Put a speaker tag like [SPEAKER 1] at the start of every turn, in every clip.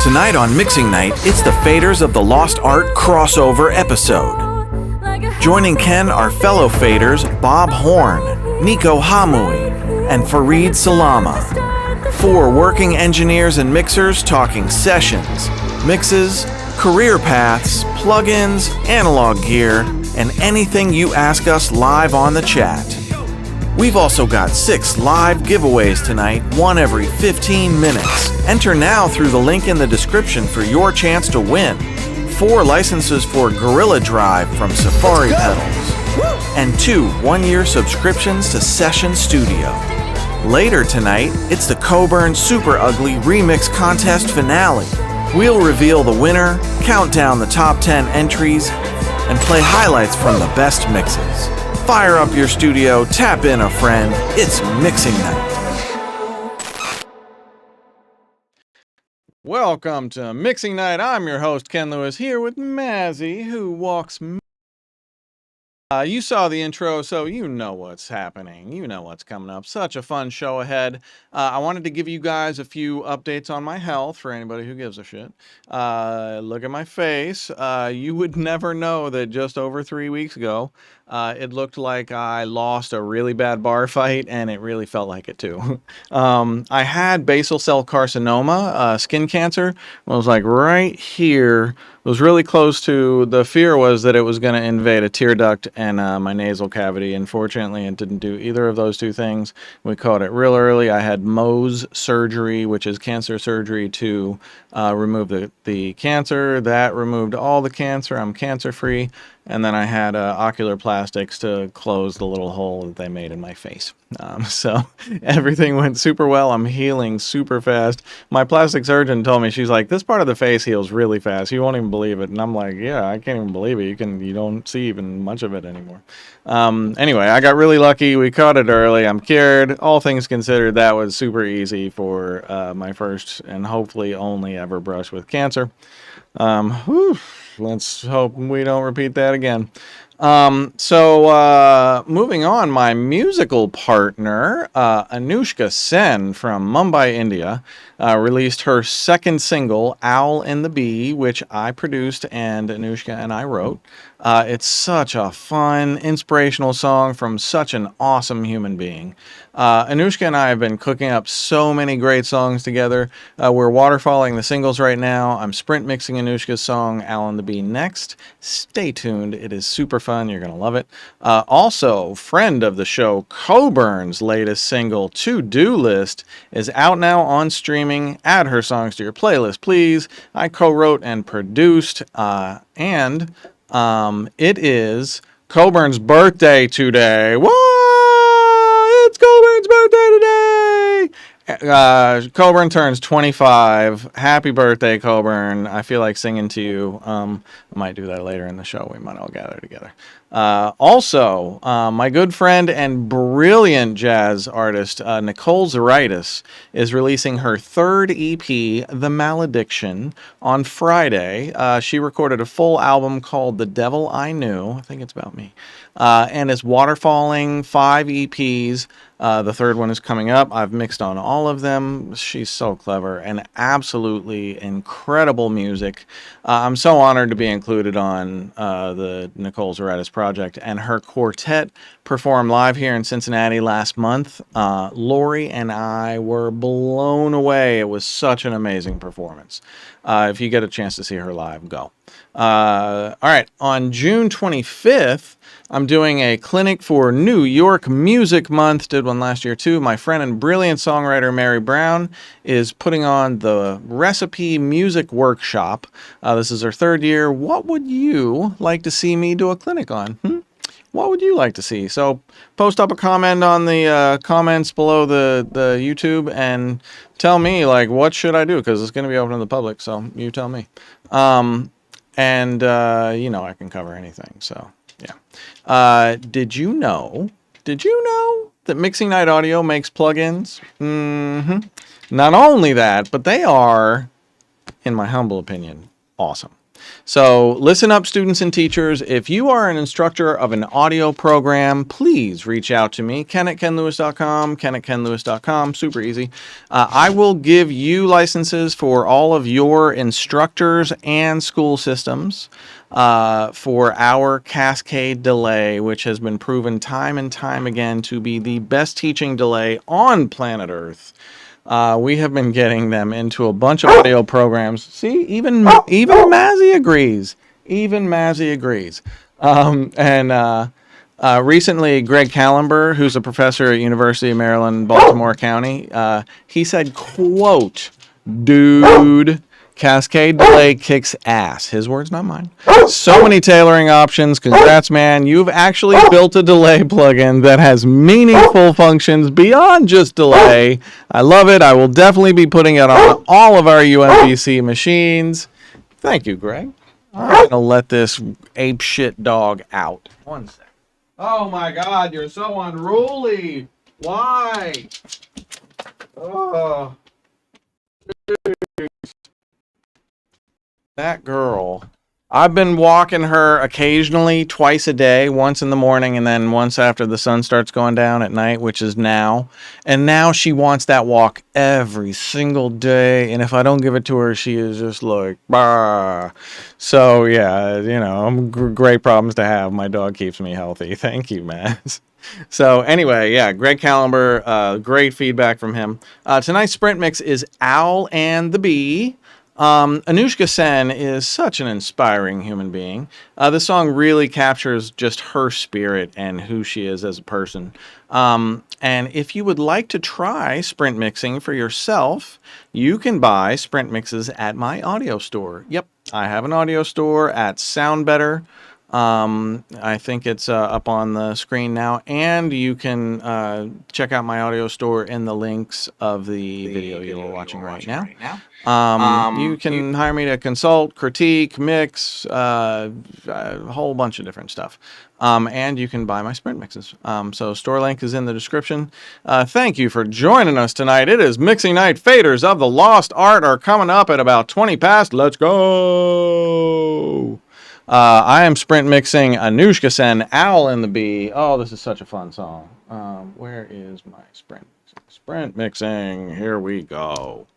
[SPEAKER 1] Tonight on Mixing Night, it's the Faders of the Lost Art crossover episode. Joining Ken are fellow faders Bob Horn, Nico Hamui, and Fareed Salamah. 4 working engineers and mixers talking sessions, mixes, career paths, plugins, analog gear, and anything you ask us live on the chat. We've also got 6 live giveaways tonight, one every 15 minutes. Enter now through the link in the description for your chance to win. 4 licenses for Gorilla Drive from Safari Pedals, and 2 one-year subscriptions to Session Studio. Later tonight, it's the COBURN Super Ugly Remix Contest finale. We'll reveal the winner, count down the top 10 entries, and play highlights from the best mixes. Fire up your studio, tap in a friend. It's Mixing Night. Welcome to Mixing Night. I'm your host, Ken Lewis, here with Mazzy, who walks... you saw the intro, so you know what's happening. You know what's coming up. Such a fun show ahead. I wanted to give you guys a few updates on my health for anybody who gives a shit. Look at my face. You would never know that just over 3 weeks ago, it looked like I lost a really bad bar fight, and it really felt like it too. I had basal cell carcinoma, skin cancer. It was like right here. It was really close to, the fear was that it was going to invade a tear duct and my nasal cavity. Unfortunately, it didn't do either of those two things. We caught it real early. I had Mohs surgery, which is cancer surgery to remove the cancer. That removed all the cancer. I'm cancer free. And then I had ocular plastics to close the little hole that they made in my face. So everything went super well. I'm healing super fast. My plastic surgeon told me, she's like, this part of the face heals really fast. You won't even believe it. And I'm like, yeah, I can't even believe it. You don't see even much of it anymore. Anyway, I got really lucky. We caught it early. I'm cured. All things considered, that was super easy for my first and hopefully only ever brush with cancer. Let's hope we don't repeat that again. So moving on, my musical partner, Anushka Sen from Mumbai, India, released her second single, Owl in the Bee, which I produced and Anushka and I wrote. It's such a fun, inspirational song from such an awesome human being. Anushka and I have been cooking up so many great songs together. We're waterfalling the singles right now. I'm sprint mixing Anushka's song, Owl in the Bee, next. Stay tuned. It is super fun. You're going to love it. Also, friend of the show, Coburn's latest single, To-Do List, is out now on streaming. Add her songs to your playlist, please. I co-wrote and produced, and it is Coburn's birthday today. What? It's Coburn's birthday today! Coburn turns 25. Happy birthday, Coburn. I feel like singing to you. I might do that later in the show. We might all gather together. Also, my good friend and brilliant jazz artist, Nicole Zaritis, is releasing her third EP, The Malediction, on Friday. She recorded a full album called The Devil I Knew. I think it's about me. And is waterfalling 5 EPs. The third one is coming up. I've mixed on all of them. She's so clever and absolutely incredible music. I'm so honored to be included on the Nicole Zaritis project, and her quartet performed live here in Cincinnati last month. Lori and I were blown away. It was such an amazing performance. If you get a chance to see her live, go. All right, on June 25th, I'm doing a clinic for New York Music Month. Did one last year too. My friend and brilliant songwriter Mary Brown is putting on the Recipe Music Workshop. This is her 3rd year. What would you like to see me do a clinic on? What would you like to see? So post up a comment on the comments below the YouTube and tell me, like, what should I do? Because it's going to be open to the public, so you tell me. And you know, I can cover anything, so yeah. Did you know that Mixing Night Audio makes plugins? Not only that, but they are, in my humble opinion, awesome. So listen up, students and teachers. If you are an instructor of an audio program, please reach out to me, ken@kenlewis.com, ken@kenlewis.com, super easy. I will give you licenses for all of your instructors and school systems for our Cascade delay, which has been proven time and time again to be the best teaching delay on planet Earth. We have been getting them into a bunch of audio programs. See, even Mazzy agrees. Even Mazzy agrees. Recently, Greg Callenber, who's a professor at University of Maryland, Baltimore County, he said, quote, "Dude, Cascade delay kicks ass." His words, not mine. So many tailoring options. Congrats, man. You've actually built a delay plugin that has meaningful functions beyond just delay. I love it. I will definitely be putting it on all of our UMBC machines. Thank you, Greg. I'm going to let this apeshit dog out. One sec. Oh my God, you're so unruly. Why? Oh. That girl. I've been walking her occasionally twice a day, once in the morning and then once after the sun starts going down at night, which is now. And now she wants that walk every single day. And if I don't give it to her, she is just like, bah. So, yeah, you know, great problems to have. My dog keeps me healthy. Thank you, Matt. So anyway, yeah, Greg Callenber, great feedback from him. Tonight's Sprint Mix is Owl and the Bee. Anushka Sen is such an inspiring human being. The song really captures just her spirit and who she is as a person. And if you would like to try sprint mixing for yourself, you can buy sprint mixes at my audio store. Yep, I have an audio store at Sound Better. I think it's up on the screen now, and you can check out my audio store in the links of the video you're watching right now. You can hire me to consult, critique, mix, a whole bunch of different stuff. And you can buy my sprint mixes. So store link is in the description. Thank you for joining us tonight. It is Mixing Night. Faders of the Lost Art are coming up at about 20 past. Let's go! I am sprint mixing Anushka Sen, Owl and the Bee. Oh, this is such a fun song. Where is my sprint mixing? Sprint mixing. Here we go.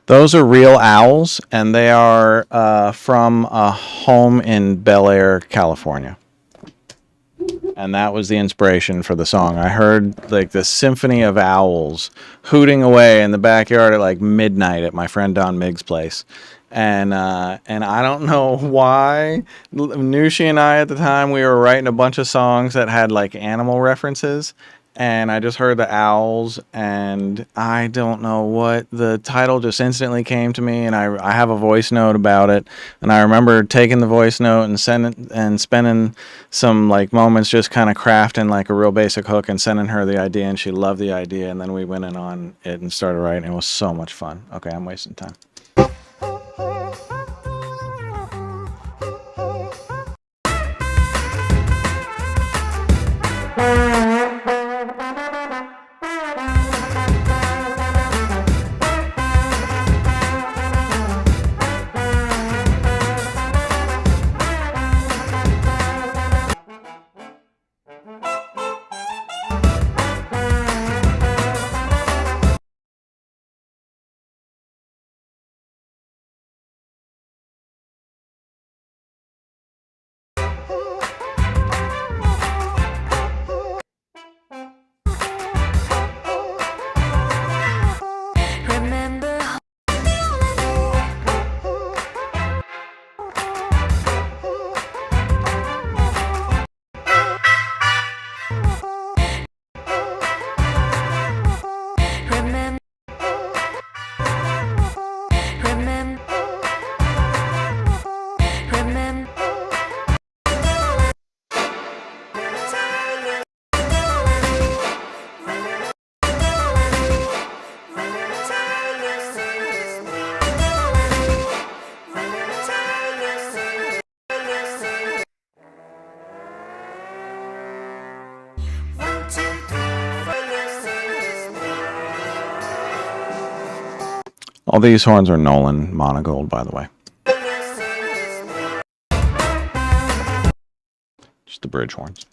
[SPEAKER 1] Those are real owls, and they are from a home in Bel Air, California. And that was the inspiration for the song. I heard like the symphony of owls hooting away in the backyard at like midnight at my friend Don Migg's place. And I don't know why. Nushi and I at the time, we were writing a bunch of songs that had like animal references. And I just heard the owls, and I don't know what, the title just instantly came to me, and I have a voice note about it. And I remember taking the voice note and spending some like moments just kind of crafting like a real basic hook and sending her the idea, and she loved the idea. And then we went in on it and started writing. It was so much fun. Okay, I'm wasting time. All these horns are Nolan monogold, by the way. Just the bridge horns.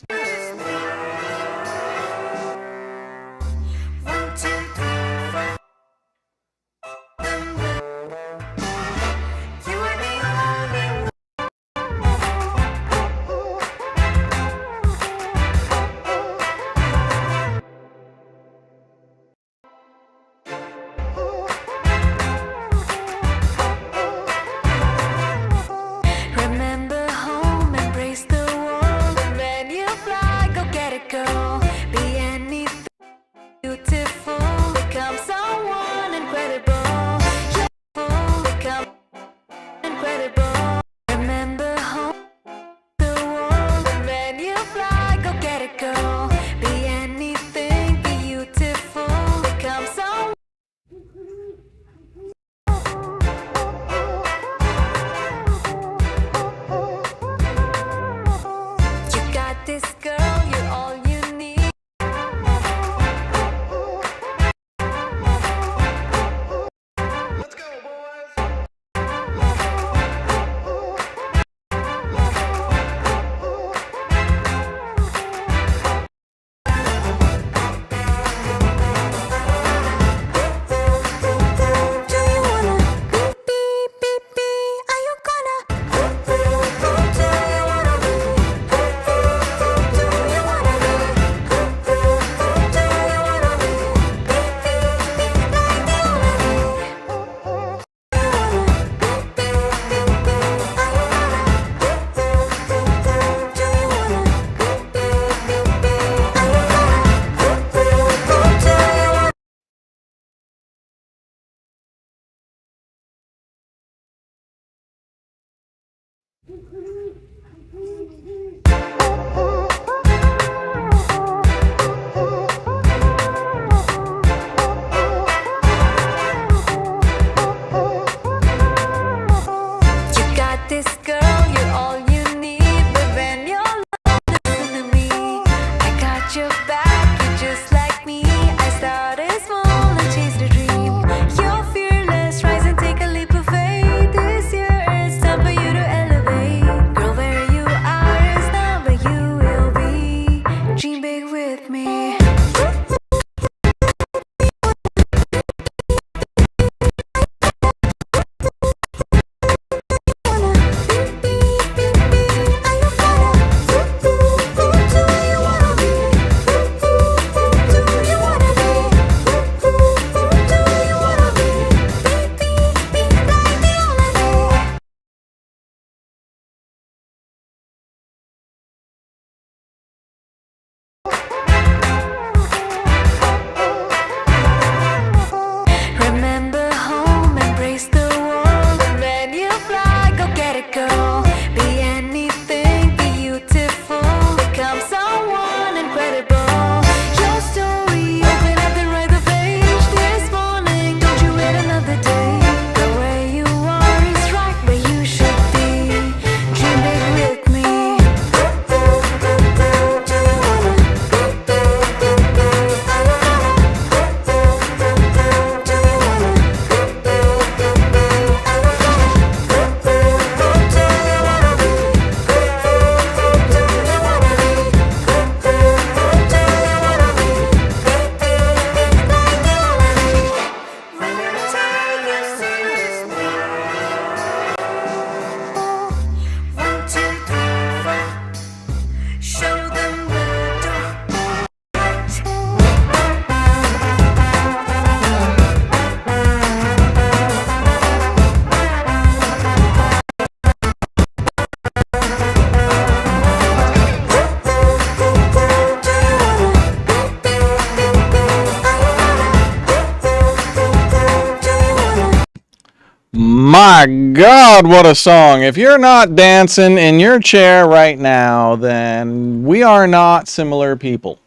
[SPEAKER 1] My God, what a song. If you're not dancing in your chair right now, then we are not similar people.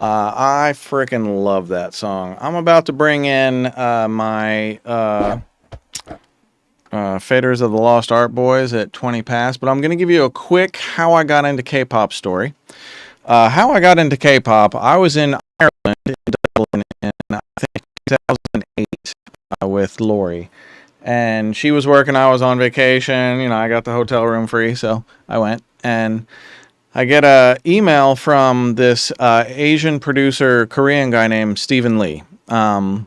[SPEAKER 1] I freaking love that song. I'm about to bring in my Faders of the Lost Art Boys at 20 past, but I'm going to give you a quick how I got into K-pop story. How I got into K-pop, I was in Ireland, in Dublin, in I think 2008 with Lori. And she was working, I was on vacation, you know, I got the hotel room free, so I went. And I get a email from this Asian producer, Korean guy named Stephen Lee. And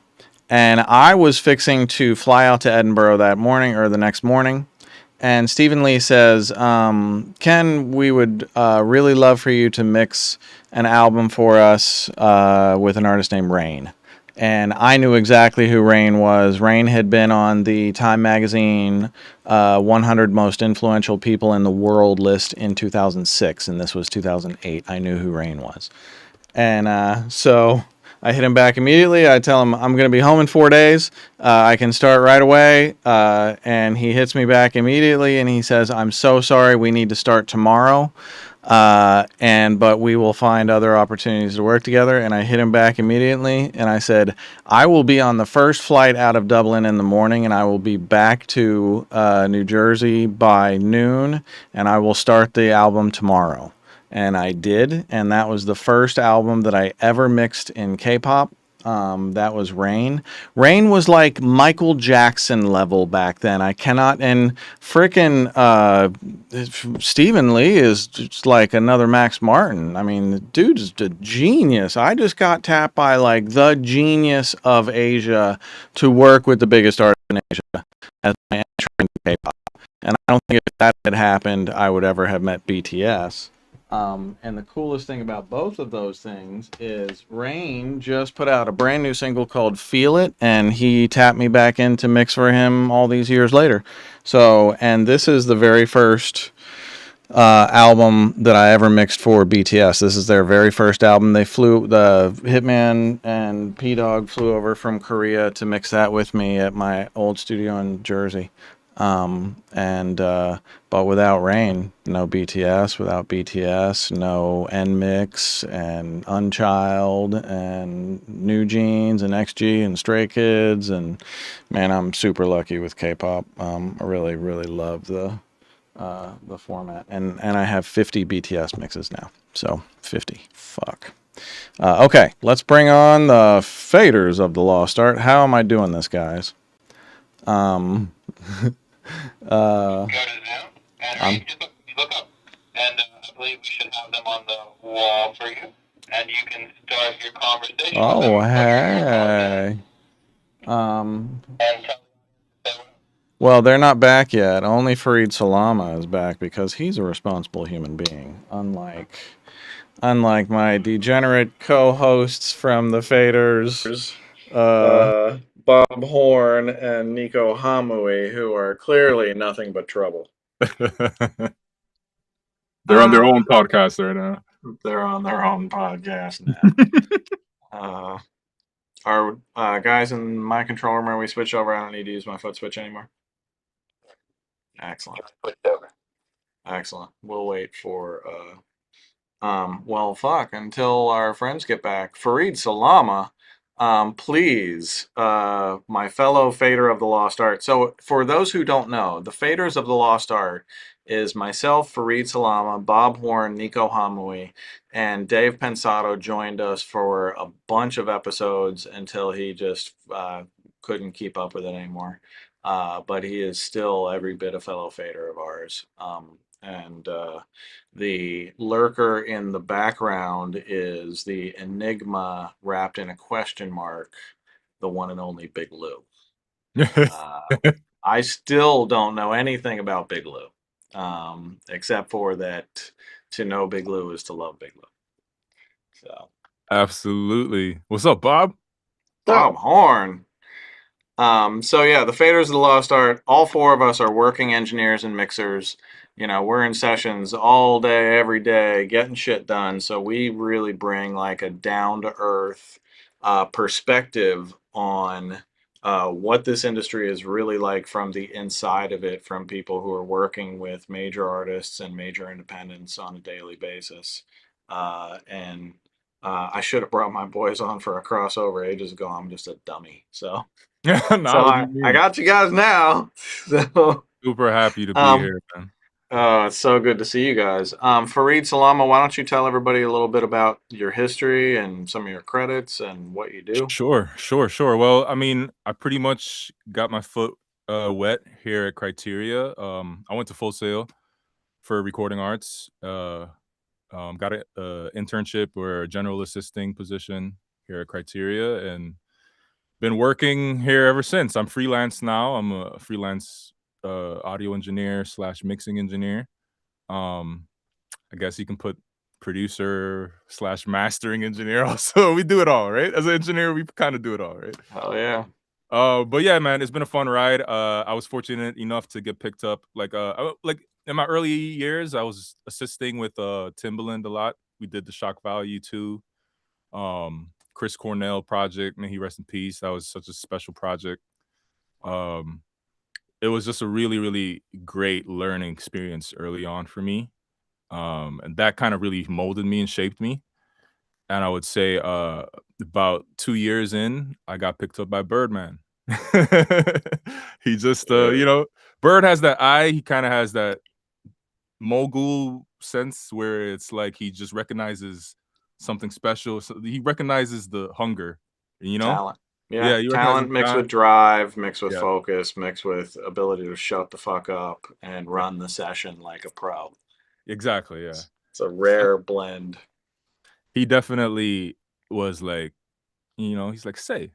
[SPEAKER 1] I was fixing to fly out to Edinburgh that morning or the next morning. And Stephen Lee says, Ken, we would really love for you to mix an album for us with an artist named Rain. And I knew exactly who Rain was. Rain had been on the Time Magazine 100 Most Influential People in the World list in 2006, and this was 2008. I knew who Rain was. And so I hit him back immediately. I tell him I'm going to be home in 4 days. I can start right away. And he hits me back immediately, and he says, I'm so sorry. We need to start tomorrow. But we will find other opportunities to work together. And I hit him back immediately, and I said, I will be on the first flight out of Dublin in the morning, and I will be back to New Jersey by noon, and I will start the album tomorrow. And I did, and that was the first album that I ever mixed in K-pop. That was Rain. Rain was like Michael Jackson level back then. I cannot, and frickin' Stephen Lee is just like another Max Martin. I mean, the dude's a genius. I just got tapped by like the genius of Asia to work with the biggest artist in Asia as my entry into K-pop. And I don't think if that had happened, I would ever have met BTS. And the coolest thing about both of those things is Rain just put out a brand new single called Feel It, and he tapped me back in to mix for him all these years later. So, and this is the very first album that I ever mixed for BTS. This is their very first album. They flew, the Hitman and P-Dog flew over from Korea to mix that with me at my old studio in Jersey. But without Rain, no BTS. Without BTS, no NMIX and Unchild and New Jeans and XG and Stray Kids. And man, I'm super lucky with K-pop. I really, really love the format. And I have 50 BTS mixes now. So 50. Fuck. Okay, let's bring on the Faders of the Lost Art. How am I doing this, guys?
[SPEAKER 2] Go to them, and you look up, and I believe we should have them on the wall for you, and you can start your conversation.
[SPEAKER 1] Oh, hey. Well, they're not back yet. Only Fareed Salamah is back because he's a responsible human being, unlike my degenerate co-hosts from the Faders. Bob Horn and Nico Hamui, who are clearly nothing but trouble.
[SPEAKER 3] They're on their own podcast right now.
[SPEAKER 1] They're on their own podcast now. Our guys in my control room, are we switched over? I don't need to use my foot switch anymore. Excellent. Excellent. We'll wait for well, fuck, until our friends get back. Fareed Salamah, please, my fellow Fader of the Lost Art. So for those who don't know, the Faders of the Lost Art is myself, Fareed Salamah, Bob Horn, Nico Hamui, and Dave Pensato joined us for a bunch of episodes until he just couldn't keep up with it anymore. But he is still every bit a fellow Fader of ours. The lurker in the background is the enigma wrapped in a question mark, the one and only Big Lou. I still don't know anything about Big Lou, except for that to know Big Lou is to love Big Lou. So
[SPEAKER 3] absolutely. What's up, Bob?
[SPEAKER 1] Bob Horn. So yeah, the Faders of the Lost Art, all four of us are working engineers and mixers. You know, we're in sessions all day, every day, getting shit done. So we really bring like a down-to-earth perspective on what this industry is really like from the inside of it, from people who are working with major artists and major independents on a daily basis. And I should have brought my boys on for a crossover ages ago. I'm just a dummy. So
[SPEAKER 3] Nah, what do you
[SPEAKER 1] I
[SPEAKER 3] mean?
[SPEAKER 1] got you guys now. So
[SPEAKER 3] Super happy to be
[SPEAKER 1] um,
[SPEAKER 3] here, man.
[SPEAKER 1] it's so good to see you guys. Fareed Salamah, why don't you tell everybody a little bit about your history and some of your credits and what you do?
[SPEAKER 3] Sure. Well, I mean, I pretty much got my foot wet here at Criteria. I went to Full Sail for recording arts. Got an internship or a general assisting position here at Criteria, and been working here ever since. I'm freelance now. I'm a freelance audio engineer slash mixing engineer. Um, I guess you can put producer slash mastering engineer also. We do it all, right? As an engineer, we kind of do it all, right?
[SPEAKER 1] Hell yeah.
[SPEAKER 3] But yeah, man, it's been a fun ride. I was fortunate enough to get picked up. Like in my early years, I was assisting with Timbaland a lot. We did the Shock Value too. Chris Cornell project, may he rest in peace. That was such a special project. Um, it was just a really, really great learning experience early on for me. And that kind of really molded me and shaped me. And I would say about 2 years in, I got picked up by Birdman. He just,
[SPEAKER 1] Yeah.
[SPEAKER 3] Bird has that eye. He kind of has that mogul sense where it's like he just recognizes something special. So he recognizes the hunger, you know?
[SPEAKER 1] Talent. Yeah,
[SPEAKER 3] Yeah, you recognize
[SPEAKER 1] talent
[SPEAKER 3] the
[SPEAKER 1] mixed with
[SPEAKER 3] talent.
[SPEAKER 1] drive, mixed with
[SPEAKER 3] Yeah,
[SPEAKER 1] focus, mixed with ability to shut the fuck up and run the session like a pro.
[SPEAKER 3] exactly. Yeah.
[SPEAKER 1] It's a
[SPEAKER 3] So
[SPEAKER 1] rare blend.
[SPEAKER 3] he definitely was like, he's like, say,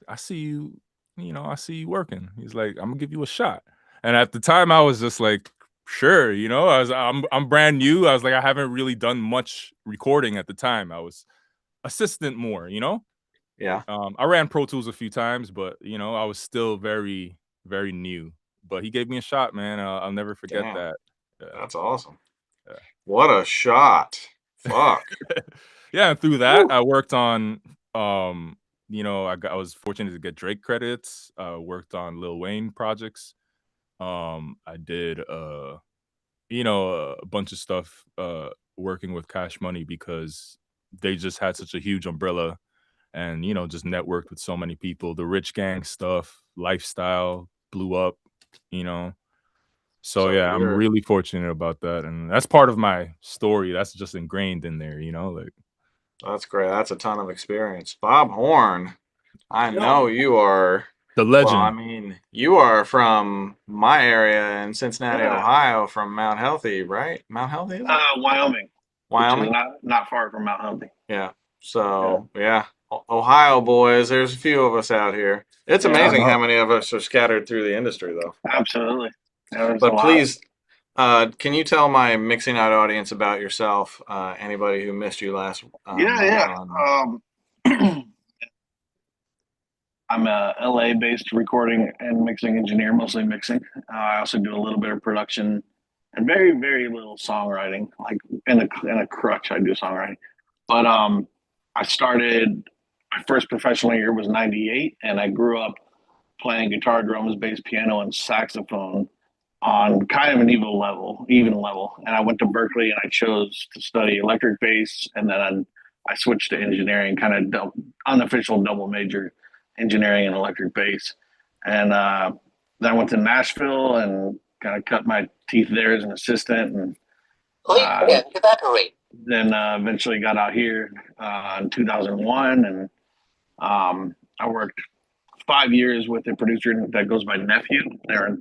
[SPEAKER 3] I see you, I see you working. He's like, I'm gonna give you a shot. And at the time I was just like, sure, I'm brand new. I was like, I haven't really done much recording at the time. I was assistant more.
[SPEAKER 1] Yeah,
[SPEAKER 3] I ran Pro Tools a few times, but I was still very, very new. But he gave me a shot, man. I'll never forget
[SPEAKER 1] damn,
[SPEAKER 3] that. Yeah,
[SPEAKER 1] that's awesome.
[SPEAKER 3] yeah.
[SPEAKER 1] What a shot. Fuck.
[SPEAKER 3] Yeah, and through that,
[SPEAKER 1] Woo.
[SPEAKER 3] I worked on, I was fortunate to get Drake credits. Worked on Lil Wayne projects. I did, a bunch of stuff working with Cash Money because they just had such a huge umbrella and just networked with so many people. The Rich Gang stuff, lifestyle blew up. You know, so
[SPEAKER 1] So
[SPEAKER 3] yeah, I'm
[SPEAKER 1] you're
[SPEAKER 3] really fortunate about that, and that's part of my story. That's just ingrained in there. Like.
[SPEAKER 1] that's great. That's a ton of experience. Bob Horn, I
[SPEAKER 3] Yo.
[SPEAKER 1] know you are,
[SPEAKER 3] The
[SPEAKER 1] well, I
[SPEAKER 3] legend.
[SPEAKER 1] mean, you are from my area in Cincinnati,
[SPEAKER 4] Yeah,
[SPEAKER 1] Ohio, from Mount Healthy, right? Mount Healthy, is it?
[SPEAKER 4] Wyoming, which is
[SPEAKER 1] Wyoming?
[SPEAKER 4] not far from Mount Humphrey.
[SPEAKER 1] Yeah.
[SPEAKER 4] Yeah,
[SPEAKER 1] So, yeah, Ohio boys, there's a few of us out here. It's
[SPEAKER 4] yeah,
[SPEAKER 3] I
[SPEAKER 1] amazing how
[SPEAKER 3] know.
[SPEAKER 1] many of us are scattered through the industry, though.
[SPEAKER 4] absolutely. Yeah, there's a
[SPEAKER 1] But
[SPEAKER 4] lot.
[SPEAKER 1] please, can you tell my mixing out audience about yourself? Anybody who missed you last
[SPEAKER 4] Yeah,
[SPEAKER 1] month
[SPEAKER 4] yeah.
[SPEAKER 1] on.
[SPEAKER 4] I'm a LA-based recording and mixing engineer, mostly mixing. I also do a little bit of production and very, very little songwriting. Like in a crutch, I do songwriting. But I started my first professional year was '98, and I grew up playing guitar, drums, bass, piano, and saxophone on kind of an even level. And I went to Berkeley and I chose to study electric bass, and then I switched to engineering, kind of unofficial double major, engineering and electric bass. And then I went to Nashville and kind of cut my teeth there as an assistant, and then eventually got out here in 2001, and I worked 5 years with a producer that goes by Nephew. They're in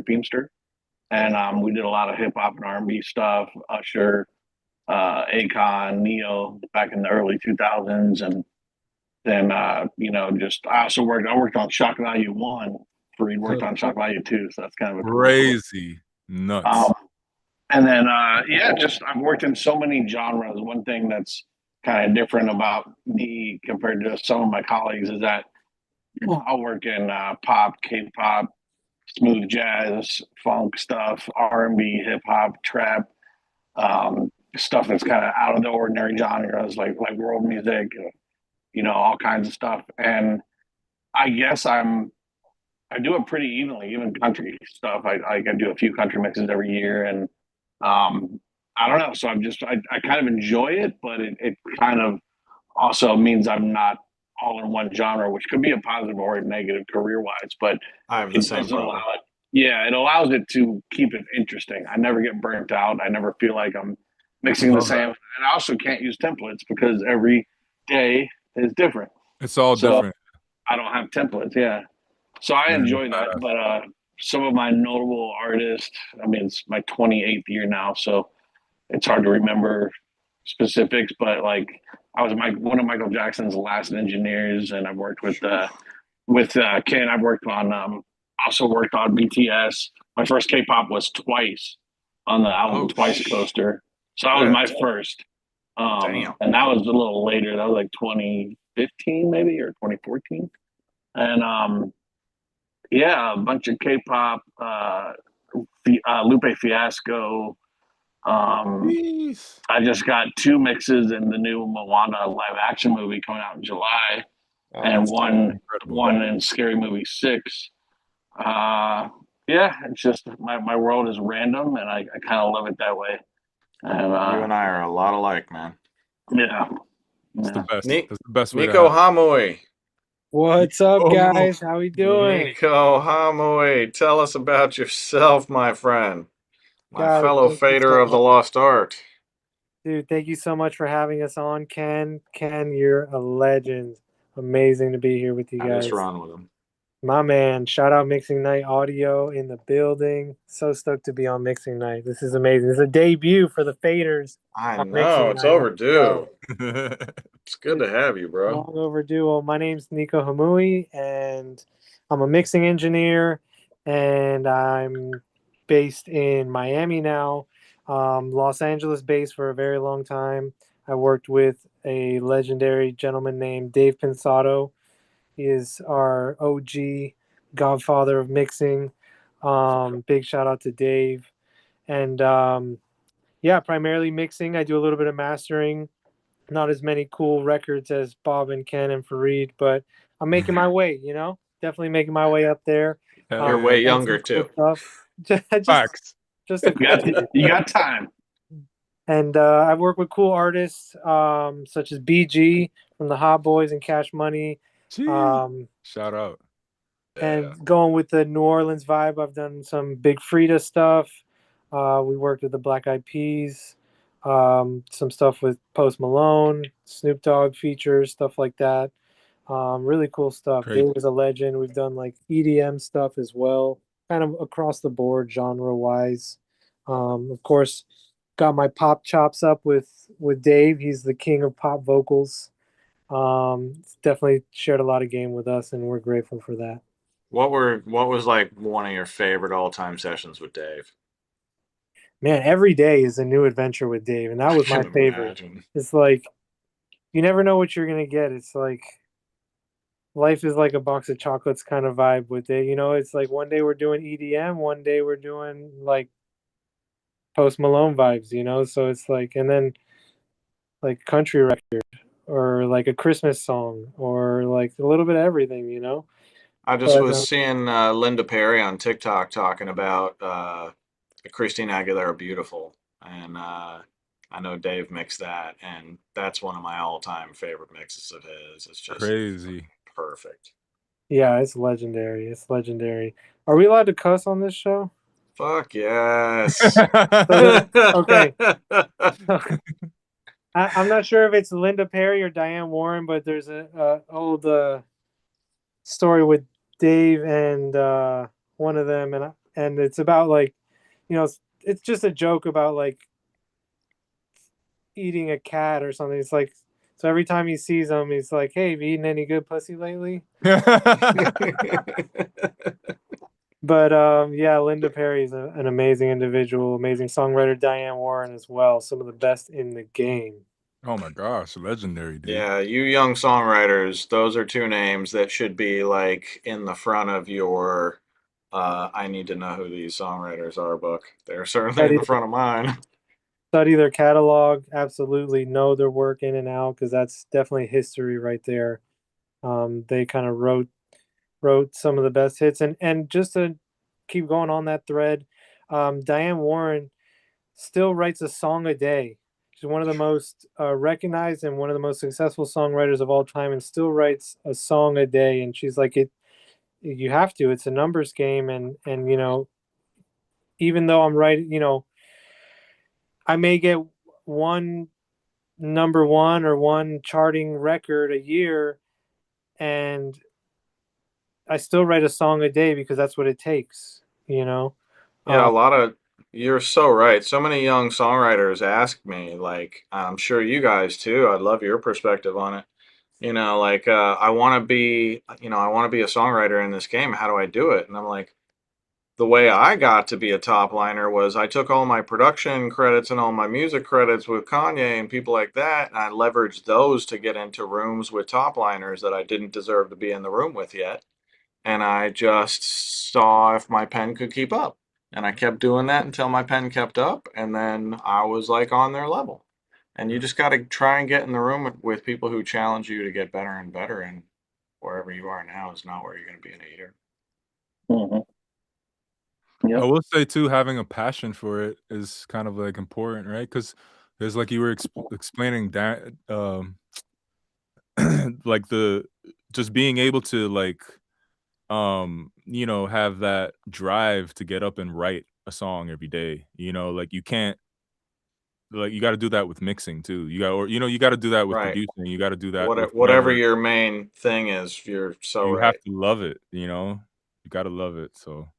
[SPEAKER 4] Beamster, and we did a lot of hip hop and R&B stuff. Usher, Akon, Neo, back in the early 2000s, and then just I also worked. I worked on Shock Value One. Fareed worked on Shock Value Two, so that's kind of a coincidence.
[SPEAKER 3] Crazy nuts.
[SPEAKER 4] Um, and then just I've worked in so many genres. One thing that's kind of different about me compared to some of my colleagues is that I'll work in pop, K-pop, smooth jazz, funk stuff, R&B, hip hop, trap, stuff that's kind of out of the ordinary genres, like world music, all kinds of stuff. And I guess I do it pretty evenly, even country stuff. I do a few country mixes every year, and I don't know. So I kind of enjoy it, but it kind of also means I'm not all in one genre, which could be a positive or a negative career wise. But
[SPEAKER 1] I have the
[SPEAKER 4] it
[SPEAKER 1] same
[SPEAKER 4] doesn't allow
[SPEAKER 1] problem.
[SPEAKER 4] it. Yeah, it allows it to keep it interesting. I never get burnt out. I never feel like I'm mixing the
[SPEAKER 3] Love
[SPEAKER 4] same.
[SPEAKER 3] that.
[SPEAKER 4] And I also can't use templates because every day is different.
[SPEAKER 3] It's all
[SPEAKER 4] So
[SPEAKER 3] different.
[SPEAKER 4] I don't have templates. Yeah. So I
[SPEAKER 3] Man,
[SPEAKER 4] enjoy that.
[SPEAKER 3] badass.
[SPEAKER 4] But some of my notable artists, I mean, it's my 28th year now, so it's hard to remember specifics. But like, I was one of Michael Jackson's last engineers, and I've worked with Ken. I've worked on also worked on BTS. My first K-pop was Twice on the album Twice coaster. So that was my first.
[SPEAKER 1] Damn.
[SPEAKER 4] And that was a little later. That was like 2015 maybe or 2014. And yeah, a bunch of K-pop, Lupe Fiasco.
[SPEAKER 3] Jeez.
[SPEAKER 4] I just got 2 mixes in the new Moana live action movie coming out in July, and
[SPEAKER 1] That's
[SPEAKER 3] Incredible.
[SPEAKER 4] one in Scary Movie 6. Yeah, it's just my world is random, and I kind of love it that way. And
[SPEAKER 1] you and I are a lot alike, man.
[SPEAKER 4] yeah,
[SPEAKER 3] It's the
[SPEAKER 4] yeah.
[SPEAKER 3] best. That's the best way to
[SPEAKER 1] Nico
[SPEAKER 3] have
[SPEAKER 1] Hamui.
[SPEAKER 5] What's up,
[SPEAKER 3] Oh,
[SPEAKER 5] guys? How we doing?
[SPEAKER 1] Nico Hamui, tell us about yourself, my friend. My
[SPEAKER 5] Guys,
[SPEAKER 1] fellow
[SPEAKER 5] thank you
[SPEAKER 1] fader
[SPEAKER 5] so
[SPEAKER 1] of the
[SPEAKER 5] much.
[SPEAKER 1] lost art.
[SPEAKER 5] Dude, thank you so much for having us on, Ken. Ken, you're a legend. Amazing to be here with you
[SPEAKER 1] I
[SPEAKER 5] guys.
[SPEAKER 1] just run with him.
[SPEAKER 5] My man, shout out Mixing Night Audio in the building. So stoked to be on Mixing Night. This is amazing. This is a debut for the Faders.
[SPEAKER 1] I
[SPEAKER 5] on
[SPEAKER 1] know,
[SPEAKER 5] Mixing
[SPEAKER 1] it's
[SPEAKER 5] Night.
[SPEAKER 1] overdue.
[SPEAKER 3] it.
[SPEAKER 1] It's good to have you, bro.
[SPEAKER 5] Long overdue. Well, my name's Nico Hamui, and I'm a mixing engineer, and I'm based in Miami now. Los Angeles based for a very long time. I worked with a legendary gentleman named Dave Pensato. He is our OG godfather of mixing. Big shout out to Dave. And yeah, primarily mixing. I do a little bit of mastering. Not as many cool records as Bob and Ken and Fareed, but I'm making my way, definitely making my way up there.
[SPEAKER 1] You're way
[SPEAKER 5] Done some
[SPEAKER 1] younger,
[SPEAKER 5] cool
[SPEAKER 1] too.
[SPEAKER 5] stuff.
[SPEAKER 3] Facts.
[SPEAKER 5] just a
[SPEAKER 4] You got time.
[SPEAKER 5] And I've worked with cool artists such as BG from the Hot Boys and Cash Money.
[SPEAKER 3] Jeez. Shout out.
[SPEAKER 5] And going with the New Orleans vibe, I've done some Big Frida stuff. We worked with the Black Eyed Peas, some stuff with Post Malone, Snoop Dogg features, stuff like that. Really cool stuff.
[SPEAKER 3] Great.
[SPEAKER 5] Dave is a legend. We've done like EDM stuff as well, kind of across the board, genre wise. Of course, got my pop chops up with Dave. He's the king of pop vocals. Definitely shared a lot of game with us, and we're grateful for that.
[SPEAKER 1] What was like one of your favorite all-time sessions with Dave?
[SPEAKER 5] Man, every day is a new adventure with Dave, and that was my favorite.
[SPEAKER 1] Imagine.
[SPEAKER 5] It's like you never know what you're gonna get. It's like life is like a box of chocolates kind of vibe with it. It's like one day we're doing EDM, one day we're doing like Post Malone vibes, So it's like, and then like country record or like a Christmas song or like a little bit of everything.
[SPEAKER 1] I just
[SPEAKER 5] But,
[SPEAKER 1] was seeing Linda Perry on TikTok talking about Christina Aguilera Beautiful. And I know Dave mixed that, and that's one of my all-time favorite mixes of his. It's just
[SPEAKER 3] Crazy.
[SPEAKER 1] perfect.
[SPEAKER 5] Yeah, it's legendary. It's legendary. Are we allowed to cuss on this show?
[SPEAKER 1] Fuck yes.
[SPEAKER 5] Okay. I'm not sure if it's Linda Perry or Diane Warren, but there's a old story with Dave and one of them, and it's about like, it's just a joke about like eating a cat or something. It's like, so every time he sees them, he's like, "Hey, have you eaten any good pussy lately?" But yeah, Linda Perry is an amazing individual, amazing songwriter. Diane Warren as well, some of the best in the game.
[SPEAKER 3] Oh my gosh, legendary, dude.
[SPEAKER 1] Yeah, you young songwriters, those are 2 names that should be like in the front of your I need to know who these songwriters are book. They're certainly in the front of mine.
[SPEAKER 5] Study their catalog, absolutely know their work in and out, because that's definitely history right there. They kind of wrote wrote some of the best hits. And just to keep going on that thread, Diane Warren still writes a song a day. She's one of the most recognized and one of the most successful songwriters of all time, and still writes a song a day. And she's like, it, you have to, it's a numbers game. And, you know, even though I'm writing, you know, I may get one number one or one charting record a year, and I still write a song a day because that's what it takes, you know?
[SPEAKER 1] Yeah, a lot of you're so right. So many young songwriters ask me, like, I'm sure you guys too. I'd love your perspective on it. You know, like, I want to be, I want to be a songwriter in this game. How do I do it? And I'm like, the way I got to be a top liner was I took all my production credits and all my music credits with Kanye and people like that, and I leveraged those to get into rooms with top liners that I didn't deserve to be in the room with yet. And I just saw if my pen could keep up. And I kept doing that until my pen kept up, and then I was like on their level. And you just got to try and get in the room with people who challenge you to get better and better. And wherever you are now is not where you're going to be in a year.
[SPEAKER 3] I will say too, having a passion for it is kind of like important, right? Because there's like you were explaining that, like the just being able to like, you know, have that drive to get up and write a song every day. You know, like you can't, like you got to do that with mixing too. You got, or you know, you got to do that with
[SPEAKER 1] Right.
[SPEAKER 3] producing. You got to do that with
[SPEAKER 1] Whatever
[SPEAKER 3] whatever.
[SPEAKER 1] your main thing is, you're so
[SPEAKER 3] You
[SPEAKER 1] right.
[SPEAKER 3] have to love it. You know, you got to love it. So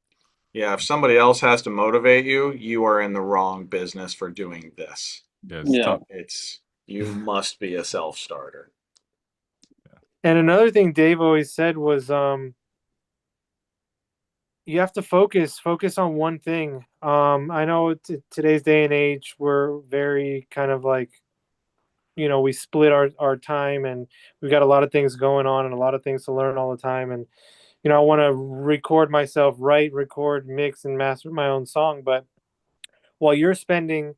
[SPEAKER 1] Yeah, if somebody else has to motivate you, you are in the wrong business for doing this.
[SPEAKER 3] yeah, it's tough.
[SPEAKER 1] You must be a self-starter.
[SPEAKER 5] And another thing Dave always said was, you have to focus on one thing. I know today's day and age, we're very kind of like, you know, we split our time, and we've got a lot of things going on and a lot of things to learn all the time. And, you know, I want to record myself, write, record, mix, and master my own song. But while you're spending,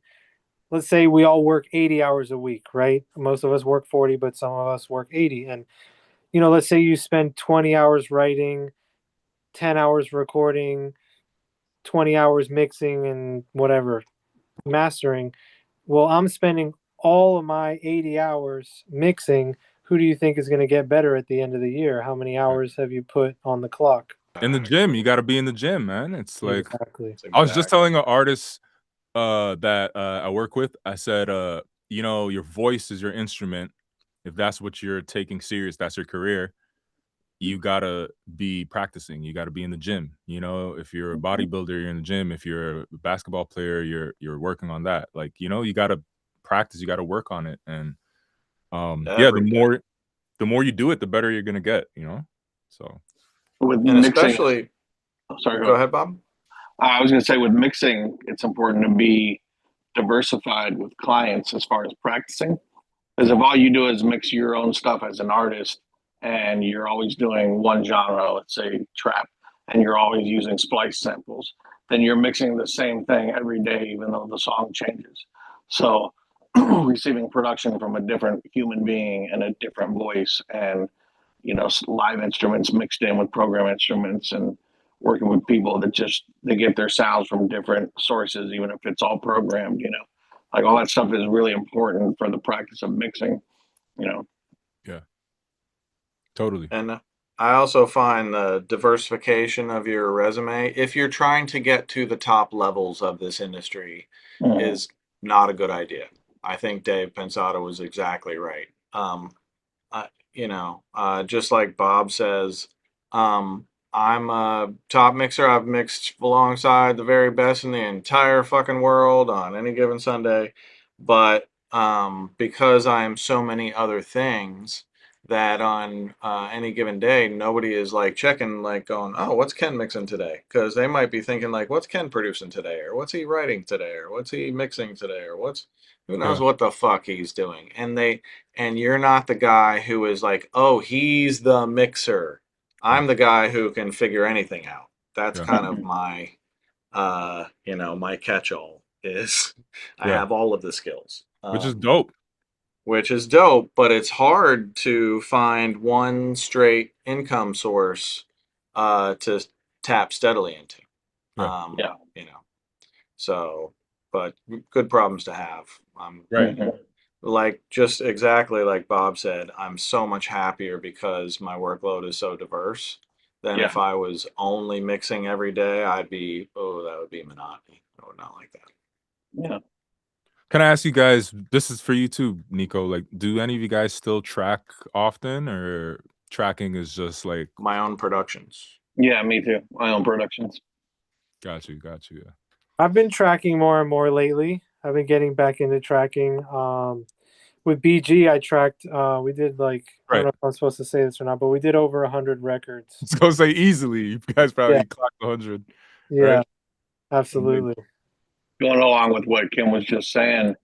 [SPEAKER 5] let's say we all work 80 hours a week, right? Most of us work 40, but some of us work 80. And, you know, let's say you spend 20 hours writing, 10 hours recording, 20 hours mixing, and whatever, mastering. Well, I'm spending all of my 80 hours mixing. Who do you think is going to get better at the end of the year? How many hours have you put on the clock?
[SPEAKER 3] In the gym, you got to be in the gym, man. It's like,
[SPEAKER 5] Exactly.
[SPEAKER 3] I was just telling an artist that I work with, I said, you know, your voice is your instrument. If that's what you're taking serious, that's your career. You gotta be practicing. You gotta be in the gym. You know, if you're a bodybuilder, you're in the gym. If you're a basketball player, you're working on that. Like, you know, you gotta practice. You gotta work on it. And yeah, the more you do it, the better you're gonna get. You know, so
[SPEAKER 4] With
[SPEAKER 1] And
[SPEAKER 4] mixing,
[SPEAKER 1] especially,
[SPEAKER 4] sorry,
[SPEAKER 1] go ahead, Bob.
[SPEAKER 4] I was going to say with mixing, it's important to be diversified with clients as far as practicing. Because if all you do is mix your own stuff as an artist and you're always doing one genre, let's say trap, and you're always using splice samples, then you're mixing the same thing every day, even though the song changes. So receiving production from a different human being and a different voice and, you know, live instruments mixed in with program instruments and working with people that just, they get their sounds from different sources, even if it's all programmed, you know, like all that stuff is really important for the practice of mixing, you know.
[SPEAKER 3] yeah, totally.
[SPEAKER 1] And I also find the diversification of your resume, if you're trying to get to the top levels of this industry, is not a good idea. I think Dave Pensado was exactly right. Just like Bob says, I'm a top mixer. I've mixed alongside the very best in the entire fucking world on any given Sunday. But because I'm so many other things, that on any given day, nobody is like checking, like going, oh, what's Ken mixing today? Because they might be thinking, like, what's Ken producing today? Or what's he writing today? Or what's he mixing today? Or who knows what the fuck he's doing? And you're not the guy who is like, oh, he's the mixer. I'm the guy who can figure anything out. That's kind of my, my catch-all is I have all of the skills.
[SPEAKER 3] Which is dope.
[SPEAKER 1] Which is dope, but it's hard to find one straight income source to tap steadily into.
[SPEAKER 3] Right.
[SPEAKER 4] Yeah.
[SPEAKER 1] You know, so, but good problems to have.
[SPEAKER 3] Right.
[SPEAKER 1] Like just exactly like Bob said, I'm so much happier because my workload is so diverse than
[SPEAKER 4] Yeah.
[SPEAKER 1] if I was only mixing every day. That would be monotony. I would not like that.
[SPEAKER 4] Yeah.
[SPEAKER 3] Can I ask you guys, this is for you too, Nico, like, do any of you guys still track often, or tracking is just like,
[SPEAKER 1] My own productions.
[SPEAKER 4] Yeah, me too. My own productions.
[SPEAKER 3] got you, yeah.
[SPEAKER 5] I've been tracking more and more lately. I've been getting back into tracking. With BG, I tracked. We did like I don't
[SPEAKER 3] Right.
[SPEAKER 5] know if I'm supposed to say this or not, but we did over 100 records.
[SPEAKER 3] I was gonna say easily, you guys probably
[SPEAKER 5] Yeah.
[SPEAKER 3] clocked 100.
[SPEAKER 5] Yeah,
[SPEAKER 3] Right.
[SPEAKER 5] absolutely.
[SPEAKER 4] Going along with what Kim was just saying,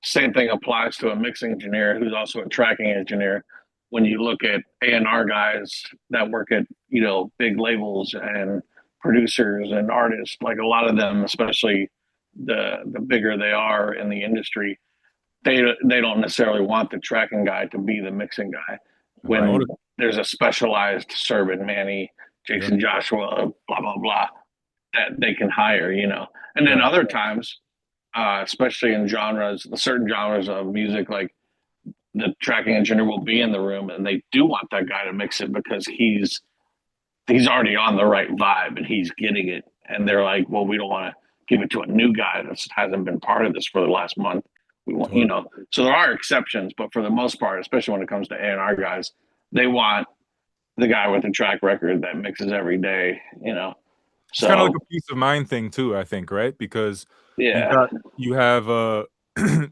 [SPEAKER 4] same thing applies to a mixing engineer who's also a tracking engineer. When you look at A&R guys that work at, big labels and producers and artists, like a lot of them, especially the bigger they are in the industry, they don't necessarily want the tracking guy to be the mixing guy. When there's a specialized Serban, Manny, Jason Joshua, blah blah blah, that they can hire, And then other times, especially in certain genres of music, like the tracking engineer will be in the room and they do want that guy to mix it because he's already on the right vibe and he's getting it. And they're like, well, we don't want to give it to a new guy that hasn't been part of this for the last month. We want, so there are exceptions, but for the most part, especially when it comes to A&R guys, they want the guy with a track record that mixes every day, So
[SPEAKER 3] It's kind of like a peace of mind thing too, I think, right? Because you have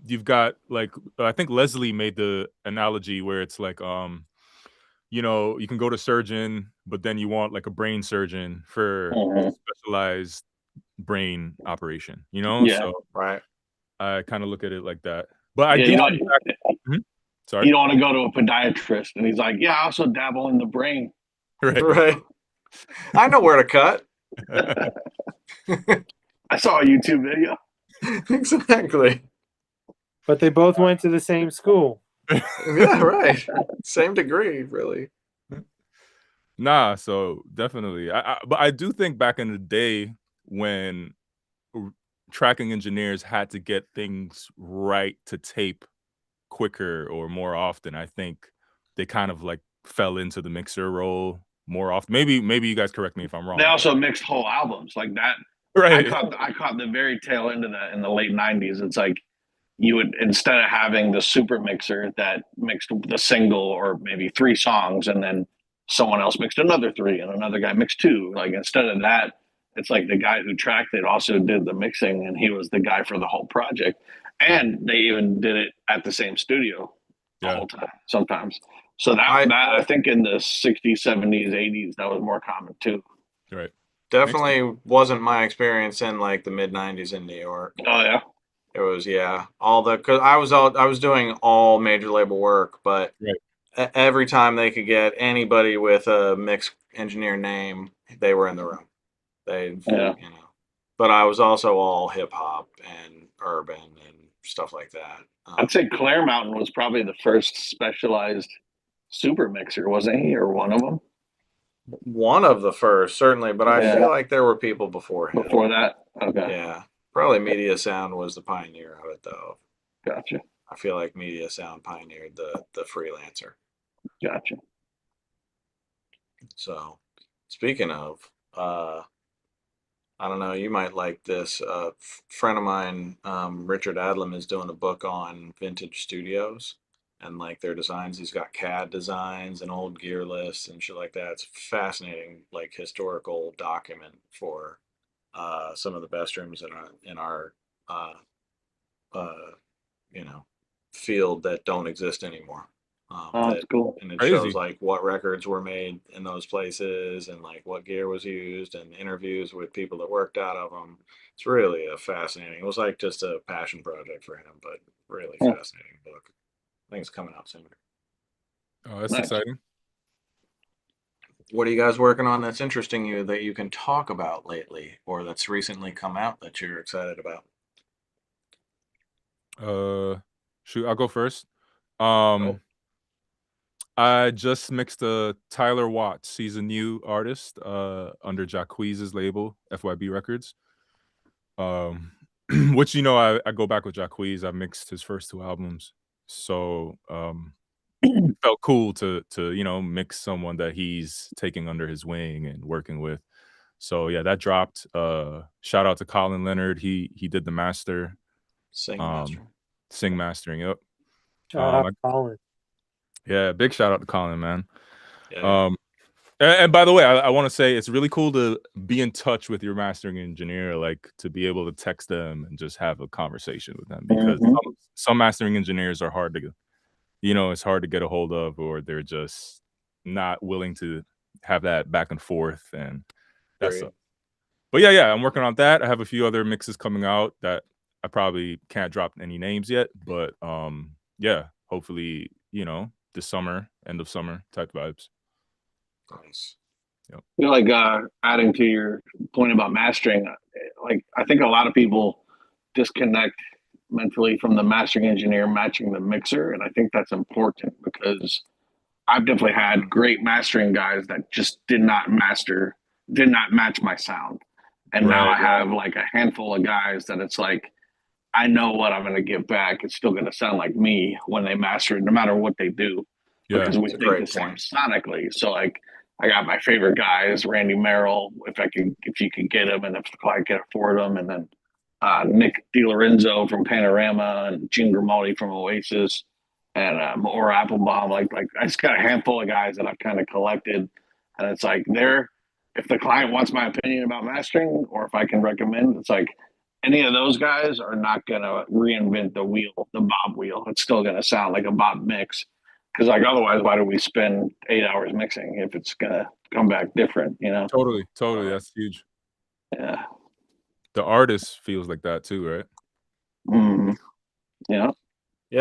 [SPEAKER 3] you've got like, I think Leslie made the analogy where it's like, you can go to surgeon, but then you want like a brain surgeon for specialized brain operation, So
[SPEAKER 1] right.
[SPEAKER 3] I kind of look at it like that. But I do
[SPEAKER 4] you
[SPEAKER 3] think sorry.
[SPEAKER 4] You don't want to go to a podiatrist and he's like, yeah, I also dabble in the brain.
[SPEAKER 1] Right. I know where to cut.
[SPEAKER 4] I saw a YouTube video.
[SPEAKER 1] Exactly.
[SPEAKER 5] But they both went to the same school.
[SPEAKER 1] Yeah, right. Same degree, really.
[SPEAKER 3] Nah, so definitely. But I do think back in the day when tracking engineers had to get things right to tape quicker or more often, I think they kind of like fell into the mixer role more often. Maybe you guys correct me if I'm wrong.
[SPEAKER 4] They also mixed whole albums like that.
[SPEAKER 3] Right.
[SPEAKER 4] I caught the very tail end of that in the late 90s. It's like you would, instead of having the super mixer that mixed the single or maybe 3 songs and then someone else mixed another 3 and another guy mixed 2, like instead of that, it's like the guy who tracked it also did the mixing and he was the guy for the whole project. And they even did it at the same studio the whole time sometimes. So that I think in the 60s, 70s, 80s, that was more common too.
[SPEAKER 3] Right.
[SPEAKER 1] Definitely wasn't my experience in like the mid 90s in New York.
[SPEAKER 4] Oh yeah.
[SPEAKER 1] It was because I was doing all major label work, but every time they could get anybody with a mix engineer name, they were in the room. But I was also all hip hop and urban and stuff like that.
[SPEAKER 4] I'd say Claire Mountain was probably the first specialized super mixer, wasn't he, or one of them?
[SPEAKER 1] One of the first, certainly, but I feel like there were people before him.
[SPEAKER 4] Before that? Okay.
[SPEAKER 1] Yeah. Probably Media Sound was the pioneer of it, though.
[SPEAKER 4] Gotcha.
[SPEAKER 1] I feel like Media Sound pioneered the freelancer.
[SPEAKER 4] Gotcha.
[SPEAKER 1] So, speaking of, I don't know, you might like this. Friend of mine, Richard Adlam, is doing a book on vintage studios and like their designs. He's got CAD designs and old gear lists and shit like that. It's fascinating, like historical document for some of the best rooms in our field that don't exist anymore.
[SPEAKER 4] That's cool.
[SPEAKER 1] And it shows like what records were made in those places and like what gear was used and interviews with people that worked out of them. It's really a fascinating. It was like just a passion project for him, but really fascinating book. I think it's coming out soon.
[SPEAKER 3] Oh, that's exciting.
[SPEAKER 1] What are you guys working on that's interesting you that you can talk about lately or that's recently come out that you're excited about?
[SPEAKER 3] Shoot, I'll go first. I just mixed Tyler Watts. He's a new artist under Jacquees's label, FYB Records. Which I go back with Jacquees. I mixed his first 2 albums, so it felt cool to mix someone that he's taking under his wing and working with. So yeah, that dropped. Shout out to Colin Leonard. He did the master.
[SPEAKER 1] Sing master.
[SPEAKER 3] Sing mastering. Yep.
[SPEAKER 5] Shout out to Colin.
[SPEAKER 3] Yeah, big shout out to Colin, man.
[SPEAKER 1] Yeah.
[SPEAKER 3] And by the way, I want to say it's really cool to be in touch with your mastering engineer, like to be able to text them and just have a conversation with them, because some mastering engineers are hard to, it's hard to get a hold of, or they're just not willing to have that back and forth, and that's. But yeah, I'm working on that. I have a few other mixes coming out that I probably can't drop any names yet, but yeah, hopefully, this summer, end of summer type vibes.
[SPEAKER 1] Nice.
[SPEAKER 3] Yep.
[SPEAKER 4] Like adding to your point about mastering, like I think a lot of people disconnect mentally from the mastering engineer matching the mixer, and I think that's important because I've definitely had great mastering guys that just did not match my sound, and now I have like a handful of guys that it's like I know what I'm going to get back. It's still going to sound like me when they master it, no matter what they do, because we think the same sonically. So like. I got my favorite guys, Randy Merrill, if you could get him, and if the client can afford him, and then Nick DiLorenzo from Panorama, and Gene Grimaldi from Oasis, and Maura Applebaum. Like I just got a handful of guys that I've kind of collected, and it's like if the client wants my opinion about mastering, or if I can recommend, it's like any of those guys are not gonna reinvent the wheel, the Bob wheel. It's still gonna sound like a Bob mix. Because like otherwise, why do we spend 8 hours mixing if it's gonna come back different?
[SPEAKER 3] Totally, that's huge.
[SPEAKER 4] Yeah,
[SPEAKER 3] the artist feels like that too, right?
[SPEAKER 4] Yeah.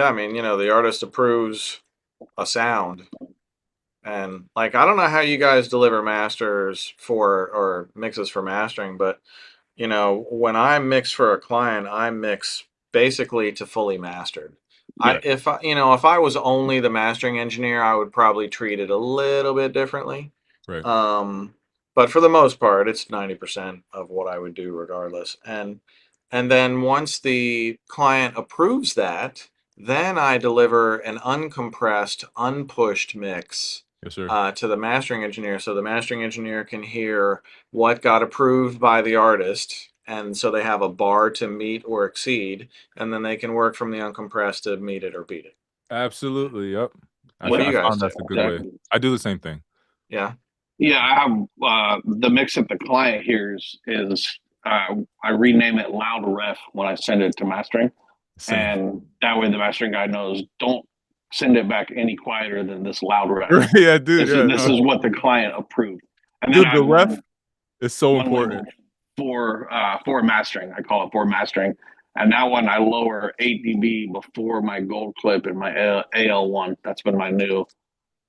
[SPEAKER 1] I mean, the artist approves a sound, and like I don't know how you guys deliver masters or mixes for mastering, but when I mix for a client, I mix basically to fully mastered.
[SPEAKER 3] Yeah.
[SPEAKER 1] If I was only the mastering engineer, I would probably treat it a little bit differently.
[SPEAKER 3] Right.
[SPEAKER 1] But for the most part, it's 90% of what I would do regardless. And then once the client approves that, then I deliver an uncompressed, unpushed mix to the mastering engineer, so the mastering engineer can hear what got approved by the artist. And so they have a bar to meet or exceed, and then they can work from the uncompressed to meet it or beat it.
[SPEAKER 3] Absolutely, yep.
[SPEAKER 1] What do you guys
[SPEAKER 3] That's a good way. I do the same thing.
[SPEAKER 1] Yeah.
[SPEAKER 4] Yeah, I have the mix that the client hears is I rename it loud ref when I send it to mastering. And that way the mastering guy knows, don't send it back any quieter than this loud ref.
[SPEAKER 3] Yeah, dude.
[SPEAKER 4] This is what the client approved. And
[SPEAKER 3] dude,
[SPEAKER 4] then
[SPEAKER 3] the ref is so important.
[SPEAKER 4] For mastering, I call it for mastering. And that one I lower 8 dB before my gold clip and my AL1. That's been my new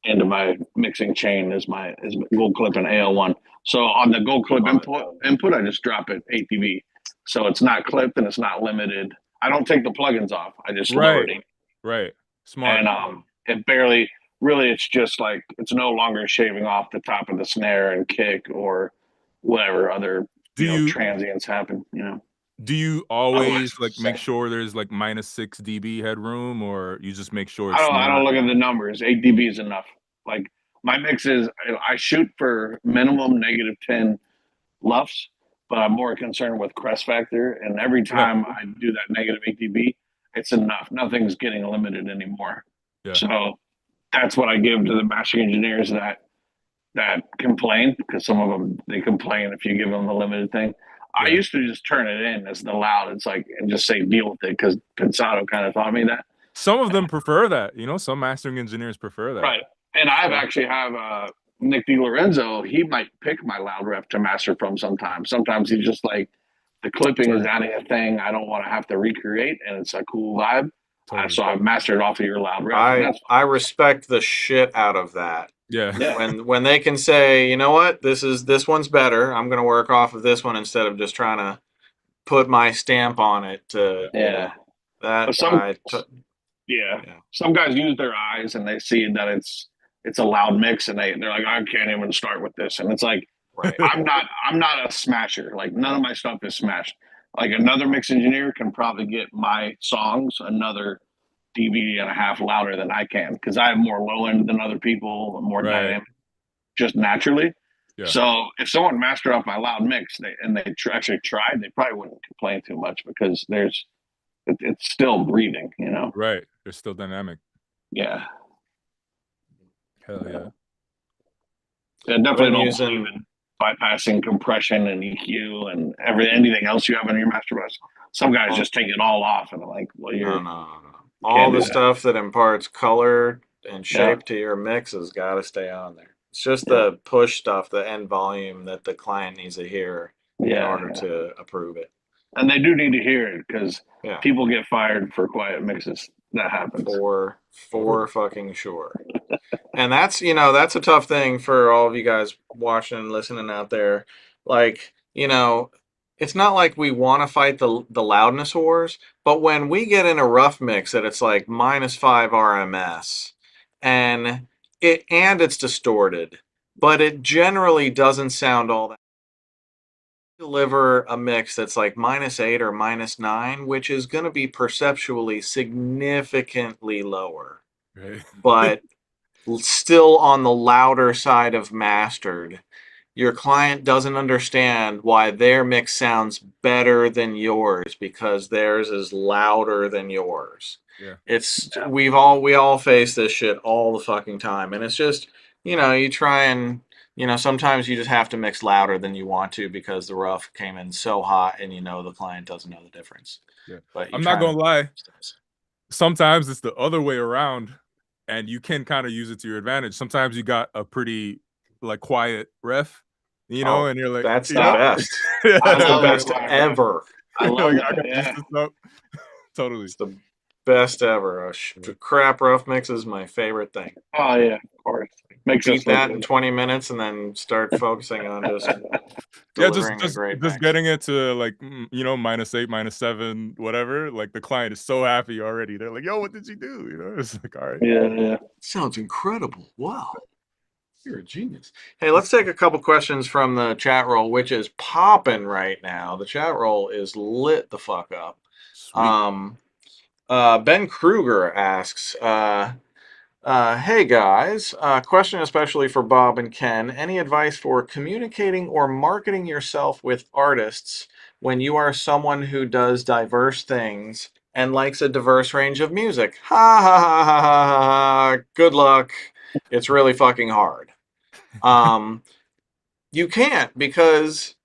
[SPEAKER 4] into my mixing chain is gold clip and AL1. So on the gold clip input, I just drop it 8 dB. So it's not clipped and it's not limited. I don't take the plugins off. I just lower it.
[SPEAKER 3] Right. Smart.
[SPEAKER 4] And it barely really it's just like it's no longer shaving off the top of the snare and kick or whatever other transients happen,
[SPEAKER 3] Do you always make sure there's like -6 dB headroom, or you just make sure it's
[SPEAKER 4] I don't look at the numbers. 8 dB is enough. Like my mixes, I shoot for minimum -10 LUFS, but I'm more concerned with crest factor. And every time I do that -8 dB, it's enough. Nothing's getting limited anymore.
[SPEAKER 3] Yeah.
[SPEAKER 4] So that's what I give to the mastering engineers that complain, because some of them, they complain if you give them the limited thing. I used to just turn it in as the loud. It's like, and just say deal with it, because Pensado kind of taught me that.
[SPEAKER 3] Some of them prefer that, some mastering engineers prefer that.
[SPEAKER 4] Right. And I've actually have Nick DiLorenzo, he might pick my loud ref to master from sometimes. Sometimes he's just like, the clipping is adding a thing I don't want to have to recreate, and it's a cool vibe. So I've mastered off of your loud ref.
[SPEAKER 1] I respect the shit out of that.
[SPEAKER 3] Yeah.
[SPEAKER 1] When they can say, you know what, this one's better. I'm going to work off of this one instead of just trying to put my stamp on it.
[SPEAKER 4] Some guys use their eyes and they see that it's it's a loud mix, and they're like, I can't even start with this, and it's like,
[SPEAKER 1] Right.
[SPEAKER 4] I'm not a smasher. Like none of my stuff is smashed. Like another mix engineer can probably get my songs another dB and a half louder than I can because I have more low end than other people, more
[SPEAKER 3] Right.
[SPEAKER 4] dynamic, just naturally.
[SPEAKER 3] Yeah.
[SPEAKER 4] So if someone mastered off my loud mix they actually tried, they probably wouldn't complain too much because it's still breathing, you know.
[SPEAKER 3] Right. They're still dynamic.
[SPEAKER 4] Yeah.
[SPEAKER 3] Hell yeah.
[SPEAKER 4] Yeah, definitely
[SPEAKER 1] I'm
[SPEAKER 4] don't
[SPEAKER 1] using-
[SPEAKER 4] believe in bypassing compression and EQ and anything else you have on your master bus. Some guys just take it all off, and I'm like, well, you're
[SPEAKER 1] No. All
[SPEAKER 4] do
[SPEAKER 1] the
[SPEAKER 4] that.
[SPEAKER 1] stuff that imparts color and shape
[SPEAKER 4] Yeah.
[SPEAKER 1] to your mix has got to stay on there. It's just the push stuff, the end volume that the client needs to hear in order to approve it.
[SPEAKER 4] And they do need to hear it because
[SPEAKER 1] Yeah.
[SPEAKER 4] people get fired for quiet mixes. That happens.
[SPEAKER 1] For fucking sure. And that's, you know, that's a tough thing for all of you guys watching and listening out there. Like, you know, it's not like we want to fight the loudness wars, but when we get in a rough mix that it's like -5 RMS and it's distorted, but it generally doesn't sound all that. Deliver a mix that's like -8 or -9, which is going to be perceptually significantly lower,
[SPEAKER 3] Right.
[SPEAKER 1] but still on the louder side of mastered. Your client doesn't understand why their mix sounds better than yours because theirs is louder than yours.
[SPEAKER 3] Yeah.
[SPEAKER 1] We all face this shit all the fucking time, and it's just, you know, you try and, you know, sometimes you just have to mix louder than you want to because the rough came in so hot, and you know the client doesn't know the difference.
[SPEAKER 3] Yeah.
[SPEAKER 1] But
[SPEAKER 3] I'm not gonna lie. Sometimes it's the other way around, and you can kind of use it to your advantage. Sometimes you got a pretty like quiet ref, you know, and you're like,
[SPEAKER 1] that's
[SPEAKER 3] you
[SPEAKER 1] the
[SPEAKER 3] know?
[SPEAKER 1] best.
[SPEAKER 3] Yeah,
[SPEAKER 1] That's the
[SPEAKER 4] love
[SPEAKER 1] best
[SPEAKER 4] it.
[SPEAKER 1] ever.
[SPEAKER 4] I love
[SPEAKER 3] like, I
[SPEAKER 4] that.
[SPEAKER 3] gotta
[SPEAKER 4] Yeah.
[SPEAKER 3] juice this up. Totally.
[SPEAKER 1] It's the best ever. A crap rough mix is my favorite thing.
[SPEAKER 4] Oh yeah, of course. Makes us
[SPEAKER 1] Beat that
[SPEAKER 4] look
[SPEAKER 1] in
[SPEAKER 4] good.
[SPEAKER 1] 20 minutes and then start focusing on just
[SPEAKER 3] Yeah,
[SPEAKER 1] delivering
[SPEAKER 3] just
[SPEAKER 1] a great
[SPEAKER 3] just
[SPEAKER 1] mix.
[SPEAKER 3] getting it to like you know, -8, -7, whatever. Like the client is so happy already. They're like, "Yo, what did you do?" You know, it's like, all right.
[SPEAKER 4] Yeah.
[SPEAKER 1] Sounds incredible. Wow. You're a genius. Hey, let's take a couple questions from the chat roll, which is popping right now. The chat roll is lit the fuck up.
[SPEAKER 3] Sweet.
[SPEAKER 1] Ben Kruger asks, hey guys, question especially for Bob and Ken. Any advice for communicating or marketing yourself with artists when you are someone who does diverse things and likes a diverse range of music? Ha ha ha ha ha ha. Good luck. It's really fucking hard. You can't, because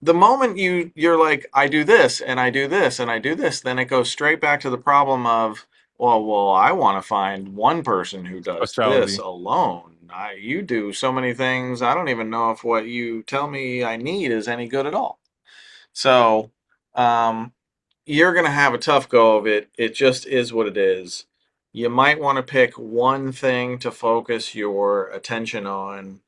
[SPEAKER 1] the moment you're like, I do this and I do this and I do this, then it goes straight back to the problem of, well, I want to find one person who does this
[SPEAKER 3] Specialty.
[SPEAKER 1] alone. You do so many things, I don't even know if what you tell me I need is any good at all. So you're going to have a tough go of it. It just is what it is. You might want to pick one thing to focus your attention on,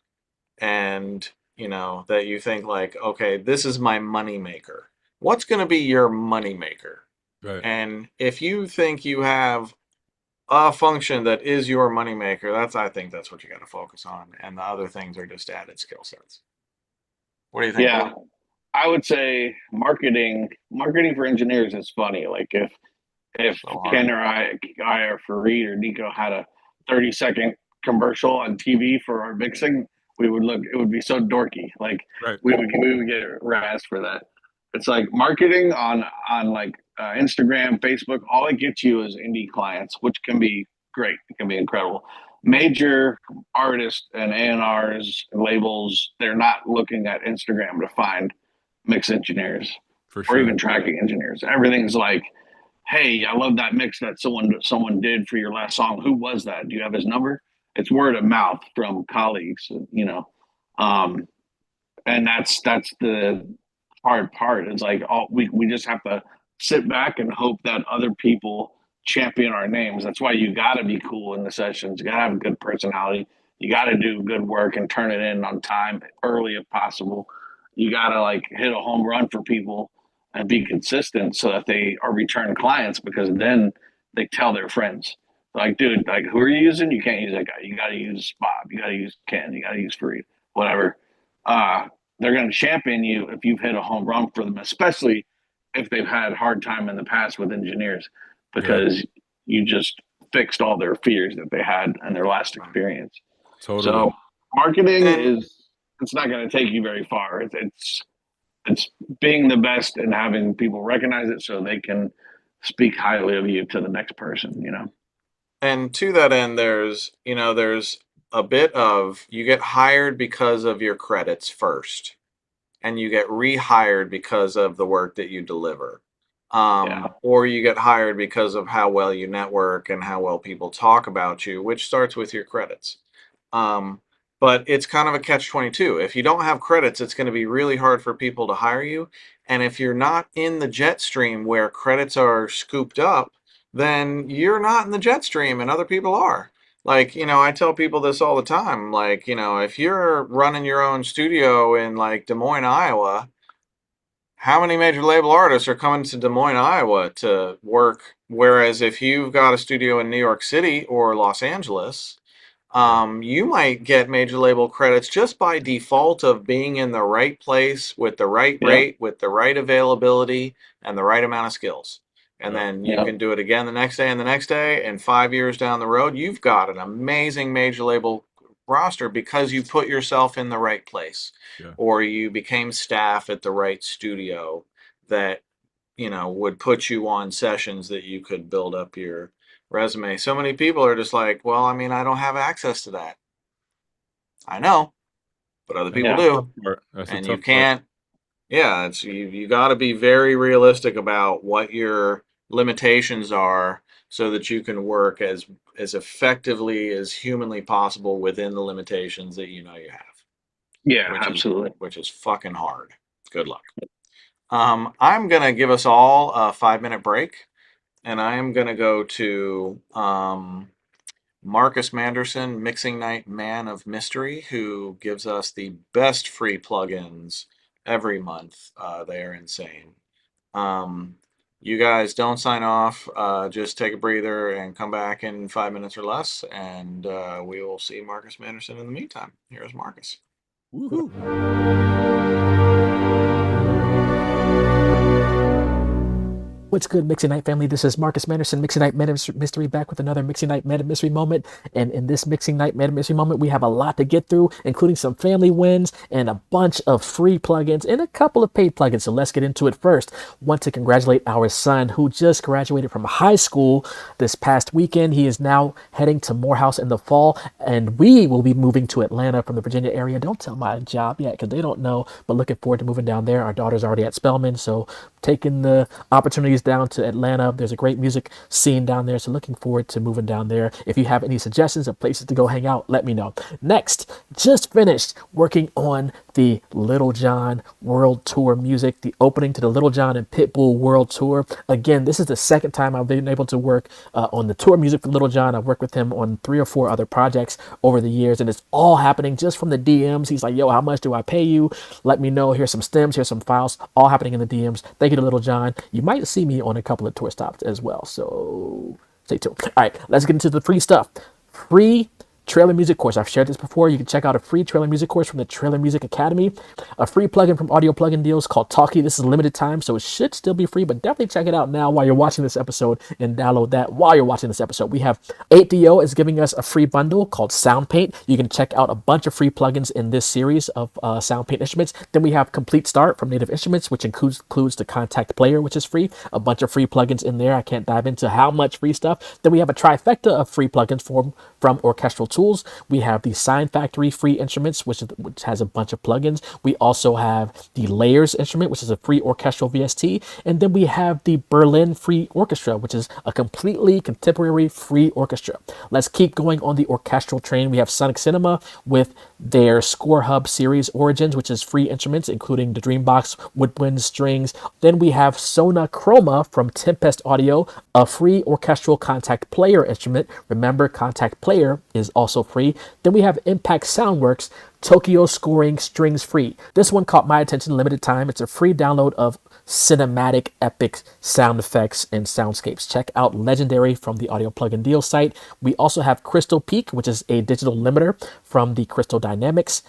[SPEAKER 1] and you know that you think like, okay, this is my money maker. What's going to be your money maker?
[SPEAKER 3] Right.
[SPEAKER 1] And if you think you have a function that is your money maker, I think that's what you got to focus on, and the other things are just added skill sets. What do you think?
[SPEAKER 4] Yeah. I would say marketing for engineers is funny. Like if
[SPEAKER 1] So hard.
[SPEAKER 4] Ken or I or Fareed or Nico had a 30-second commercial on TV for our mixing, it would be so dorky. Like
[SPEAKER 3] Right.
[SPEAKER 4] we would get razzed for that. It's like marketing on like Instagram, Facebook, all it gets you is indie clients, which can be great. It can be incredible. Major artists and A&Rs, labels, they're not looking at Instagram to find mix engineers
[SPEAKER 3] For
[SPEAKER 4] or
[SPEAKER 3] sure.
[SPEAKER 4] even tracking engineers. Everything's like, hey, I love that mix that someone did for your last song. Who was that? Do you have his number? It's word of mouth from colleagues, you know. And that's the hard part. It's like we just have to sit back and hope that other people champion our names. That's why you got to be cool in the sessions. You got to have a good personality. You got to do good work and turn it in on time, early if possible. You got to like hit a home run for people and be consistent so that they are return clients, because then they tell their friends. Like, dude, like, who are you using? You can't use that guy. You got to use Bob. You got to use Ken. You got to use Fareed. Whatever. They're going to champion you if you've hit a home run for them, especially if they've had a hard time in the past with engineers, because you just fixed all their fears that they had in their last experience.
[SPEAKER 3] Totally.
[SPEAKER 4] So marketing it's not going to take you very far. It's being the best and having people recognize it so they can speak highly of you to the next person, you know?
[SPEAKER 1] And to that end, there's a bit of, you get hired because of your credits first, and you get rehired because of the work that you deliver. Or you get hired because of how well you network and how well people talk about you, which starts with your credits. But it's kind of a catch-22. If you don't have credits, it's going to be really hard for people to hire you. And if you're not in the jet stream where credits are scooped up, then you're not in the jet stream and other people are. Like, I tell people this all the time. Like, if you're running your own studio in like Des Moines, Iowa, how many major label artists are coming to Des Moines, Iowa to work? Whereas if you've got a studio in New York City or Los Angeles, you might get major label credits just by default of being in the right place with the right rate, with the right availability, and the right amount of skills. And then you can do it again the next day and the next day. And 5 years down the road, you've got an amazing major label roster because you put yourself in the right place, or you became staff at the right studio that, would put you on sessions that you could build up your resume. So many people are just like, well, I mean, I don't have access to that. I know, but other people do. And you can't. It's you got to be very realistic about what your limitations are so that you can work as effectively as humanly possible within the limitations that you have.
[SPEAKER 4] Yeah, absolutely.
[SPEAKER 1] Which is fucking hard. Good luck. I'm going to give us all a 5-minute break, and I am going to go to Marcus Manderson, Mixing Night Man of Mystery, who gives us the best free plugins every month. They are insane. You guys don't sign off. Just take a breather and come back in 5 minutes or less, and we will see Marcus Manderson in the meantime. Here's Marcus.
[SPEAKER 3] Woohoo!
[SPEAKER 6] What's good, Mixing Night family? This is Marcus Manderson, Mixing Night Man of Mystery, back with another Mixing Night Man of Mystery moment. And in this Mixing Night Man of Mystery moment, we have a lot to get through, including some family wins and a bunch of free plugins and a couple of paid plugins. So let's get into it first. Want to congratulate our son who just graduated from high school this past weekend. He is now heading to Morehouse in the fall, and we will be moving to Atlanta from the Virginia area. Don't tell my job yet because they don't know, but looking forward to moving down there. Our daughter's already at Spelman, so taking the opportunities down to Atlanta. There's a great music scene down there, so looking forward to moving down there. If you have any suggestions of places to go hang out, let me know. Next, just finished working on the Little John World Tour music, the opening to the Little John and Pitbull World Tour. Again, this is the second time I've been able to work on the tour music for Little John. I've worked with him on 3 or 4 other projects over the years, and it's all happening just from the DMs. He's like, yo, how much do I pay you? Let me know. Here's some stems, here's some files, all happening in the DMs. Thank you to Little John. You might see me on a couple of tour stops as well, so stay tuned. All right, let's get into the free stuff. Free trailer music course. I've shared this before. You can check out a free trailer music course from the Trailer Music Academy. A free plugin from Audio Plugin Deals called Talkie. This is limited time, so it should still be free, but definitely check it out now while you're watching this episode and download that while you're watching this episode. We have 8DO is giving us a free bundle called SoundPaint. You can check out a bunch of free plugins in this series of SoundPaint instruments. Then we have Complete Start from Native Instruments, which includes the Contact Player, which is free. A bunch of free plugins in there. I can't dive into how much free stuff. Then we have a trifecta of free plugins from Orchestral Tools. We have the Sign Factory free instruments, which has a bunch of plugins. We also have the Layers instrument, which is a free orchestral VST. And then we have the Berlin Free Orchestra, which is a completely contemporary free orchestra. Let's keep going on the orchestral train. We have Sonic Cinema with their Score Hub series Origins, which is free instruments, including the Dreambox, woodwind, strings. Then we have Sona Chroma from Tempest Audio, a free orchestral contact player instrument. Remember, contact player is also free. Then we have Impact Soundworks Tokyo Scoring Strings Free. This one caught my attention, limited time. It's a free download of cinematic epic sound effects and soundscapes. Check out Legendary from the Audio Plugin Deal site. We also have Crystal Peak, which is a digital limiter from the Crystal Dynamics.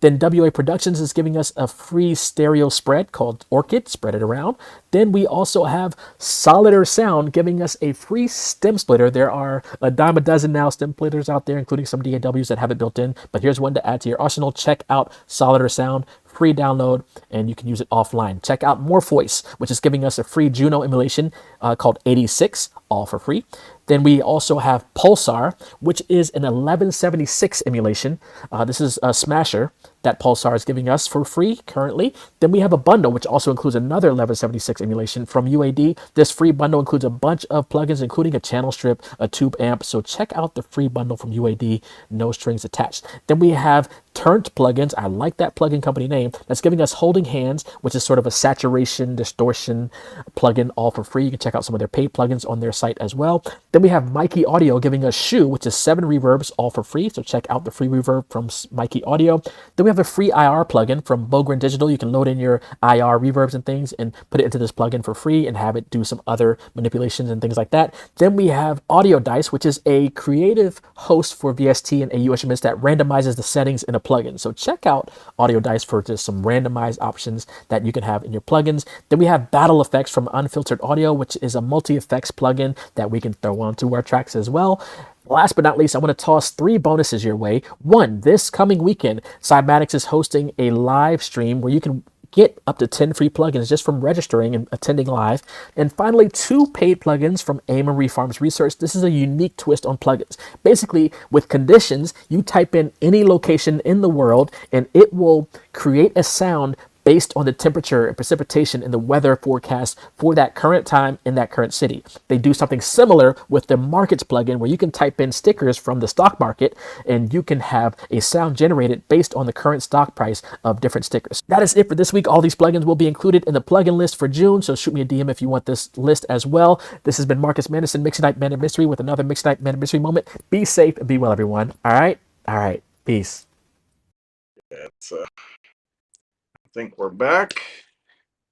[SPEAKER 6] Then WA Productions is giving us a free stereo spread called Orchid, spread it around. Then we also have Solider Sound giving us a free stem splitter. There are a dime a dozen now stem splitters out there, including some DAWs that have it built in. But here's one to add to your arsenal. Check out Solider Sound, free download, and you can use it offline. Check out Morphoice, which is giving us a free Juno emulation called 86, all for free. Then we also have Pulsar, which is an 1176 emulation. This is a smasher that Pulsar is giving us for free currently. Then we have a bundle, which also includes another 1176 emulation from UAD. This free bundle includes a bunch of plugins, including a channel strip, a tube amp. So check out the free bundle from UAD, no strings attached. Then we have Turnt plugins. I like that plugin company name. That's giving us Holding Hands, which is sort of a saturation distortion plugin, all for free. You can check out some of their paid plugins on their site as well. Then we have Mikey Audio giving us Shoe, which is 7 reverbs, all for free. So check out the free reverb from Mikey Audio. Then we have a free IR plugin from Bogren Digital. You can load in your IR reverbs and things and put it into this plugin for free and have it do some other manipulations and things like that. Then we have Audio Dice, which is a creative host for VST and AU instruments that randomizes the settings in a plugin. So check out Audio Dice for just some randomized options that you can have in your plugins. Then we have Battle Effects from Unfiltered Audio, which is a multi-effects plugin that we can throw onto our tracks as well. Last but not least, I want to toss 3 bonuses your way. 1, this coming weekend, Cymatics is hosting a live stream where you can get up to 10 free plugins just from registering and attending live. And finally, 2 paid plugins from Amory Farms Research. This is a unique twist on plugins. Basically, with conditions, you type in any location in the world and it will create a sound based on the temperature and precipitation and the weather forecast for that current time in that current city. They do something similar with the Markets plugin where you can type in stickers from the stock market and you can have a sound generated based on the current stock price of different stickers. That is it for this week. All these plugins will be included in the plugin list for June, so shoot me a DM if you want this list as well. This has been Marcus Manderson, Mixing Night Man of Mystery, with another Mixing Night Man of Mystery moment. Be safe and be well, everyone. All right. Peace.
[SPEAKER 1] I think we're back.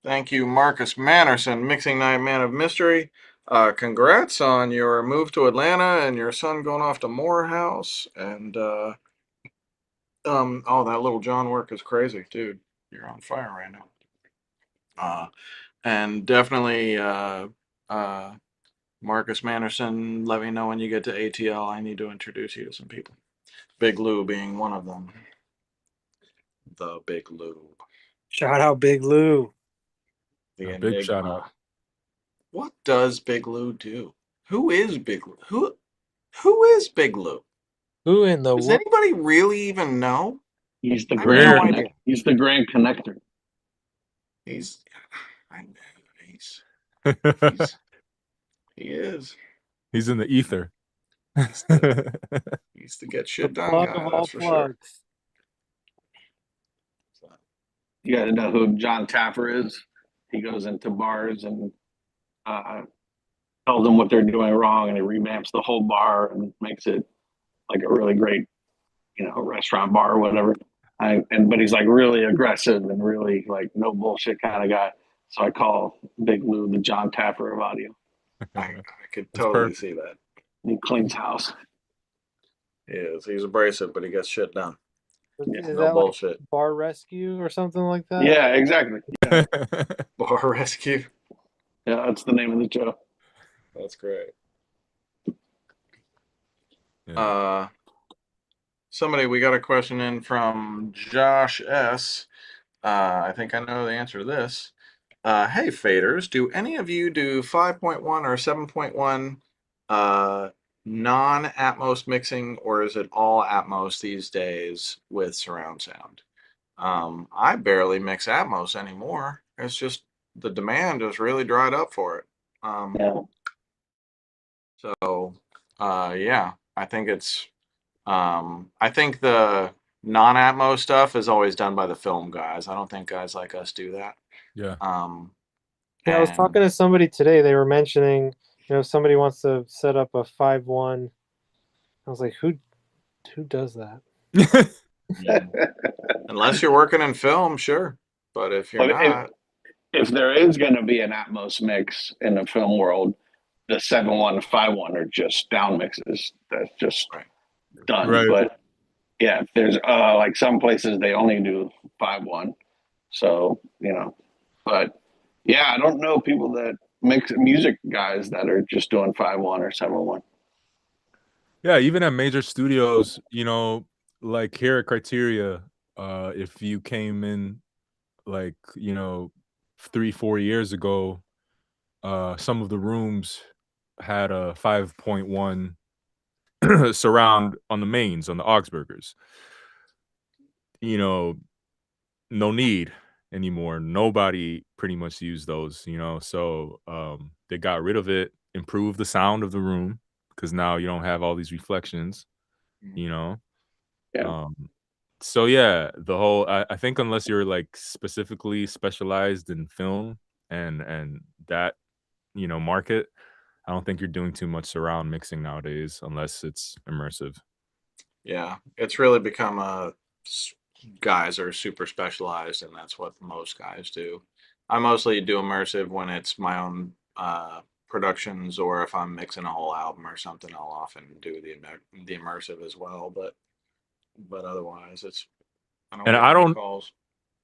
[SPEAKER 1] Thank you, Marcus Manderson, Mixing Night Man of Mystery. Congrats on your move to Atlanta and your son going off to Morehouse. And oh, that little John work is crazy, dude. You're on fire right now. And definitely, Marcus Manderson, let me know when you get to ATL. I need to introduce you to some people. Big Lou being one of them. The Big Lou.
[SPEAKER 5] Shout out Big Lou.
[SPEAKER 1] The
[SPEAKER 3] big shout out.
[SPEAKER 1] What does Big Lou do? Who is Big Lou? Who is Big Lou?
[SPEAKER 5] Who in the
[SPEAKER 1] Does anybody really even know?
[SPEAKER 4] He's the
[SPEAKER 1] I have
[SPEAKER 4] grand
[SPEAKER 1] no
[SPEAKER 4] connector.
[SPEAKER 1] idea.
[SPEAKER 4] He's the grand connector.
[SPEAKER 1] He is.
[SPEAKER 3] He's in the ether.
[SPEAKER 1] He used to get shit done.
[SPEAKER 5] Plug
[SPEAKER 1] Guy,
[SPEAKER 5] of all
[SPEAKER 1] that's for sure.
[SPEAKER 5] plugs.
[SPEAKER 4] You got to know who John Taffer is. He goes into bars and tells them what they're doing wrong, and he revamps the whole bar and makes it like a really great, restaurant bar or whatever. But he's like really aggressive and really like no bullshit kind of guy. So I call Big Lou the John Taffer of audio.
[SPEAKER 1] I could totally see that.
[SPEAKER 4] He cleans house.
[SPEAKER 1] He is. He's abrasive, but he gets shit done.
[SPEAKER 5] Is
[SPEAKER 1] No
[SPEAKER 5] that
[SPEAKER 1] bullshit.
[SPEAKER 5] like Bar Rescue or something like that?
[SPEAKER 4] Yeah, exactly. Yeah.
[SPEAKER 1] Bar Rescue.
[SPEAKER 4] Yeah, that's the name of the show.
[SPEAKER 1] That's great.
[SPEAKER 3] Yeah.
[SPEAKER 1] We got a question in from Josh S. I think I know the answer to this. Hey, faders, do any of you do 5.1 or 7.1 non-Atmos mixing, or is it all Atmos these days with surround sound? I barely mix Atmos anymore. It's just the demand has really dried up for it. So, yeah, I think it's, I think the non-Atmos stuff is always done by the film guys. I don't think guys like us do that.
[SPEAKER 3] Yeah.
[SPEAKER 5] Yeah, I was talking to somebody today. They were mentioning, somebody wants to set up a 5.1. I was like, who does that?
[SPEAKER 1] Unless you're working in film, sure. But if you're
[SPEAKER 4] But
[SPEAKER 1] not,
[SPEAKER 4] if there is going to be an Atmos mix in the film world, the 7.1 and 5.1 are just down mixes. That's just
[SPEAKER 1] right.
[SPEAKER 4] done.
[SPEAKER 3] Right.
[SPEAKER 4] But yeah, there's like some places they only do 5.1. So, you know, but yeah, I don't know people that mix music guys that are just doing 5.1 or 7.1.
[SPEAKER 3] Yeah, even at major studios, you know, like here at Criteria, if you came in like, you know, 3-4 years ago, some of the rooms had a 5.1 surround on the mains, on the Augsburgers. You know, no need anymore. Nobody pretty much used those, you know. So they got rid of it, improved the sound of the room because now you don't have all these reflections, you know.
[SPEAKER 4] Yeah.
[SPEAKER 3] So yeah, the whole I think unless you're like specifically specialized in film and that, you know, market, I don't think you're doing too much surround mixing nowadays unless it's immersive.
[SPEAKER 1] Yeah, it's really become guys are super specialized, and that's what most guys do. I mostly do immersive when it's my own productions, or if I'm mixing a whole album or something, I'll often do the immersive as well. But otherwise, I don't
[SPEAKER 3] And
[SPEAKER 1] get many calls.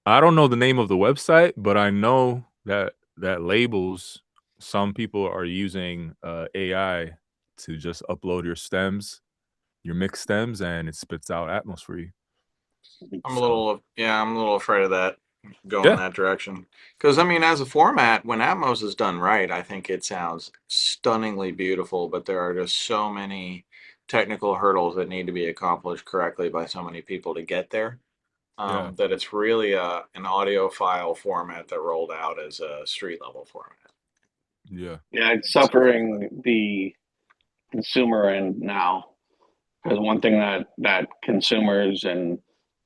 [SPEAKER 3] I don't know the name of the website, but I know that labels, some people are using AI to just upload your stems, your mix stems, and it spits out Atmos for you.
[SPEAKER 1] I'm a
[SPEAKER 3] So
[SPEAKER 1] little afraid of that going
[SPEAKER 3] yeah,
[SPEAKER 1] that direction. Because I mean, as a format, when Atmos is done right, I think it sounds stunningly beautiful. But there are just so many technical hurdles that need to be accomplished correctly by so many people to get there.
[SPEAKER 3] yeah,
[SPEAKER 1] That it's really an audiophile format that rolled out as a street level format.
[SPEAKER 3] yeah,
[SPEAKER 4] Yeah, it's
[SPEAKER 1] So
[SPEAKER 4] suffering the consumer end now. Because one thing that consumers and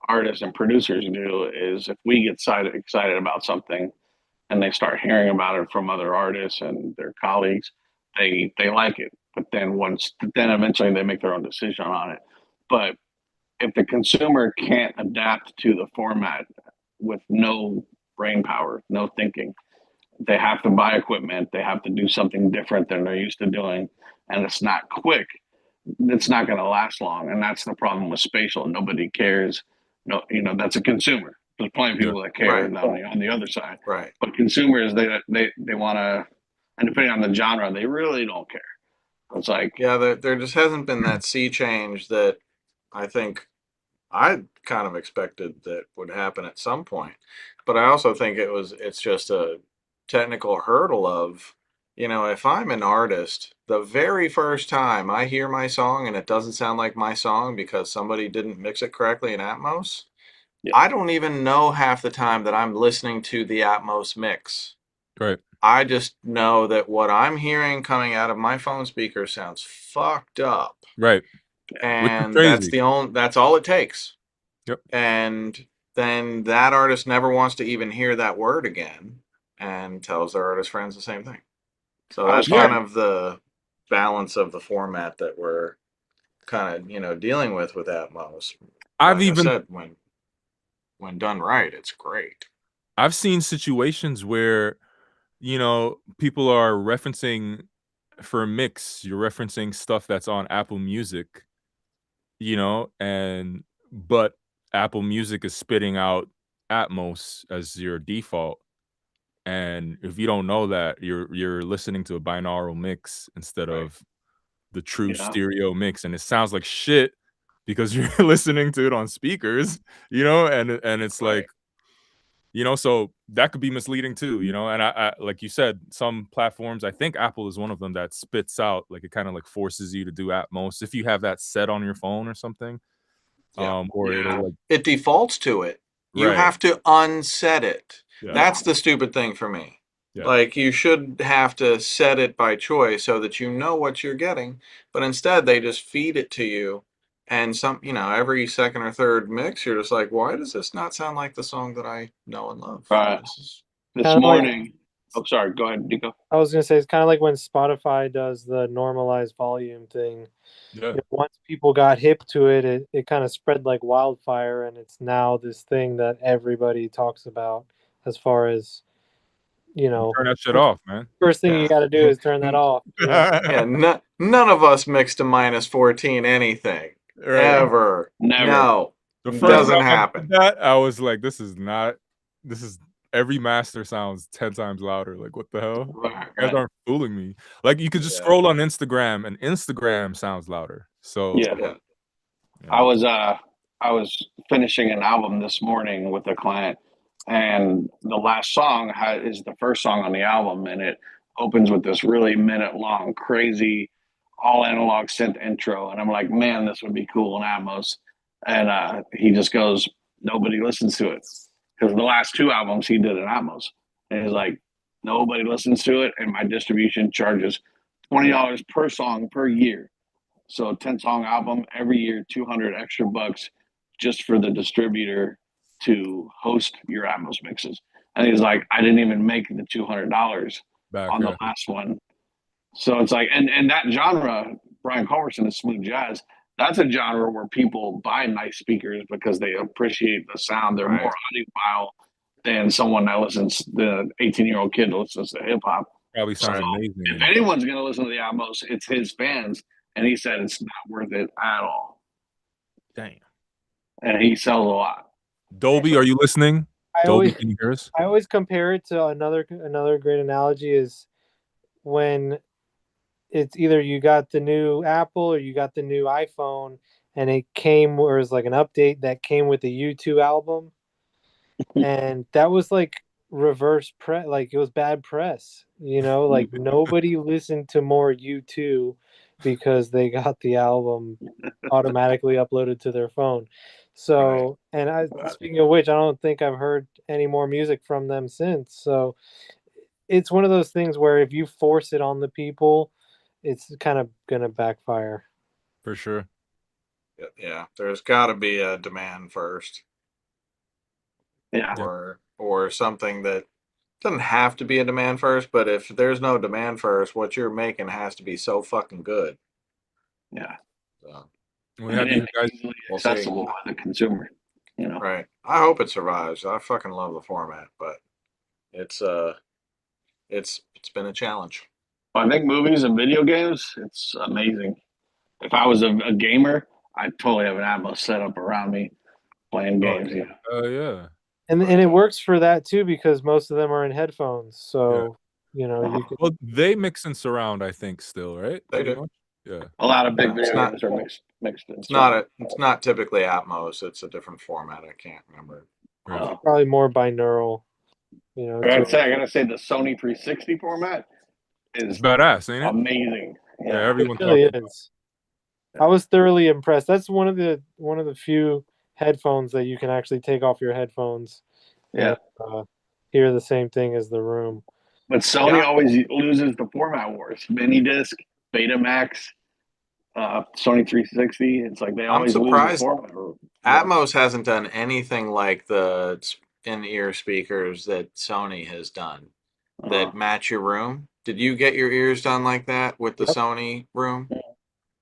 [SPEAKER 4] artists and producers do is if we get excited about something and they start hearing about it from other artists and their colleagues, they like it. But then eventually they make their own decision on it. But if the consumer can't adapt to the format with no brain power, no thinking, they have to buy equipment, they have to do something different than they're used to doing, and it's not quick, it's not going to last long. And that's the problem with spatial. Nobody cares. No, that's a consumer. There's plenty of
[SPEAKER 3] yeah.
[SPEAKER 4] people that care
[SPEAKER 1] right,
[SPEAKER 4] on the other side,
[SPEAKER 1] right.
[SPEAKER 4] but consumers, they want to, and depending on the genre, they really don't care. It's like,
[SPEAKER 1] Yeah, there just hasn't been that sea change that I think I kind of expected that would happen at some point. But I also think it's just a technical hurdle of, if I'm an artist, the very first time I hear my song and it doesn't sound like my song because somebody didn't mix it correctly in Atmos,
[SPEAKER 4] yeah,
[SPEAKER 1] I don't even know half the time that I'm listening to the Atmos mix.
[SPEAKER 3] Right,
[SPEAKER 1] I just know that what I'm hearing coming out of my phone speaker sounds fucked up.
[SPEAKER 3] right. Which is
[SPEAKER 1] And
[SPEAKER 3] crazy.
[SPEAKER 1] that's all it takes.
[SPEAKER 3] Yep.
[SPEAKER 1] And then that artist never wants to even hear that word again and tells their artist friends the same thing. So
[SPEAKER 4] I was
[SPEAKER 1] that's
[SPEAKER 3] Yeah,
[SPEAKER 1] kind
[SPEAKER 4] talking,
[SPEAKER 1] of the balance of the format that we're kind of, dealing with Atmos.
[SPEAKER 3] I've
[SPEAKER 1] Like I
[SPEAKER 3] even
[SPEAKER 1] said, when done right, it's great.
[SPEAKER 3] I've seen situations where, you know, people are referencing for a mix, you're referencing stuff that's on Apple Music, you know, but Apple Music is spitting out Atmos as your default. And if you don't know that, you're listening to a binaural mix instead
[SPEAKER 1] Right.
[SPEAKER 3] of the true
[SPEAKER 4] yeah,
[SPEAKER 3] stereo mix, and it sounds like shit because you're listening to it on speakers, you know, and it's like,
[SPEAKER 1] Right.
[SPEAKER 3] you know, so that could be misleading too, you know. And I like you said, some platforms, I think Apple is one of them that spits out, like it kind of like forces you to do Atmos if you have that set on your phone or something.
[SPEAKER 1] Yeah.
[SPEAKER 3] Or it'll
[SPEAKER 4] yeah,
[SPEAKER 3] like
[SPEAKER 1] It defaults to it. You
[SPEAKER 3] right.
[SPEAKER 1] have to unset it.
[SPEAKER 3] Yeah.
[SPEAKER 4] yeah.
[SPEAKER 1] That's the stupid thing for me.
[SPEAKER 3] Yeah.
[SPEAKER 1] Like, you should have to set it by choice so that you know what you're getting, but instead they just feed it to you. And every second or third mix, you're just like, why does this not sound like the song that I know and love?
[SPEAKER 4] Right.
[SPEAKER 1] This is
[SPEAKER 4] This
[SPEAKER 5] Kind of like
[SPEAKER 4] morning, Oh, sorry. Go ahead, Nico.
[SPEAKER 5] I was gonna say it's kind of like when Spotify does the normalized volume thing.
[SPEAKER 3] Yeah.
[SPEAKER 5] Once people got hip to it, it kind of spread like wildfire, and it's now this thing that everybody talks about. As far as
[SPEAKER 3] Turn that shit off, man.
[SPEAKER 5] first thing you got to do is turn that off.
[SPEAKER 1] Yeah, none of us mix to -14 anything ever.
[SPEAKER 4] Never.
[SPEAKER 1] No,
[SPEAKER 3] The first
[SPEAKER 1] doesn't
[SPEAKER 3] time I
[SPEAKER 1] happen.
[SPEAKER 3] did that, I was like, this is every master sounds 10 times louder. Like, what the hell? You guys aren't fooling me. Like, you could just scroll on Instagram, and Instagram sounds louder. So
[SPEAKER 4] Yeah. I was finishing an album this morning with a client, and the last song is the first song on the album, and it opens with this really minute-long, crazy, all analog synth intro, and I'm like, man, this would be cool in Atmos. And he just goes, nobody listens to it, because the last two albums he did in Atmos, and he's like, nobody listens to it, and my distribution charges $20 per song per year. So a 10-song album every year, 200 extra bucks just for the distributor to host your Atmos mixes. And he's like, I didn't even make the $200 on the last one. So it's like, and that genre, Brian Culverson is smooth jazz. That's a genre where people buy nice speakers because they appreciate the sound. They're more audiophile than someone that listens, the 18-year-old kid that listens to hip hop.
[SPEAKER 3] Probably sounds amazing.
[SPEAKER 4] If anyone's going to listen to the Atmos, it's his fans. And he said it's not worth it at all.
[SPEAKER 3] Damn.
[SPEAKER 4] And he sells a lot.
[SPEAKER 3] Dolby, are you listening? Dolby, can you hear us?
[SPEAKER 5] I always compare it to another great analogy is when it's either you got the new Apple or you got the new iPhone, and it came, or it was like an update that came with the U2 album, and that was like reverse press, like it was bad press, like nobody listened to more U2 because they got the album automatically uploaded to their phone. So, and speaking of which, I don't think I've heard any more music from them since. So it's one of those things where if you force it on the people, it's kind of going to backfire.
[SPEAKER 3] For sure.
[SPEAKER 1] Yeah, there's got to be a demand first.
[SPEAKER 4] Yeah.
[SPEAKER 1] Or something that doesn't have to be a demand first, but if there's no demand first, what you're making has to be so fucking good.
[SPEAKER 4] Yeah.
[SPEAKER 1] So,
[SPEAKER 3] we have you guys
[SPEAKER 4] easily accessible to the consumer.
[SPEAKER 1] Right. I hope it survives. I fucking love the format, but it's been a challenge.
[SPEAKER 4] I think movies and video games, it's amazing. If I was a gamer, I'd totally have an Atmos set up around me playing games.
[SPEAKER 3] Yeah.
[SPEAKER 5] And it works for that too, because most of them are in headphones. So, you can.
[SPEAKER 3] Well, they mix in surround, I think, still, right?
[SPEAKER 1] They do.
[SPEAKER 3] Yeah.
[SPEAKER 4] A lot of big video games are mixed in.
[SPEAKER 1] It's not typically Atmos. It's a different format. I can't remember.
[SPEAKER 5] Probably more binaural.
[SPEAKER 4] I gotta say the Sony 360 format is
[SPEAKER 3] badass, ain't it?
[SPEAKER 4] Amazing.
[SPEAKER 3] Yeah, everyone
[SPEAKER 5] it really is. I was thoroughly impressed. That's one of the few headphones that you can actually take off your headphones.
[SPEAKER 4] Yeah.
[SPEAKER 5] And, hear the same thing as the room.
[SPEAKER 4] But Sony always loses the format wars. Mini disc, Betamax, Sony 360. It's like they always lose the format.
[SPEAKER 1] Atmos hasn't done anything like the in-ear speakers that Sony has done that match your room. Did you get your ears done like that with the Sony room? Yeah.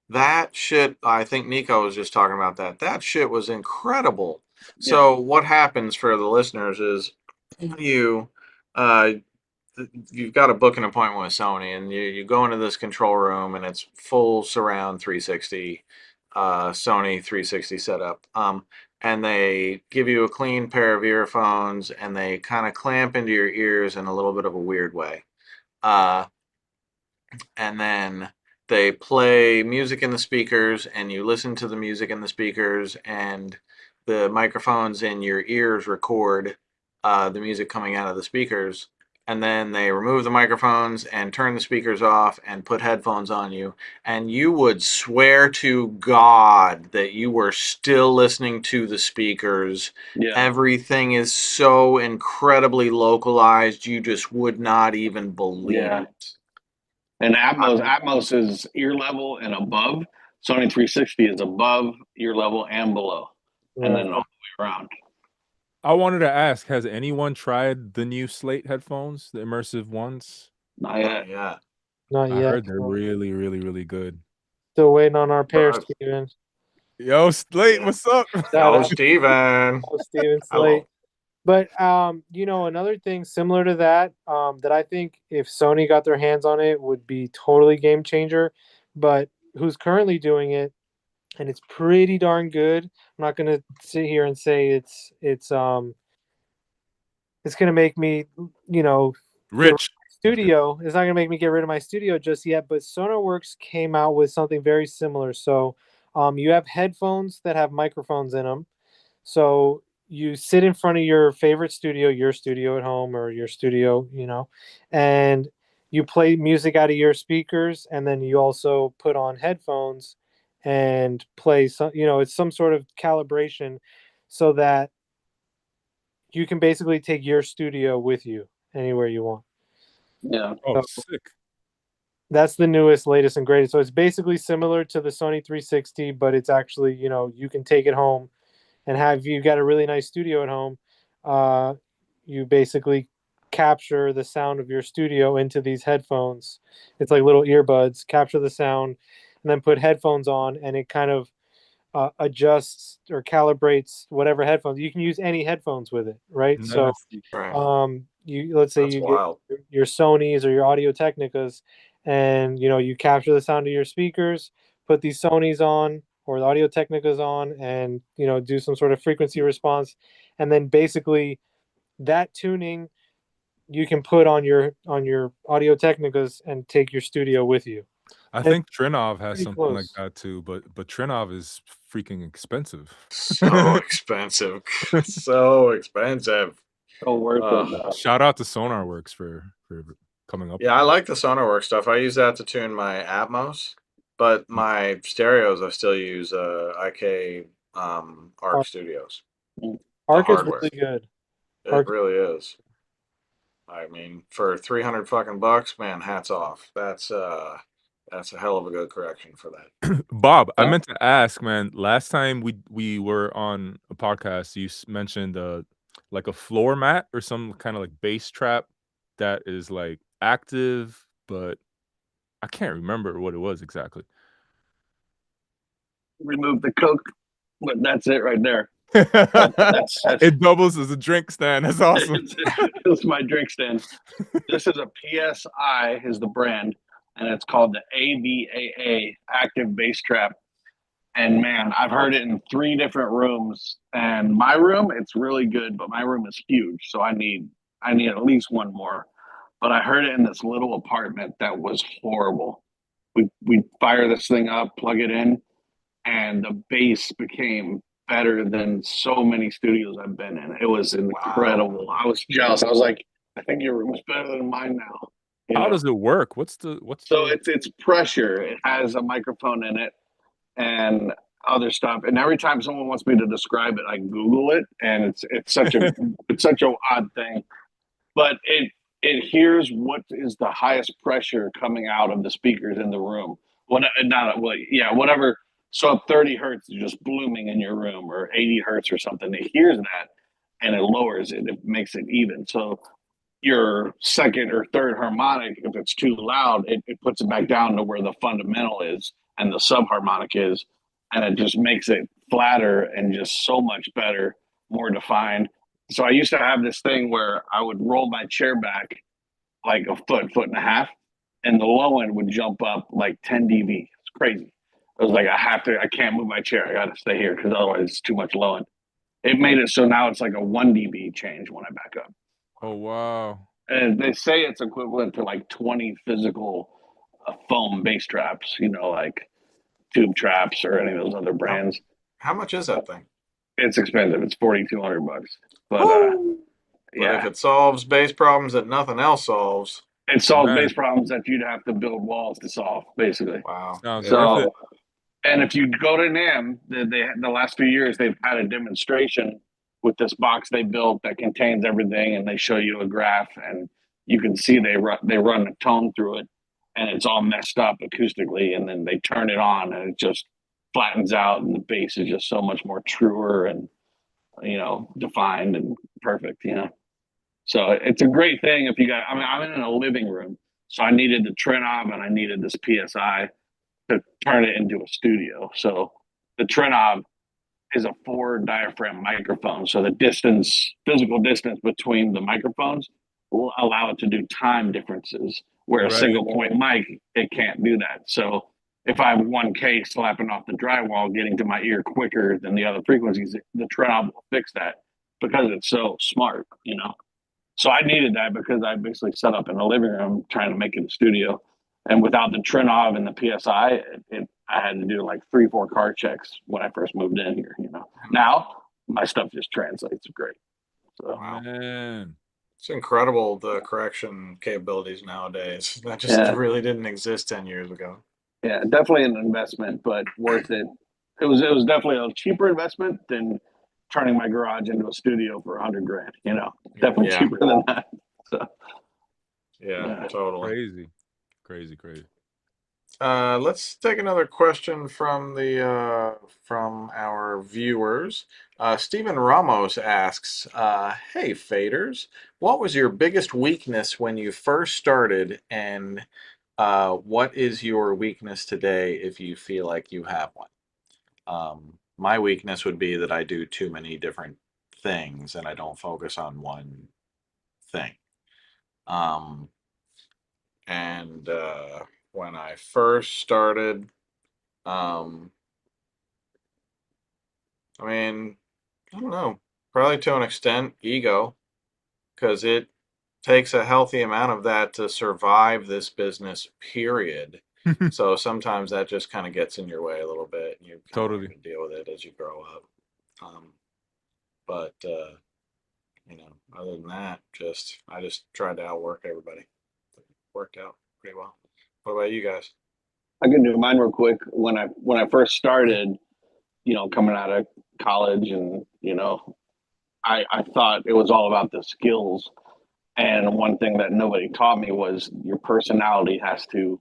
[SPEAKER 1] That shit, I think Nico was just talking about that. That shit was incredible. Yeah. So what happens for the listeners is you've got to book an appointment with Sony, and you go into this control room, and it's full surround 360, Sony 360 setup. And they give you a clean pair of earphones, and they kind of clamp into your ears in a little bit of a weird way. And then they play music in the speakers, and you listen to the music in the speakers, and the microphones in your ears record the music coming out of the speakers. And then they remove the microphones and turn the speakers off and put headphones on you. And you would swear to God that you were still listening to the speakers. Yeah. Everything is so incredibly localized, you just would not even believe it.
[SPEAKER 4] And Atmos is ear level and above. Sony 360 is above, ear level, and below. And then all the way around.
[SPEAKER 3] I wanted to ask, has anyone tried the new Slate headphones, the immersive ones?
[SPEAKER 4] Not yet.
[SPEAKER 1] Yeah.
[SPEAKER 5] Not
[SPEAKER 3] I
[SPEAKER 5] yet.
[SPEAKER 3] heard they're really, really, really good.
[SPEAKER 5] Still waiting on our pair,
[SPEAKER 1] Right.
[SPEAKER 5] Steven.
[SPEAKER 3] Yo, Slate,
[SPEAKER 1] Yeah.
[SPEAKER 3] what's up?
[SPEAKER 5] Shout
[SPEAKER 1] Oh,
[SPEAKER 5] out
[SPEAKER 1] Steven.
[SPEAKER 5] to Steven
[SPEAKER 1] Hello.
[SPEAKER 5] Slate. But another thing similar to that, that I think if Sony got their hands on it would be totally game changer. But who's currently doing it, and it's pretty darn good. I'm not gonna sit here and say it's gonna make me,
[SPEAKER 3] Rich.
[SPEAKER 5] studio. It's not gonna make me get rid of my studio just yet. But SonarWorks came out with something very similar. So, you have headphones that have microphones in them. So you sit in front of your favorite studio, your studio at home or your studio, and you play music out of your speakers, and then you also put on headphones and play some, it's some sort of calibration so that you can basically take your studio with you anywhere you want.
[SPEAKER 4] Yeah.
[SPEAKER 3] Oh,
[SPEAKER 5] So
[SPEAKER 3] sick.
[SPEAKER 5] that's the newest, latest, and greatest. So it's basically similar to the Sony 360, but it's actually, you can take it home and have you got a really nice studio at home. You basically capture the sound of your studio into these headphones. It's like little earbuds, capture the sound, and then put headphones on, and it kind of adjusts or calibrates whatever headphones. You can use any headphones with it, right? So
[SPEAKER 3] Nice.
[SPEAKER 1] Right.
[SPEAKER 5] let's say
[SPEAKER 1] That's
[SPEAKER 5] you
[SPEAKER 1] wild.
[SPEAKER 5] get your Sonys or your Audio Technicas, and you capture the sound of your speakers, put these Sonys on or the Audio Technicas on, and do some sort of frequency response, and then basically that tuning you can put on your Audio Technicas and take your studio with you.
[SPEAKER 3] I
[SPEAKER 5] And
[SPEAKER 3] think Trinov has
[SPEAKER 5] pretty
[SPEAKER 3] something like
[SPEAKER 5] close.
[SPEAKER 3] that too, but Trinov is freaking expensive.
[SPEAKER 1] So expensive. So expensive.
[SPEAKER 4] So worth
[SPEAKER 1] Ugh.
[SPEAKER 4] it though.
[SPEAKER 3] Shout out to SonarWorks for coming up.
[SPEAKER 1] Yeah, I like the SonarWorks stuff. I use that to tune my Atmos, but my stereos I still use IK Arc
[SPEAKER 5] Arc.
[SPEAKER 1] Studios.
[SPEAKER 5] Arc is
[SPEAKER 1] hardware.
[SPEAKER 5] really good.
[SPEAKER 1] It
[SPEAKER 5] Arc-
[SPEAKER 1] really is. I mean, for 300 fucking bucks, man, hats off. That's a hell of a good correction for that.
[SPEAKER 3] Bob, I
[SPEAKER 4] Yeah.
[SPEAKER 3] meant to ask, man. Last time we were on a podcast, you mentioned like a floor mat or some kind of like bass trap that is like active, but I can't remember what it was exactly.
[SPEAKER 4] Remove the Coke, but that's it right there. That's
[SPEAKER 3] It doubles as a drink stand. That's awesome.
[SPEAKER 4] This is my drink stand. This is a PSI is the brand, and it's called the AVAA Active Bass Trap. And man, I've heard it in 3 different rooms. And my room, it's really good, but my room is huge, so I need at least one more. But I heard it in this little apartment that was horrible. We fire this thing up, plug it in, and the bass became better than so many studios I've been in. It was incredible. Wow. I was jealous. I was like, I think your room is better than mine now.
[SPEAKER 3] How does it work?
[SPEAKER 4] So it's pressure. It has a microphone in it and other stuff. And every time someone wants me to describe it, I Google it, and it's such a it's such an odd thing. But it hears what is the highest pressure coming out of the speakers in the room. Whatever. So if 30 hertz is just blooming in your room, or 80 hertz or something, it hears that and it lowers it. It makes it even. So your second or third harmonic, if it's too loud, it puts it back down to where the fundamental is and the subharmonic is, and it just makes it flatter and just so much better, more defined. So I used to have this thing where I would roll my chair back like a foot and a half, and the low end would jump up like 10 dB. It's crazy. I was like, I can't move my chair. I got to stay here because otherwise it's too much low end. It made it so now it's like a 1 dB change when I back up.
[SPEAKER 3] Oh wow!
[SPEAKER 4] And they say it's equivalent to like 20 physical foam bass traps, like Tube Traps or any of those other brands.
[SPEAKER 1] How much is that thing?
[SPEAKER 4] It's expensive. It's $4,200, but
[SPEAKER 1] But if it solves bass problems that nothing else solves,
[SPEAKER 4] it solves
[SPEAKER 3] Man.
[SPEAKER 4] bass problems that you'd have to build walls to solve, basically.
[SPEAKER 1] wow.
[SPEAKER 3] Sounds worth it.
[SPEAKER 4] And if you go to NAMM, the last few years they've had a demonstration with this box they built that contains everything, and they show you a graph, and you can see they run a tone through it, and it's all messed up acoustically, and then they turn it on, and it just flattens out, and the bass is just so much more truer, and defined and perfect, So it's a great thing if you got. I mean, I'm in a living room, so I needed the Trinov and I needed this PSI to turn it into a studio. So the Trinov is a 4 diaphragm microphone, so the physical distance between the microphones will allow it to do time differences. Where a single point mic, it can't do that. So if I have 1K slapping off the drywall, getting to my ear quicker than the other frequencies, the Trinov will fix that because it's so smart. So I needed that because I basically set up in the living room trying to make it a studio. And without the Trinov and the PSI, I had to do like 3-4 car checks when I first moved in here. Now my stuff just translates great. So
[SPEAKER 1] Wow.
[SPEAKER 3] Man.
[SPEAKER 1] It's incredible, the correction capabilities nowadays. That just really didn't exist 10 years ago.
[SPEAKER 4] Yeah, definitely an investment, but worth it. It was definitely a cheaper investment than turning my garage into a studio for $100 grand. Definitely cheaper than that. So
[SPEAKER 1] yeah, totally.
[SPEAKER 3] Crazy.
[SPEAKER 1] Let's take another question from our viewers. Steven Ramos asks, "Hey Faders, what was your biggest weakness when you first started, and what is your weakness today if you feel like you have one?" My weakness would be that I do too many different things and I don't focus on one thing. And when I first started, I mean, I don't know, probably to an extent, ego, because it takes a healthy amount of that to survive this business, period. So sometimes that just kind of gets in your way a little bit, and you kind of have to deal with it as you grow up. But other than that, I just tried to outwork everybody. It worked out pretty well. What about you guys?
[SPEAKER 4] I can do mine real quick. When I first started, coming out of college, and I thought it was all about the skills. And one thing that nobody taught me was your personality has to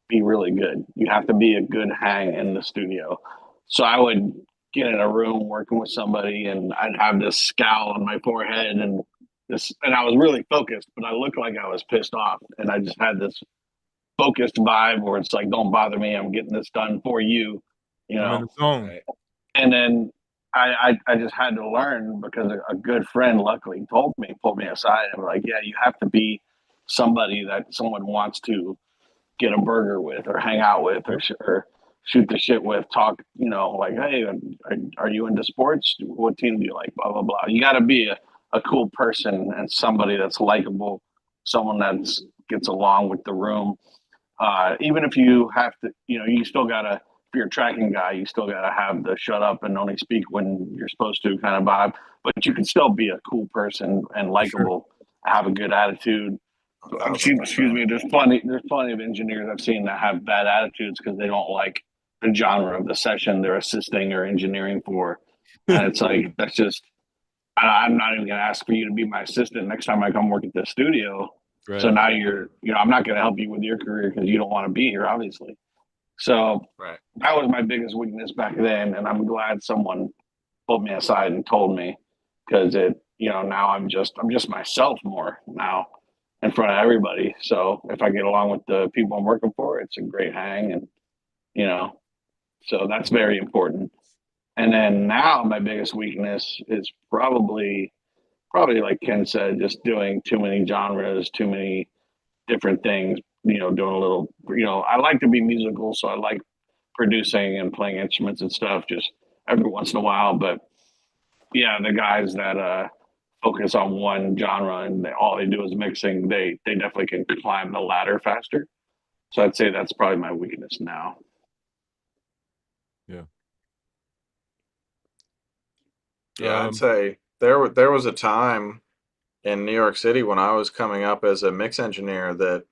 [SPEAKER 4] be really good. You have to be a good hang in the studio. So I would get in a room working with somebody, and I'd have this scowl on my forehead, and I was really focused, but I looked like I was pissed off, and I just had this focused vibe where it's like, don't bother me, I'm getting this done for you,
[SPEAKER 3] I'm in the zone.
[SPEAKER 1] Right.
[SPEAKER 4] And then I just had to learn, because a good friend luckily pulled me aside and was like, yeah, you have to be somebody that someone wants to get a burger with, or hang out with, or shoot the shit with, talk, like, hey, are you into sports? What team do you like? Blah, blah, blah. You got to be a cool person, and somebody that's likable, someone that gets along with the room. Even if you have to, you still got to, if you're a tracking guy, you still got to have the shut up and only speak when you're supposed to kind of vibe, but you can still be a cool person and likable, have a good attitude. Excuse me. There's plenty of engineers I've seen that have bad attitudes because they don't like the genre of the session they're assisting or engineering for, and it's like, that's just. I'm not even going to ask for you to be my assistant next time I come work at the studio. Right. So now I'm not going to help you with your career because you don't want to be here, obviously. So that was my biggest weakness back then, and I'm glad someone pulled me aside and told me, because now I'm just myself more now in front of everybody. So if I get along with the people I'm working for, it's a great hang, and so that's very important. And then now my biggest weakness is probably like Ken said, just doing too many genres, too many different things, doing a little, I like to be musical, so I like producing and playing instruments and stuff just every once in a while. But yeah, the guys that focus on one genre and all they do is mixing, they definitely can climb the ladder faster. So I'd say that's probably my weakness now.
[SPEAKER 1] Yeah, I'd say there was a time in New York City when I was coming up as a mix engineer that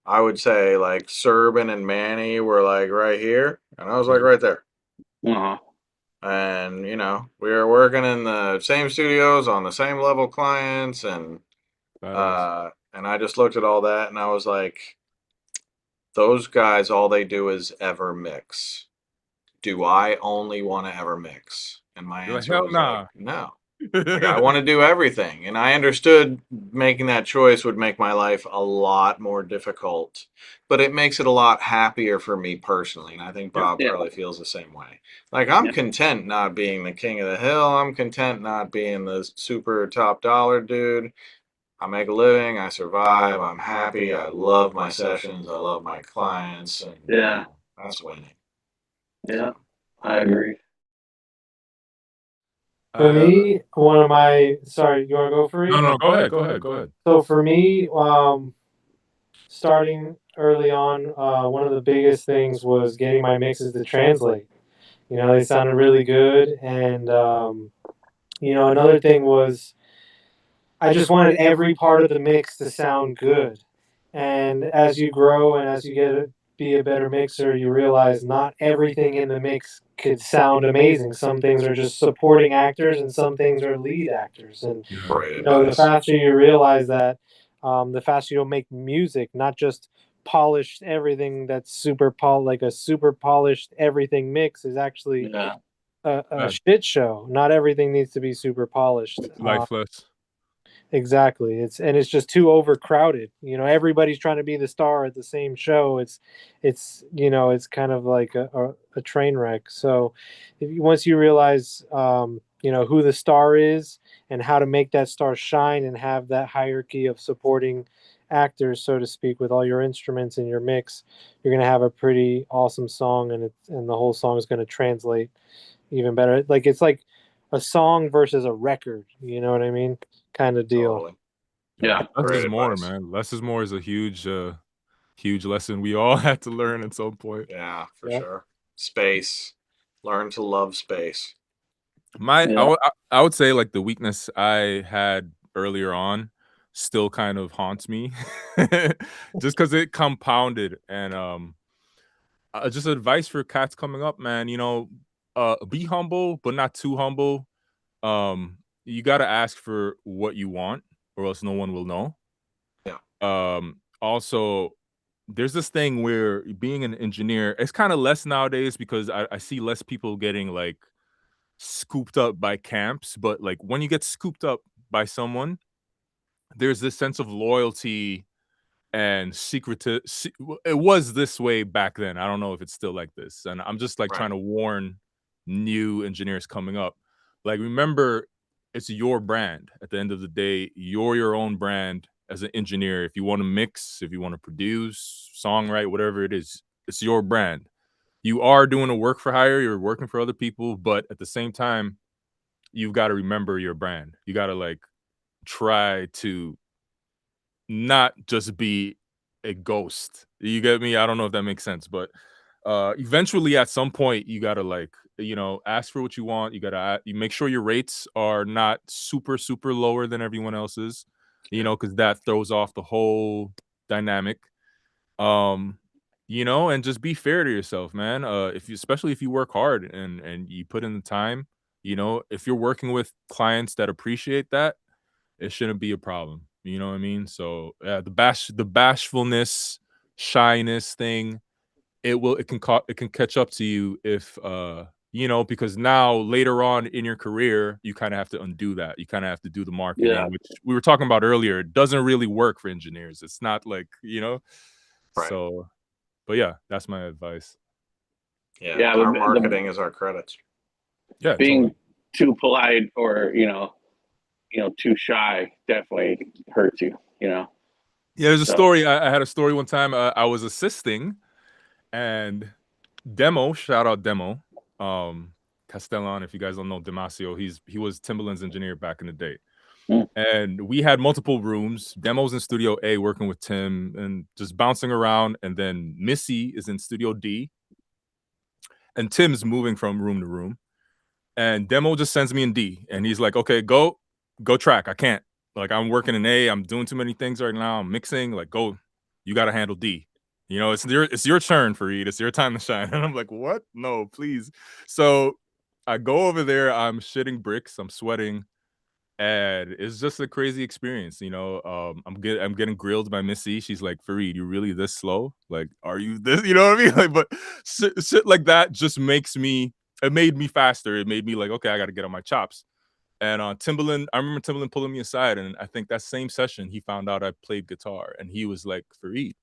[SPEAKER 1] I would say like Serban and Manny were like right here, and I was like right there. And we were working in the same studios on the same level clients, and I just looked at all that and I was like, those guys, all they do is ever mix. Do I only want to ever mix? And my answer was like, no. Like, I want to do everything. And I understood making that choice would make my life a lot more difficult, but it makes it a lot happier for me personally. And I think Bob
[SPEAKER 4] Yeah.
[SPEAKER 1] probably feels the same way. Like, I'm
[SPEAKER 4] Yeah.
[SPEAKER 1] content not being the king of the hill. I'm content not being the super top dollar dude. I make a living. I survive. I'm happy. I love my sessions. I love my clients. And
[SPEAKER 4] Yeah.
[SPEAKER 1] that's winning.
[SPEAKER 4] Yeah. I agree.
[SPEAKER 5] For me, one of my sorry, you want to go for it?
[SPEAKER 3] No, go ahead, go ahead, go ahead.
[SPEAKER 5] So for me, starting early on, one of the biggest things was getting my mixes to translate. You know, they sounded really good, and you know, another thing was I just wanted every part of the mix to sound good. And as you grow and as you get to be a better mixer, you realize not everything in the mix could sound amazing. Some things are just supporting actors, and some things are lead actors. And
[SPEAKER 1] Great
[SPEAKER 5] you know, the
[SPEAKER 1] advice.
[SPEAKER 5] faster you realize that, the faster you'll make music, not just polished everything that's like a super polished everything mix is actually
[SPEAKER 4] Yeah.
[SPEAKER 5] a shit show. Not everything needs to be super polished.
[SPEAKER 3] Lifeless.
[SPEAKER 5] Exactly. It's just too overcrowded. You know, everybody's trying to be the star at the same show. It's you know, it's kind of like a train wreck. So once you realize you know, who the star is and how to make that star shine and have that hierarchy of supporting actors, so to speak, with all your instruments in your mix, you're gonna have a pretty awesome song, and the whole song is gonna translate even better. Like it's like a song versus a record. You know what I mean? Kind of deal.
[SPEAKER 1] Totally.
[SPEAKER 4] Yeah.
[SPEAKER 3] Less
[SPEAKER 1] Great
[SPEAKER 3] is more,
[SPEAKER 1] advice.
[SPEAKER 3] man. Less is more is a huge lesson we all had to learn at some point.
[SPEAKER 1] Yeah, for
[SPEAKER 5] Yeah.
[SPEAKER 1] sure. Space. Learn to love space.
[SPEAKER 4] Yeah.
[SPEAKER 3] I would say like the weakness I had earlier on still kind of haunts me, just because it compounded. And just advice for cats coming up, man. You know, be humble, but not too humble. You got to ask for what you want, or else no one will know.
[SPEAKER 1] Yeah.
[SPEAKER 3] Also, there's this thing where being an engineer, it's kind of less nowadays because I see less people getting like scooped up by camps, but like when you get scooped up by someone, there's this sense of loyalty and it was this way back then. I don't know if it's still like this. And I'm just like
[SPEAKER 1] Right.
[SPEAKER 3] trying to warn new engineers coming up. Like, remember, it's your brand. At the end of the day, you're your own brand as an engineer. If you want to mix, if you want to produce, songwrite, whatever it is, it's your brand. You are doing a work for hire, you're working for other people, but at the same time, you've got to remember your brand. You got to like try to not just be a ghost. You get me? I don't know if that makes sense, but eventually at some point you got to like, you know, ask for what you want. You got to you make sure your rates are not super lower than everyone else's, you know, cuz that throws off the whole dynamic. Um you know, and just be fair to yourself, man. If you, especially if you work hard and you put in the time, you know, if you're working with clients that appreciate that, it shouldn't be a problem. You know what I mean? So the bashfulness, shyness thing, it can catch up to you if you know, because now later on in your career, you kind of have to undo that. You kind of have to do the
[SPEAKER 4] Yeah.
[SPEAKER 3] marketing, which we were talking about earlier. It doesn't really work for engineers. It's not like, you know.
[SPEAKER 1] Right.
[SPEAKER 3] So, but yeah, that's my advice.
[SPEAKER 1] Yeah.
[SPEAKER 4] Yeah,
[SPEAKER 1] Our
[SPEAKER 4] the
[SPEAKER 1] marketing is our credits.
[SPEAKER 3] Yeah,
[SPEAKER 4] being
[SPEAKER 3] totally.
[SPEAKER 4] too polite or too shy definitely hurts you.
[SPEAKER 3] Yeah, there's a
[SPEAKER 4] So
[SPEAKER 3] story. I had a story one time. I was assisting, and Demo, shout out Demo, Castellan. If you guys don't know Demasio, he was Timbaland's engineer back in the day.
[SPEAKER 4] Mm.
[SPEAKER 3] And we had multiple rooms. Demo's in Studio A working with Tim and just bouncing around. And then Missy is in Studio D. And Tim's moving from room to room. And Demo just sends me in D. And he's like, okay, go track. I can't. Like, I'm working in A. I'm doing too many things right now. I'm mixing. Like, go. You got to handle D. You know, it's your turn, Fareed. It's your time to shine. And I'm like, what? No, please. So I go over there. I'm shitting bricks. I'm sweating. And it's just a crazy experience, you know. I'm getting grilled by Missy. She's like, Fareed, you really this slow? Like, are you this? You know what I mean? Like, but shit like that just it made me faster. It made me like, okay, I got to get on my chops. And Timbaland, I remember Timbaland pulling me aside, and I think that same session he found out I played guitar, and he was like, "Fareed,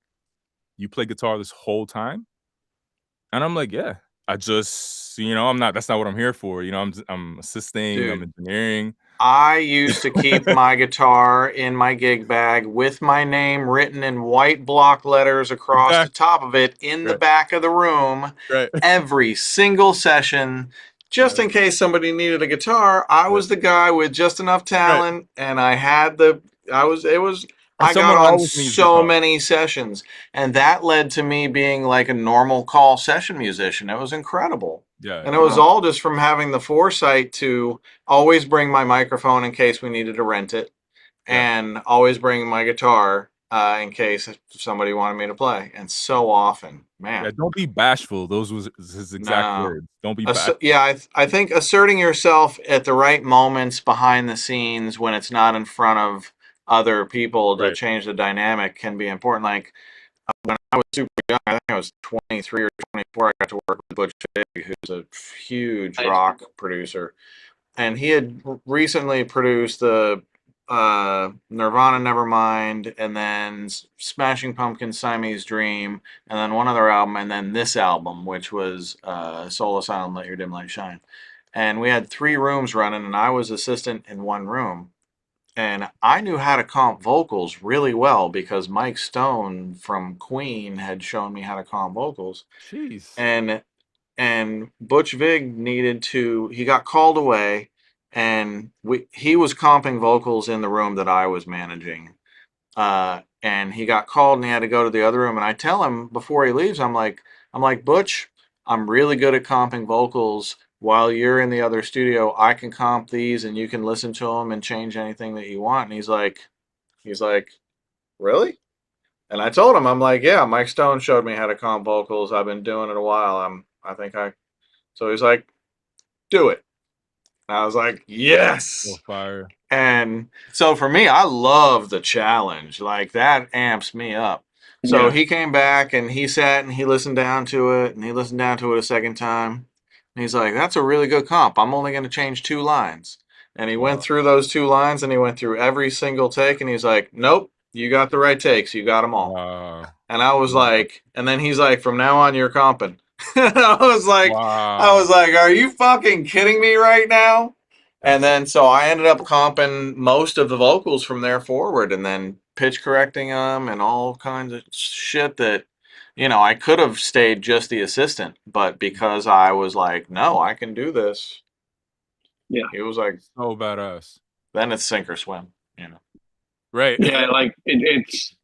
[SPEAKER 3] you play guitar this whole time?" And I'm like, "Yeah, I just, that's not what I'm here for. I'm assisting, I'm
[SPEAKER 1] Dude,
[SPEAKER 3] engineering."
[SPEAKER 1] I used to keep my guitar in my gig bag with my name written in white block letters across the
[SPEAKER 3] Exactly.
[SPEAKER 1] top of it in the
[SPEAKER 3] Right.
[SPEAKER 1] back of the room
[SPEAKER 3] Right.
[SPEAKER 1] every single session, just
[SPEAKER 3] Yeah.
[SPEAKER 1] in case somebody needed a guitar. I
[SPEAKER 3] Right.
[SPEAKER 1] was the guy with just enough
[SPEAKER 3] Right.
[SPEAKER 1] talent, and I
[SPEAKER 3] And
[SPEAKER 1] got
[SPEAKER 3] someone
[SPEAKER 1] on
[SPEAKER 3] always needs
[SPEAKER 1] so
[SPEAKER 3] guitar.
[SPEAKER 1] many sessions, and that led to me being like a normal call session musician. It was incredible.
[SPEAKER 3] Yeah.
[SPEAKER 1] And it was all just from having the foresight to always bring my microphone in case we needed to rent it,
[SPEAKER 3] Yeah.
[SPEAKER 1] and always bring my guitar in case somebody wanted me to play. And so often,
[SPEAKER 3] Yeah,
[SPEAKER 1] man,
[SPEAKER 3] don't be bashful. Those was his exact
[SPEAKER 1] no.
[SPEAKER 3] words. Don't be bashful.
[SPEAKER 1] Yeah, I think asserting yourself at the right moments behind the scenes when it's not in front of other people to
[SPEAKER 3] Right.
[SPEAKER 1] change the dynamic can be important. Like when I was super young, I think I was 23 or 24, I got to work with Butch Vig, who's a huge rock producer. And he had recently produced the Nirvana Nevermind, and then Smashing Pumpkins Siamese Dream, and then one other album, and then this album, which was Soul Asylum, Let Your Dim Light Shine. And we had 3 rooms running, and I was assistant in one room. And I knew how to comp vocals really well because Mike Stone from Queen had shown me how to comp vocals.
[SPEAKER 3] Jeez.
[SPEAKER 1] And Butch Vig he got called away, and he was comping vocals in the room that I was managing. And he got called and he had to go to the other room. And I tell him before he leaves, I'm like, Butch, I'm really good at comping vocals. While you're in the other studio, I can comp these and you can listen to them and change anything that you want. And he's like, really? And I told him, I'm like, yeah, Mike Stone showed me how to comp vocals. I've been doing it a while. So he's like, do it. And I was like, yes.
[SPEAKER 3] Oh, fire.
[SPEAKER 1] And so for me, I love the challenge. Like that amps me up. So he came back and he sat and he listened down to it and he listened down to it a second time. And he's like, that's a really good comp. I'm only going to change 2 lines. And he went
[SPEAKER 3] Wow.
[SPEAKER 1] through those 2 lines and he went through every single take and he's like, nope, you got the right takes. You got them all.
[SPEAKER 3] Wow.
[SPEAKER 1] And I was
[SPEAKER 3] Wow.
[SPEAKER 1] like, and then he's like, from now on, you're comping. I was like,
[SPEAKER 3] Wow.
[SPEAKER 1] are you fucking kidding me right now? And then so I ended up comping most of the vocals from there forward, and then pitch correcting them and all kinds of shit that, I could have stayed just the assistant, but because I was like, no, I can do this.
[SPEAKER 4] Yeah.
[SPEAKER 1] He was like,
[SPEAKER 3] so badass.
[SPEAKER 1] Then it's sink or swim,
[SPEAKER 3] Right.
[SPEAKER 4] Yeah, like it's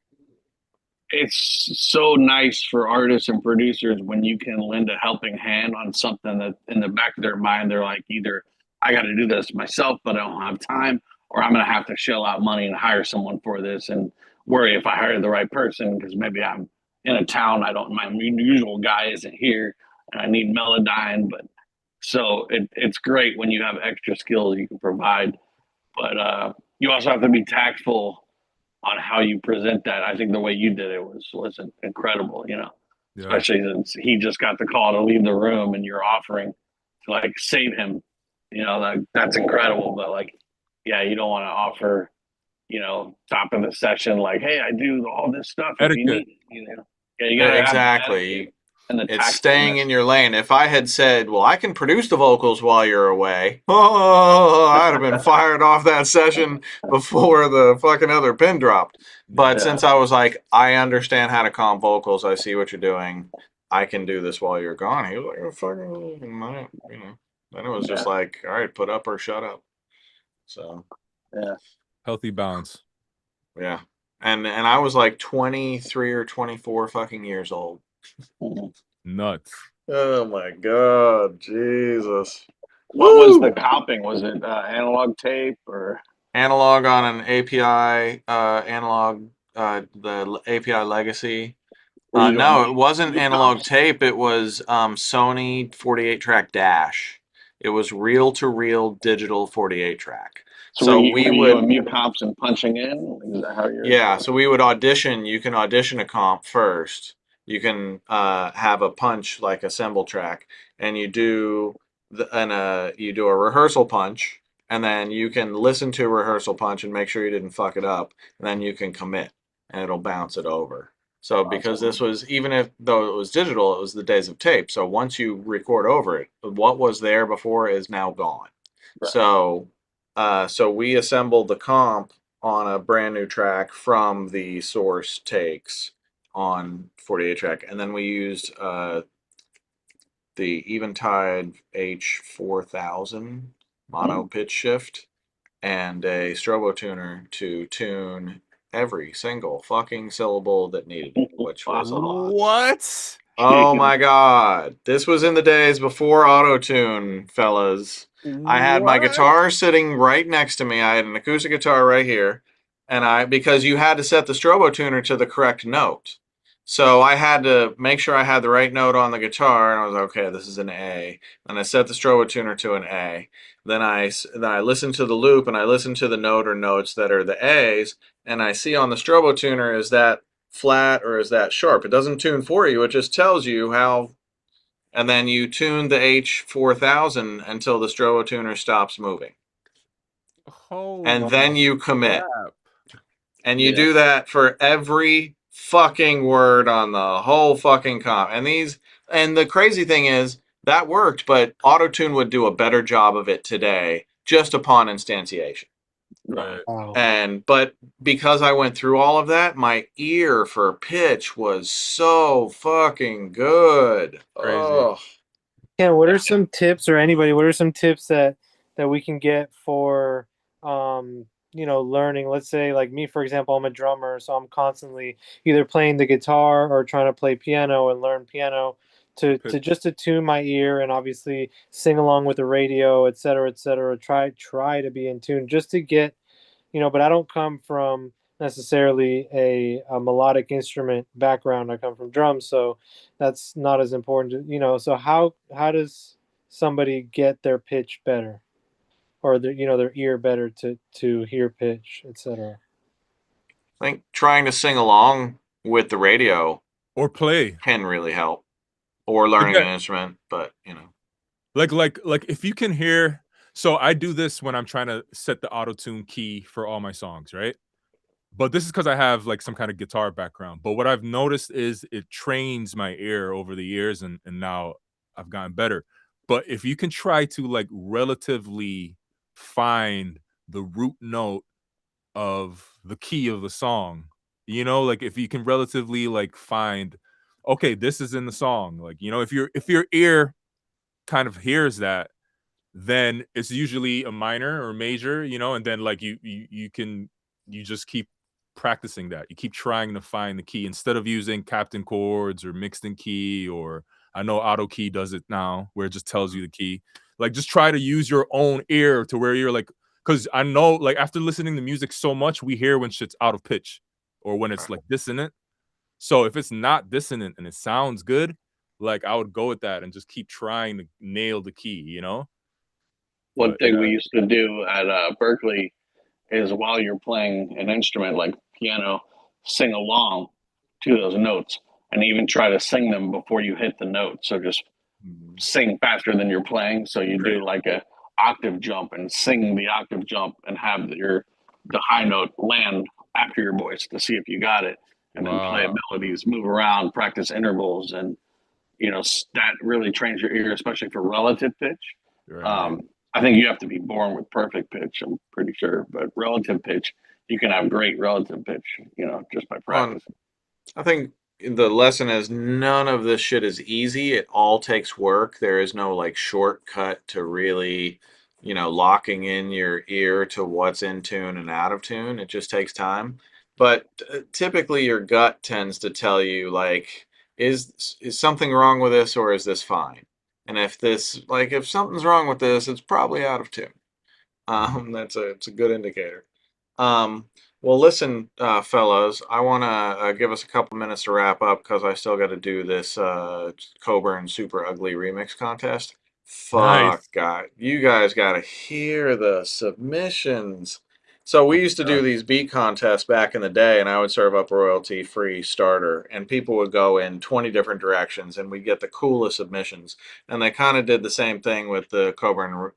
[SPEAKER 4] so nice for artists and producers when you can lend a helping hand on something that in the back of their mind they're like, either I got to do this myself but I don't have time, or I'm going to have to shell out money and hire someone for this and worry if I hire the right person because maybe I'm in a town my usual guy isn't here and I need Melodyne. But so it's great when you have extra skills you can provide, but you also have to be tactful on how you present that. I think the way you did it was incredible,
[SPEAKER 3] Yeah.
[SPEAKER 4] especially since he just got the call to leave the room and you're offering to like save him, that's incredible. But like, yeah, you don't want to offer, top of the session, like, hey, I do all this stuff if you
[SPEAKER 3] Etiquette.
[SPEAKER 4] need, Yeah, you gotta have
[SPEAKER 1] exactly.
[SPEAKER 4] and the
[SPEAKER 1] It's staying
[SPEAKER 4] tactfulness.
[SPEAKER 1] in your lane. If I had said, well, I can produce the vocals while you're away, I'd have been fired off that session before the fucking other pin dropped. But since I was like, I understand how to comp vocals, I see what you're doing, I can do this while you're gone. He was like, oh, fucking, Then it was just like, all right, put up or shut up. So,
[SPEAKER 4] Yeah.
[SPEAKER 3] Healthy balance.
[SPEAKER 1] Yeah. And I was like 23 or 24 fucking years old.
[SPEAKER 3] Nuts.
[SPEAKER 1] Oh my God, Jesus.
[SPEAKER 4] What was the comping? Was it analog tape or
[SPEAKER 1] analog on an API analog the API legacy? No, it wasn't analog tape. It was Sony 48-track dash. It was reel-to-reel digital 48-track.
[SPEAKER 4] So we would doing mute comps and punching in. Is that how you're?
[SPEAKER 1] Yeah, so we would audition. You can audition a comp first. You can have a punch like a cymbal track, and you do a rehearsal punch, and then you can listen to rehearsal punch and make sure you didn't fuck it up, and then you can commit, and it'll bounce it over. So because this was, even if though it was digital, it was the days of tape. So once you record over it, what was there before is now gone.
[SPEAKER 4] Right.
[SPEAKER 1] So so we assembled the comp on a brand new track from the source takes on 48 track, and then we used the Eventide H4000 mono pitch shift and a strobo tuner to tune every single fucking syllable that needed it, which was a lot.
[SPEAKER 3] What?
[SPEAKER 1] Oh my god. This was in the days before auto-tune, fellas. I had my guitar sitting right next to me. I had an acoustic guitar right here. And because you had to set the strobo tuner to the correct note. So I had to make sure I had the right note on the guitar, and I was like, okay, this is an A. And I set the strobo tuner to an A. Then I listened to the loop, and I listened to the note or notes that are the A's, and I see on the strobo tuner, is that flat or is that sharp? It doesn't tune for you. It just tells you how, and then you tune the H4000 until the strobo tuner stops moving. And then you commit.
[SPEAKER 3] Crap.
[SPEAKER 1] And you do that for every fucking word on the whole fucking comp. And the crazy thing is that worked, but Autotune would do a better job of it today just upon instantiation.
[SPEAKER 3] Right.
[SPEAKER 5] Wow.
[SPEAKER 1] But because I went through all of that, my ear for pitch was so fucking good.
[SPEAKER 3] Crazy.
[SPEAKER 1] Oh.
[SPEAKER 5] Yeah, what are some tips, or anybody, what are some tips that we can get for learning? Let's say, like me, for example, I'm a drummer, so I'm constantly either playing the guitar or trying to play piano and learn piano to just to tune my ear, and obviously sing along with the radio, et cetera, et cetera. Try to be in tune just to get, but I don't come from necessarily a melodic instrument background. I come from drums, so that's not as important to, so how does somebody get their pitch better, or their ear better to hear pitch, etc.?
[SPEAKER 1] I think trying to sing along with the radio
[SPEAKER 3] Or play.
[SPEAKER 1] can really help, or learning an instrument, but
[SPEAKER 3] like if you can hear. So I do this when I'm trying to set the auto-tune key for all my songs, right? But this is because I have like some kind of guitar background. But what I've noticed is it trains my ear over the years, and now I've gotten better. But if you can try to like relatively find the root note of the key of the song, like if you can relatively like find, okay, this is in the song, like, if your ear kind of hears that, then it's usually a minor or major, and then like you just keep practicing that. You keep trying to find the key instead of using Captain Chords or mixed in key, or I know Auto Key does it now where it just tells you the key. Like just try to use your own ear to where you're like, because I know like after listening to music so much, we hear when shit's out of pitch or when it's like dissonant. So if it's not dissonant and it sounds good, like I would go with that and just keep trying to nail the key,
[SPEAKER 4] One thing we used to do at Berkeley is while you're playing an instrument like piano, sing along to those notes, and even try to sing them before you hit the note. So just sing faster than you're playing. So you do like a octave jump and sing the octave jump and have the high note land after your voice to see if you got it, and then play melodies, move around, practice intervals, and that really trains your ear, especially for relative pitch.
[SPEAKER 3] Right.
[SPEAKER 4] I think you have to be born with perfect pitch, I'm pretty sure, but relative pitch, you can have great relative pitch, just by practicing.
[SPEAKER 1] I think the lesson is none of this shit is easy. It all takes work. There is no like shortcut to really, locking in your ear to what's in tune and out of tune. It just takes time. But typically your gut tends to tell you like, is something wrong with this, or is this fine? And if something's wrong with this, it's probably out of tune. It's a good indicator. Well, listen, fellas, I want to give us a couple minutes to wrap up because I still got to do this Coburn Super Ugly Remix contest. Fuck, God, you guys got to hear the submissions. So we used to do these beat contests back in the day, and I would serve up a royalty-free starter, and people would go in 20 different directions, and we'd get the coolest submissions. And they kind of did the same thing with the Coburn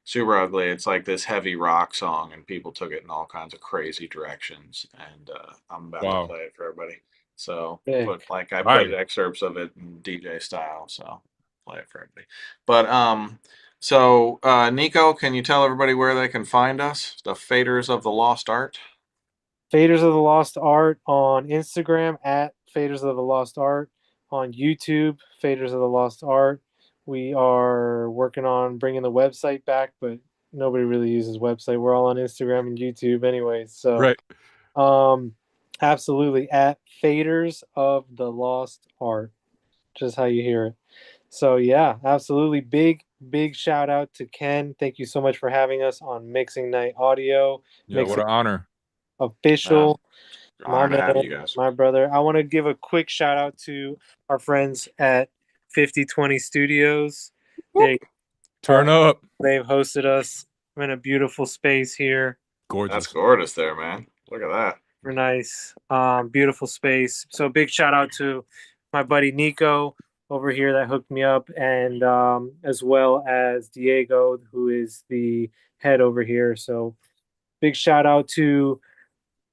[SPEAKER 1] Super Ugly. It's like this heavy rock song, and people took it in all kinds of crazy directions. And I'm about to
[SPEAKER 3] Wow.
[SPEAKER 1] play it for everybody. So,
[SPEAKER 5] Big.
[SPEAKER 1] but like I
[SPEAKER 3] Right.
[SPEAKER 1] played excerpts of it in DJ style. So, play it for everybody. But so Nico, can you tell everybody where they can find us? The Faders of the Lost Art.
[SPEAKER 5] Faders of the Lost Art on Instagram at Faders of the Lost Art, on YouTube, Faders of the Lost Art. We are working on bringing the website back, but nobody really uses website. We're all on Instagram and YouTube anyway. So,
[SPEAKER 3] Right.
[SPEAKER 5] absolutely at Faders of the Lost Art, just how you hear it. So yeah, absolutely. Big shout out to Ken. Thank you so much for having us on Mixing Night Audio.
[SPEAKER 3] Yeah, what an honor.
[SPEAKER 5] Official. My
[SPEAKER 1] Honor to have
[SPEAKER 5] man,
[SPEAKER 1] you guys.
[SPEAKER 5] my brother. I want to give a quick shout out to our friends at 5020 Studios. They
[SPEAKER 3] Turn up.
[SPEAKER 5] they've hosted us in a beautiful space here.
[SPEAKER 3] Gorgeous.
[SPEAKER 1] That's gorgeous there, man. Look at that.
[SPEAKER 5] Super nice. Beautiful space. So big shout out to my buddy Nico over here that hooked me up, and as well as Diego, who is the head over here. So big shout out to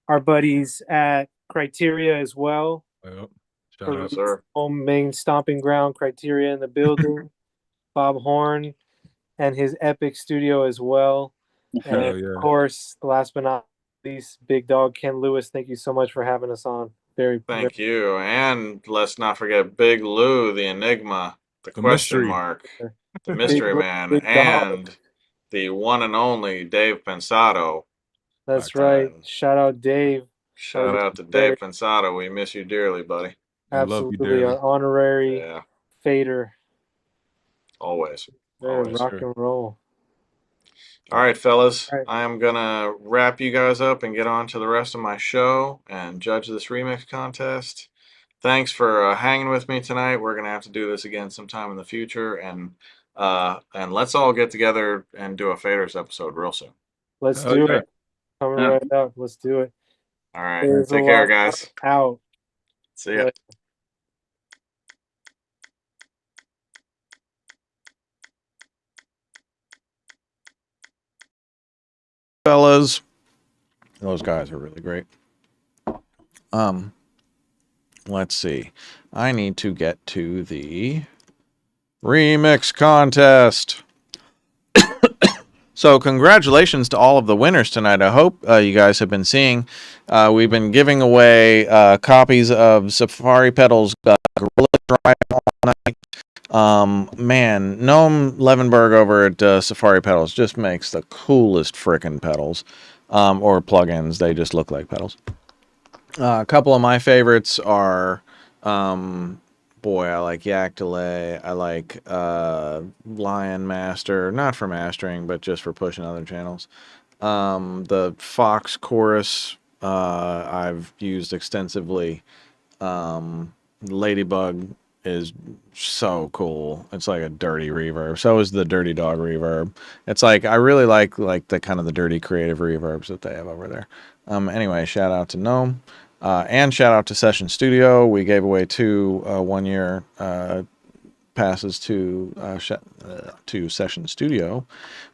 [SPEAKER 5] our buddies at Criteria as well.
[SPEAKER 3] Yep. Shout
[SPEAKER 5] For
[SPEAKER 3] out.
[SPEAKER 1] Sir.
[SPEAKER 5] home main stomping ground, Criteria in the building. Bob Horn and his Epic Studio as well. And
[SPEAKER 3] Hell yeah.
[SPEAKER 5] of course, last but not least, Big Dog Ken Lewis. Thank you so much for having us on.
[SPEAKER 1] Thank you. And let's not forget Big Lou, the Enigma, the question
[SPEAKER 3] mystery.
[SPEAKER 1] mark, the mystery man,
[SPEAKER 5] Big Dog.
[SPEAKER 1] and the one and only Dave Pensado.
[SPEAKER 5] That's
[SPEAKER 1] Back
[SPEAKER 5] right.
[SPEAKER 1] then.
[SPEAKER 5] Shout out Dave.
[SPEAKER 1] Shout out to Dave Pensado. We miss you dearly, buddy.
[SPEAKER 3] I love you
[SPEAKER 5] Absolutely,
[SPEAKER 3] dearly.
[SPEAKER 5] our honorary
[SPEAKER 1] Yeah,
[SPEAKER 5] fader.
[SPEAKER 1] always.
[SPEAKER 5] Yeah,
[SPEAKER 1] Always.
[SPEAKER 5] rock
[SPEAKER 3] sir.
[SPEAKER 5] and roll.
[SPEAKER 1] All right, fellas.
[SPEAKER 5] All right.
[SPEAKER 1] I am going to wrap you guys up and get on to the rest of my show and judge this remix contest. Thanks for hanging with me tonight. We're going to have to do this again sometime in the future. And let's all get together and do a Faders episode real soon.
[SPEAKER 5] Let's
[SPEAKER 3] Hell
[SPEAKER 5] do
[SPEAKER 3] yeah.
[SPEAKER 5] it. Coming
[SPEAKER 4] Yeah.
[SPEAKER 5] right up. Let's do it.
[SPEAKER 1] All right.
[SPEAKER 5] There's
[SPEAKER 1] Take
[SPEAKER 5] a
[SPEAKER 1] care,
[SPEAKER 5] lot
[SPEAKER 1] guys.
[SPEAKER 5] Out.
[SPEAKER 1] See ya.
[SPEAKER 5] Later.
[SPEAKER 1] Fellas, those guys are really great. Let's see. I need to get to the remix contest. So congratulations to all of the winners tonight. I hope you guys have been seeing. We've been giving away copies of Safari Pedals Gorilla Drive all night. Man, Noam Levenberg over at Safari Pedals just makes the coolest frickin' pedals, or plugins. They just look like pedals. A couple of my favorites are, I like Yak Delay. I like Lion Master, not for mastering, but just for pushing other channels. The Fox Chorus I've used extensively. Ladybug is so cool. It's like a dirty reverb. So is the Dirty Dog reverb. It's like I really like the kind of the dirty creative reverbs that they have over there. Anyway, shout out to Gnome. And shout out to Session Studio. We gave away 2 1-year passes to Session Studio,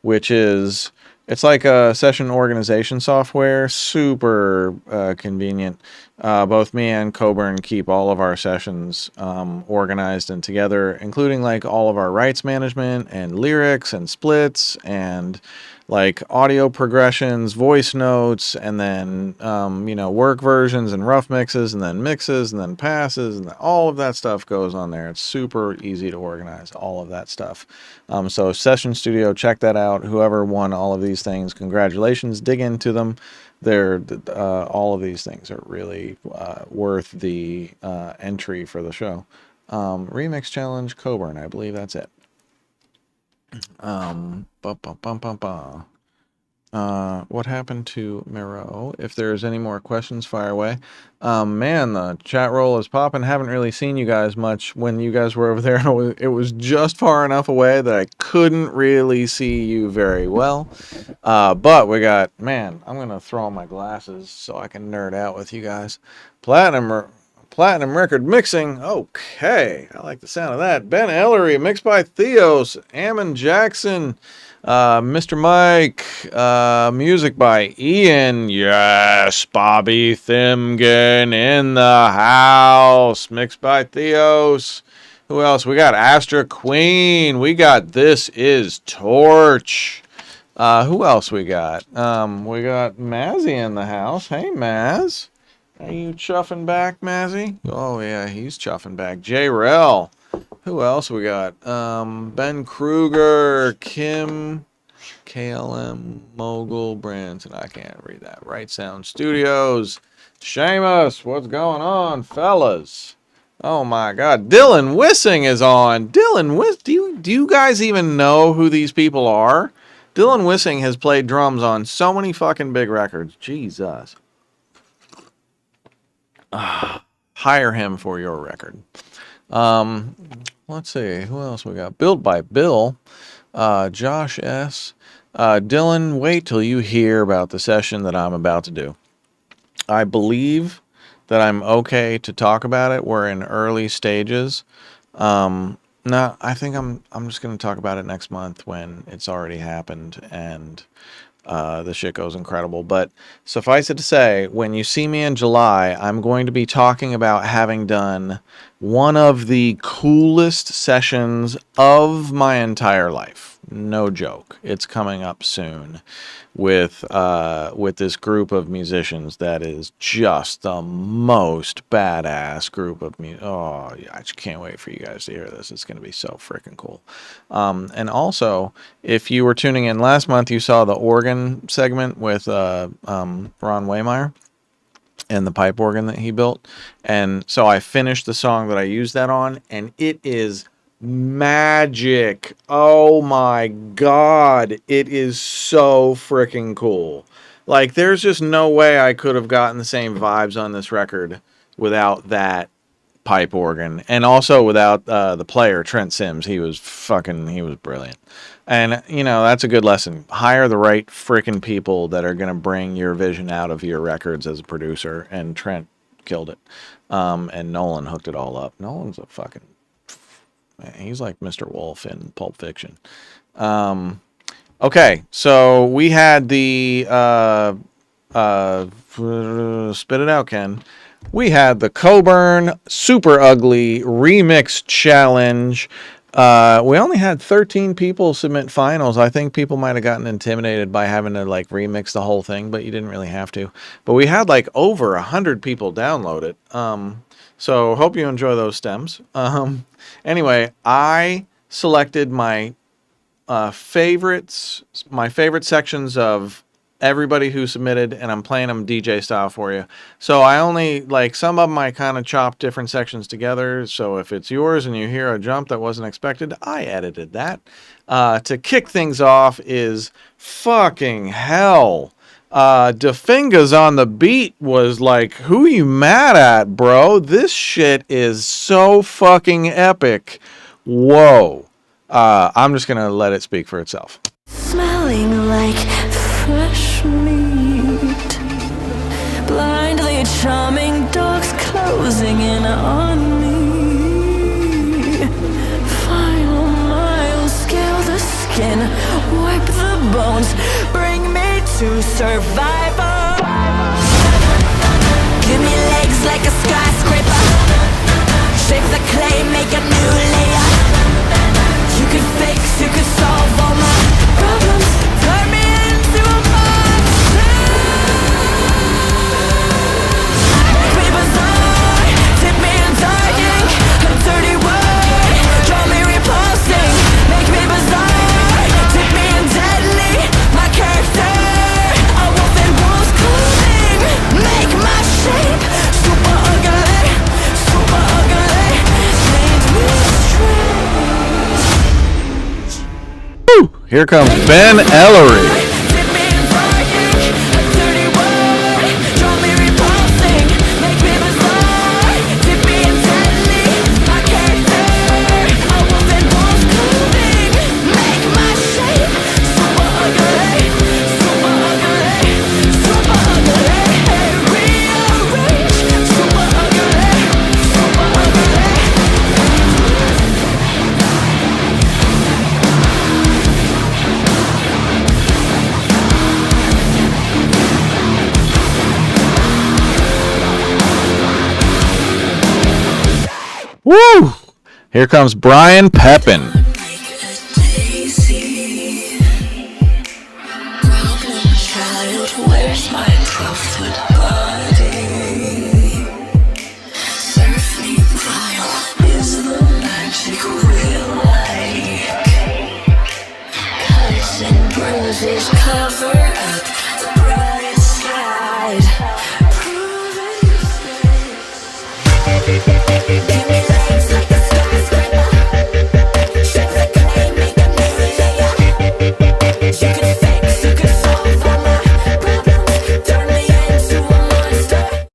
[SPEAKER 1] which is it's like a session organization software, super convenient. Both me and Coburn keep all of our sessions organized and together, including like all of our rights management and lyrics and splits and like audio progressions, voice notes, and then work versions and rough mixes, and then mixes, and then passes, and all of that stuff goes on there. It's super easy to organize all of that stuff. So Session Studio, check that out. Whoever won all of these things, congratulations. Dig into them. They're all of these things are really worth the entry for the show. Remix Challenge Coburn, I believe that's it. What happened to Miro? If there's any more questions, fire away. Man, the chat roll is popping. Haven't really seen you guys much when you guys were over there. It was just far enough away that I couldn't really see you very well. But we got, man, I'm going to throw on my glasses so I can nerd out with you guys. Platinum Platinum record mixing. Okay, I like the sound of that. Ben Ellery, mixed by Theos. Ammon Jackson, Mr. Mike, music by Ian. Yes, Bobby Thimgen in the house, mixed by Theos. Who else? We got Astra Queen. We got This Is Torch. Who else we got? We got Mazzy in the house. Hey, Maz. Are you chuffing back, Mazzy? Oh, yeah, he's chuffing back. J-Rel. Who else we got? Ben Kruger, Kim, KLM, Mogul, Branson. I can't read that. Right Sound Studios. Seamus, what's going on, fellas? Oh my God, Dylan Wissing is on. Dylan Wissing, do you guys even know who these people are? Dylan Wissing has played drums on so many fucking big records. Jesus. Hire him for your record. Let's see, who else we got? Built by Bill, Josh S. Dylan, wait till you hear about the session that I'm about to do. I believe that I'm okay to talk about it. We're in early stages. No, I think I'm just going to talk about it next month when it's already happened and the shit goes incredible. But suffice it to say, when you see me in July, I'm going to be talking about having done one of the coolest sessions of my entire life. No joke. It's coming up soon with this group of musicians that is just the most badass group of Oh, yeah, I just can't wait for you guys to hear this. It's going to be so freaking cool. And also, if you were tuning in last month, you saw the organ segment with Ron Waymeyer and the pipe organ that he built. And so I finished the song that I used that on, and it is magic. Oh my God, it is so freaking cool. Like, there's just no way I could have gotten the same vibes on this record without that pipe organ, and also without the player Trent Sims. He was brilliant. And you know, that's a good lesson. Hire the right freaking people that are going to bring your vision out of your records as a producer, and Trent killed it. And Nolan hooked it all up. Nolan's a fucking, man, he's like Mr. Wolf in Pulp Fiction. Okay, so we had the spit it out, Ken. We had the COBURN Super Ugly Remix Challenge. We only had 13 people submit finals. I think people might have gotten intimidated by having to like remix the whole thing, but you didn't really have to. But we had like over 100 people download it. So hope you enjoy those stems. Anyway, I selected my favorite sections of everybody who submitted, and I'm playing them DJ style for you. So I only, like, some of them I kind of chopped different sections together. So if it's yours and you hear a jump that wasn't expected, I edited that. To kick things off is Fucking Hell. DeFingers on the beat was like, who you mad at, bro? This shit is so fucking epic. Whoa. I'm just going to let it speak for itself.
[SPEAKER 7] Smelling like fresh meat, blindly charming dogs closing in on me. Final mile, scale the skin, wipe the bones, bring me to survival. Give me legs like a skyscraper, shape the clay, make a new layer. You could fix, you could solve all my problems, turn me into a monster. Make me bizarre, tip me in dying, a dirty word, draw me repulsing. Make me bizarre, tip me in deadly, my character, a wolf in wolf's clothing. Make my shape super ugly, paint me strange.
[SPEAKER 1] Here comes Ben Ellery. Woo! Here comes Brian Pepin.
[SPEAKER 7] Where's my prophet body? Surf me vile, is the magic real like? Cuts and bruises cover up the bright side. Proving useless. Give me legs like a skyscraper. Shift the clay, make a new layer. You can fix, you can solve all my problems. Turn me into a monster.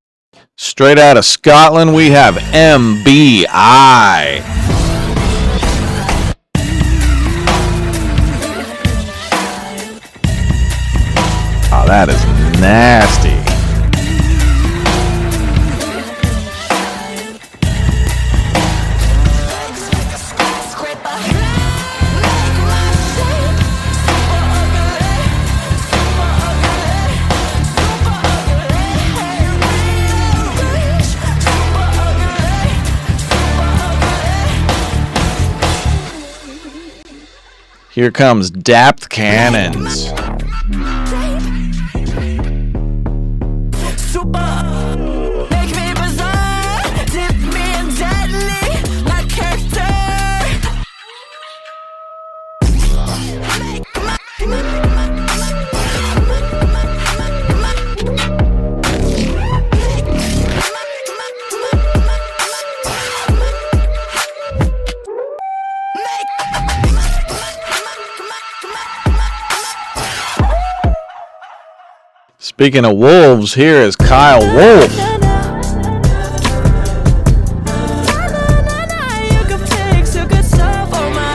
[SPEAKER 1] Straight out of Scotland, we have MBI. Oh, that is nasty. Here comes Dapt Cannons.
[SPEAKER 7] Make me bizarre, dip me in deadly, my character.
[SPEAKER 1] Speaking of wolves, here is Kyle Wolf.
[SPEAKER 7] You could fix, you could solve all my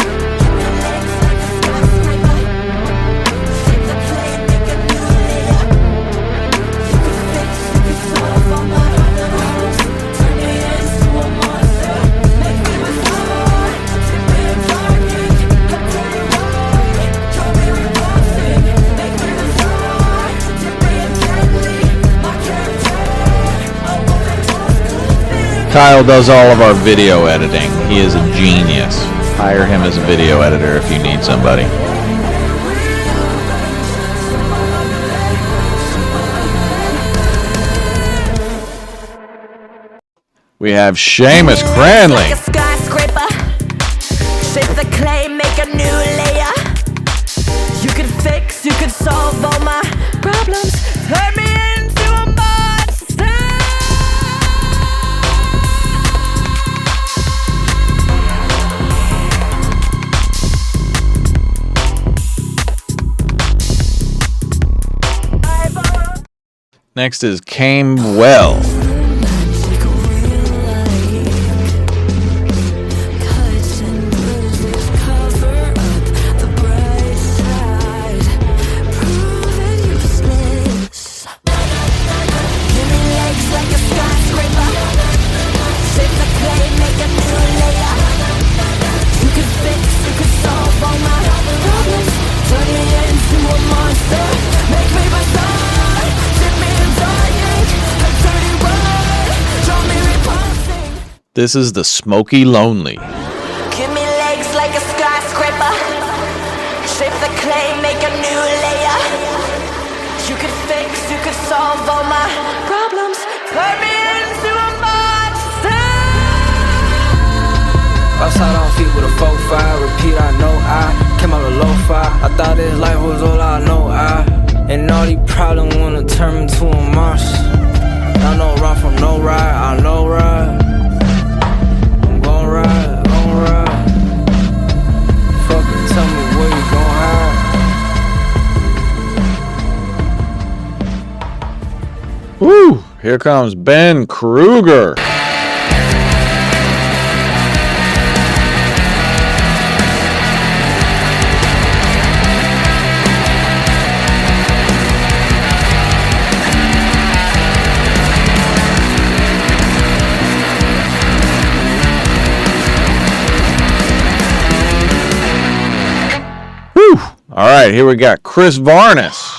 [SPEAKER 1] Kyle does all of our video editing. He is a genius. Hire him as a video editor if you need somebody. We have Seamus Cranley.
[SPEAKER 7] Like a skyscraper, shape the clay, make a new layer. You could fix, you could solve all my problems. Turn me into a monster.
[SPEAKER 1] Next is Came Well.
[SPEAKER 7] Cuts and bruises cover up the bright side. Proving useless. Give me legs like a skyscraper. Shape the clay, make a new layer. You could fix, you could solve all my problems. Turn me into a monster. Make me bizarre. Dip me in dark ink. A dirty word. Draw me repulsing.
[SPEAKER 1] This is the Smoky Lonely.
[SPEAKER 7] Give me legs like a skyscraper. Shape the clay, make a new layer. You could fix, you could solve all my problems. Turn me into a monster.
[SPEAKER 8] Outside on feet with a 4-5, repeat, I know I came out of lo-fi. I thought this life was all I know, and all these problems wanna turn me to a monster. I know run from no ride, I know ride. I'm gon' ride, gon' ride. Fucking tell me where you gon' hide.
[SPEAKER 1] Woo! Here comes Ben Kruger. Whew. All right, here we got Chris Varnes.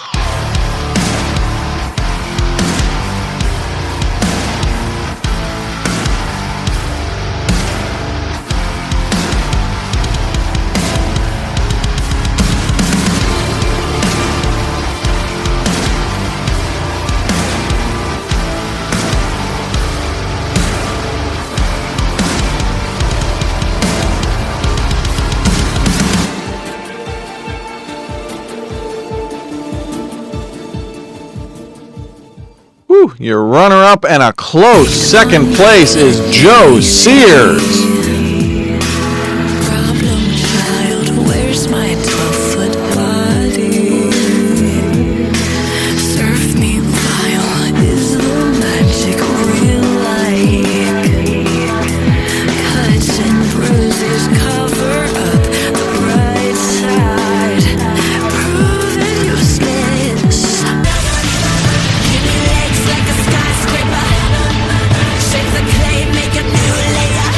[SPEAKER 1] Your runner-up and a close second place is Joe Sears.
[SPEAKER 7] Problem child, where's my 12-foot body? Surf me vile, is the magic real like? Cuts and bruises cover up the bright side, proving useless. Give me legs like a skyscraper, shake the clay, make a new layer.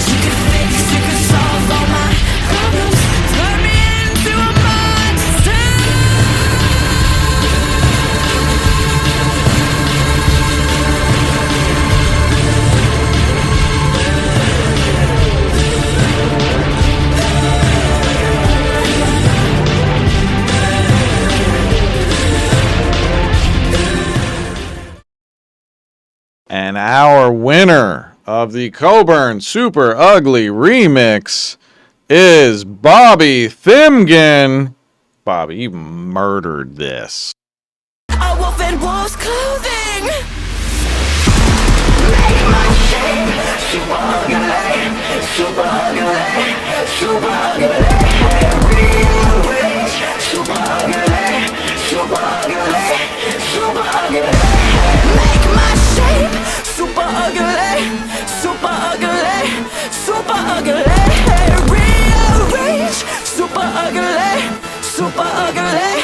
[SPEAKER 7] You can fix, you can solve all my problems, turn me into a monster.
[SPEAKER 1] And our winner of the COBURN Super Ugly Remix is Bobby Thimgen. Bobby, you murdered this.
[SPEAKER 7] A wolf in wolf's clothing. Make my shape super ugly, super ugly, super ugly. Rearrange super ugly, super ugly.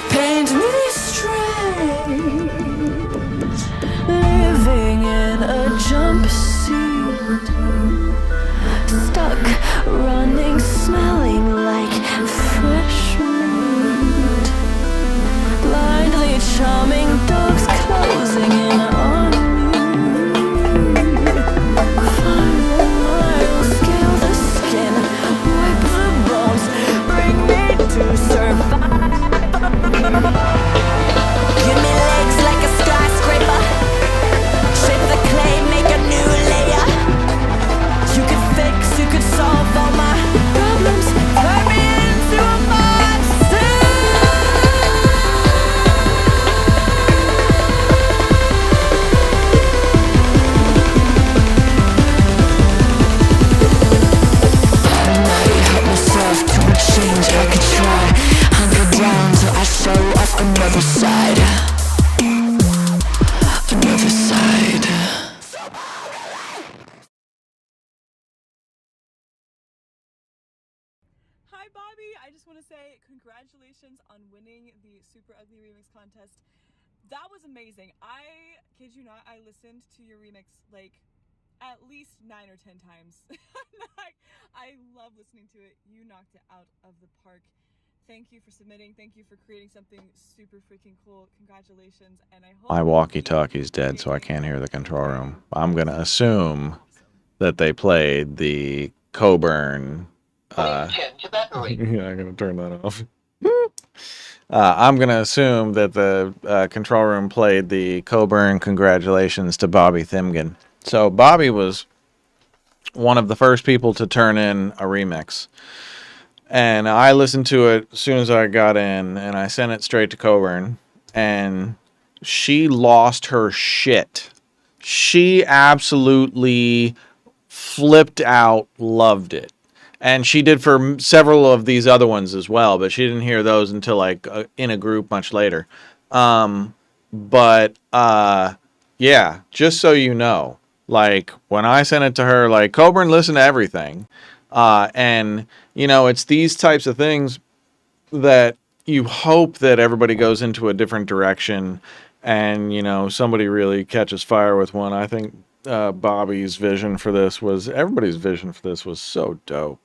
[SPEAKER 7] Paint me strange, living in a jumpsuit, stuck running, smelling like fresh meat. Blindly charming dogs closing in on me. Final mile, scale the skin, wipe the bones, bring me to survive. Give me legs like a skyscraper, shape the clay, make a new layer. You could fix, you could solve all my problems, turn me into a monster. Help myself to a change I could try. Hunker down till I show up another side. Another side.
[SPEAKER 9] Hi, Bobby. I just want to say congratulations on winning the Super Ugly Remix contest. That was amazing. I kid you not, I listened to your remix like at least 9 or 10 times. I love listening to it. You knocked it out of the park. Thank you for submitting. Thank you for creating something super freaking cool. Congratulations. And I hope
[SPEAKER 1] My walkie-talkie's dead, so I can't hear the control room. I'm going to assume that they played the COBURN. Yeah, I'm going to turn that off. I'm going to assume that the control room played the COBURN Congratulations to Bobby Thimgen. So Bobby was one of the first people to turn in a remix. And I listened to it as soon as I got in, and I sent it straight to COBURN. And she lost her shit. She absolutely flipped out, loved it. And she did for several of these other ones as well, but she didn't hear those until like in a group much later. Yeah, just so you know, like when I sent it to her, like COBURN listened to everything. And you know, it's these types of things that you hope that everybody goes into a different direction and, you know, somebody really catches fire with one. I think everybody's vision for this was so dope.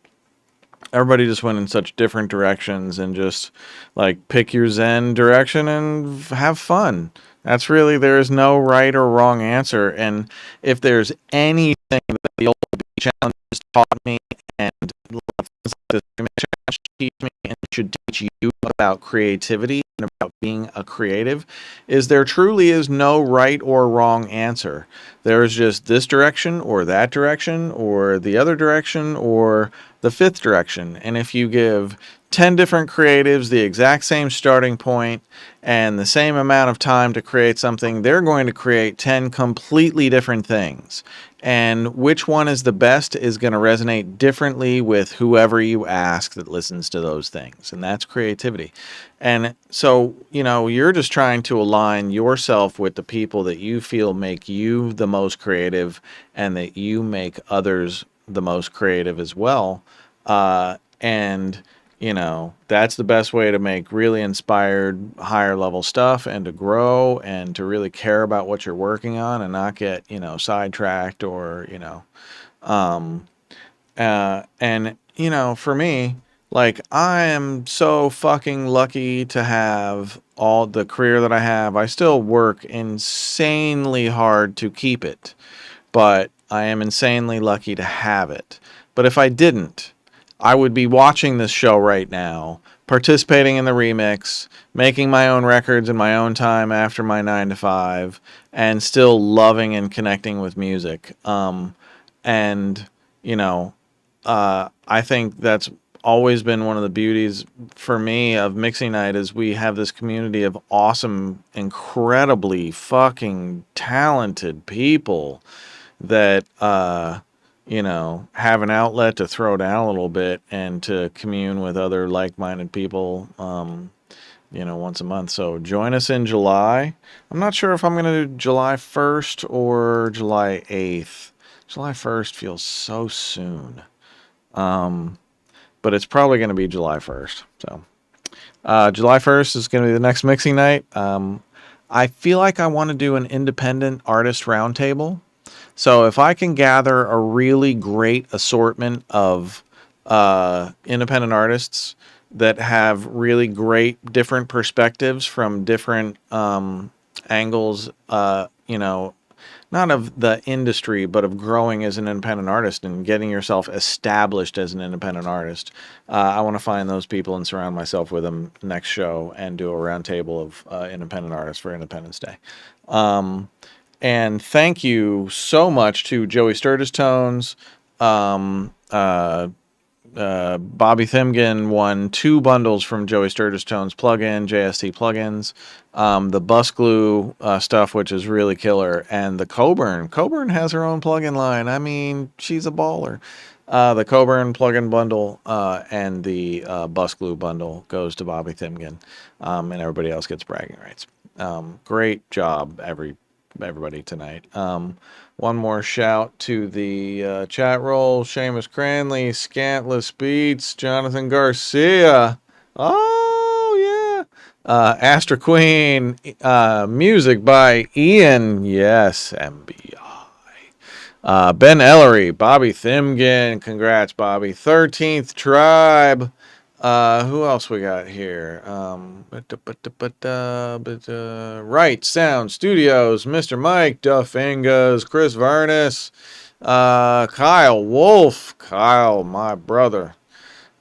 [SPEAKER 1] Everybody just went in such different directions and just like pick your zen direction and have fun. That's really, there's no right or wrong answer. And if there's anything that the old beat challenges taught me and this challenge teach me and should teach you about creativity and about being a creative, is there truly is no right or wrong answer. There's just this direction or that direction or the other direction or the fifth direction. And if you give 10 different creatives, the exact same starting point, and the same amount of time to create something, they're going to create 10 completely different things. And which one is the best is going to resonate differently with whoever you ask that listens to those things. And that's creativity. And so, you're just trying to align yourself with the people that you feel make you the most creative and that you make others the most creative as well. And that's the best way to make really inspired, higher level stuff and to grow and to really care about what you're working on and not get, sidetracked or, for me, like, I am so fucking lucky to have all the career that I have. I still work insanely hard to keep it, but I am insanely lucky to have it. But if I didn't, I would be watching this show right now, participating in the remix, making my own records in my own time after my 9 to 5, and still loving and connecting with music. I think that's always been one of the beauties for me of Mixing Night is we have this community of awesome, incredibly fucking talented people that, have an outlet to throw down a little bit and to commune with other like-minded people, once a month. So join us in July. I'm not sure if I'm going to do July 1st or July 8th. July 1st feels so soon. But it's probably going to be July 1st. So July 1st is going to be the next Mixing Night. I feel like I want to do an independent artist roundtable. So if I can gather a really great assortment of independent artists that have really great different perspectives from different angles, not of the industry, but of growing as an independent artist and getting yourself established as an independent artist. I want to find those people and surround myself with them next show and do a roundtable of independent artists for Independence Day. And thank you so much to Joey Sturgis Tones. Bobby Thimgen won 2 bundles from Joey Sturgis Tones plugin, JST plugins. The Bus Glue stuff, which is really killer. And the Coburn. Coburn has her own plugin line. I mean, she's a baller. The Coburn plugin bundle and the Bus Glue bundle goes to Bobby Thimgen. And everybody else gets bragging rights. Great job, everybody tonight. One more shout to the chat roll. Seamus Cranley, Scantless Beats, Jonathan Garcia. Oh, yeah. Astra Queen, music by Ian. Yes, MBI. Ben Ellery, Bobby Thimgen. Congrats, Bobby. 13th Tribe. Who else we got here? Right Sound Studios, Mr. Mike, Duff Ingas, Chris Varnas, Kyle Wolf, Kyle, my brother.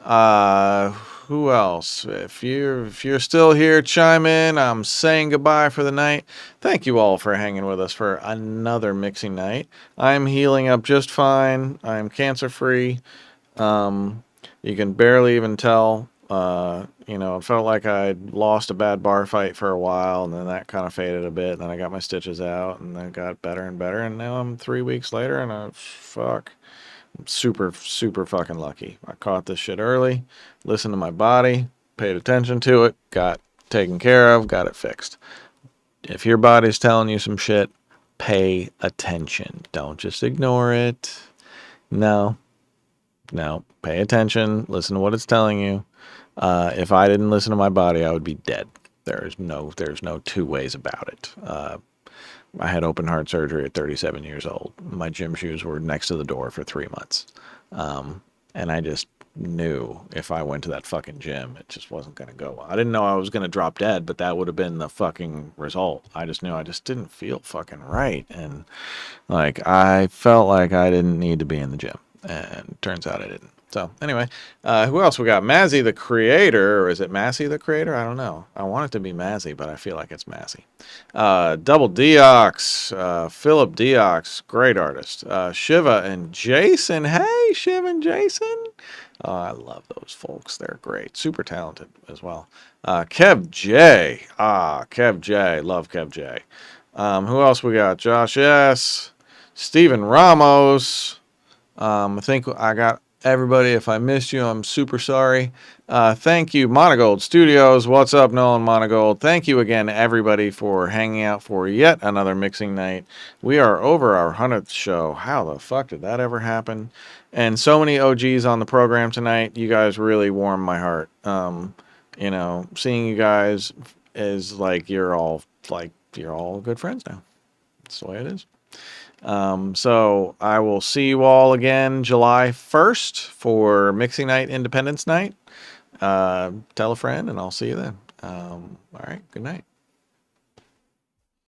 [SPEAKER 1] Who else? If you're still here, chime in. I'm saying goodbye for the night. Thank you all for hanging with us for another Mixing Night. I'm healing up just fine. I'm cancer-free. You can barely even tell. It felt like I'd lost a bad bar fight for a while, and then that kind of faded a bit. And then I got my stitches out, and then got better and better. And now I'm 3 weeks later, and I'm super, super fucking lucky. I caught this shit early, listened to my body, paid attention to it, got taken care of, got it fixed. If your body's telling you some shit, pay attention. Don't just ignore it. No, pay attention. Listen to what it's telling you. If I didn't listen to my body, I would be dead. There's no 2 ways about it. I had open heart surgery at 37 years old. My gym shoes were next to the door for 3 months. And I just knew if I went to that fucking gym, it just wasn't going to go well. I didn't know I was going to drop dead, but that would have been the fucking result. I just knew I just didn't feel fucking right. And I felt like I didn't need to be in the gym. And turns out I didn't. So anyway, who else we got? Mazzy the Creator, or is it Massey the Creator? I don't know. I want it to be Mazzy, but I feel like it's Massey. Double Deox, Philip Deox, great artist. Shiva and Jason. Hey, Shiva and Jason. I love those folks. They're great. Super talented as well. Kev J. Kev J. Love Kev J. Who else we got? Josh S. Steven Ramos. I think I got everybody. If I missed you, I'm super sorry. Thank you, Monogold Studios. What's up, Nolan Monogold? Thank you again, everybody, for hanging out for yet another mixing night. We are over our 100th show. How the fuck did that ever happen? And so many OGs on the program tonight. You guys really warm my heart. You know, seeing you guys is like you're all good friends now. That's the way it is. So I will see you all again July 1st for Mixing Night Independence Night. Tell a friend and I'll see you then. All right. Good night.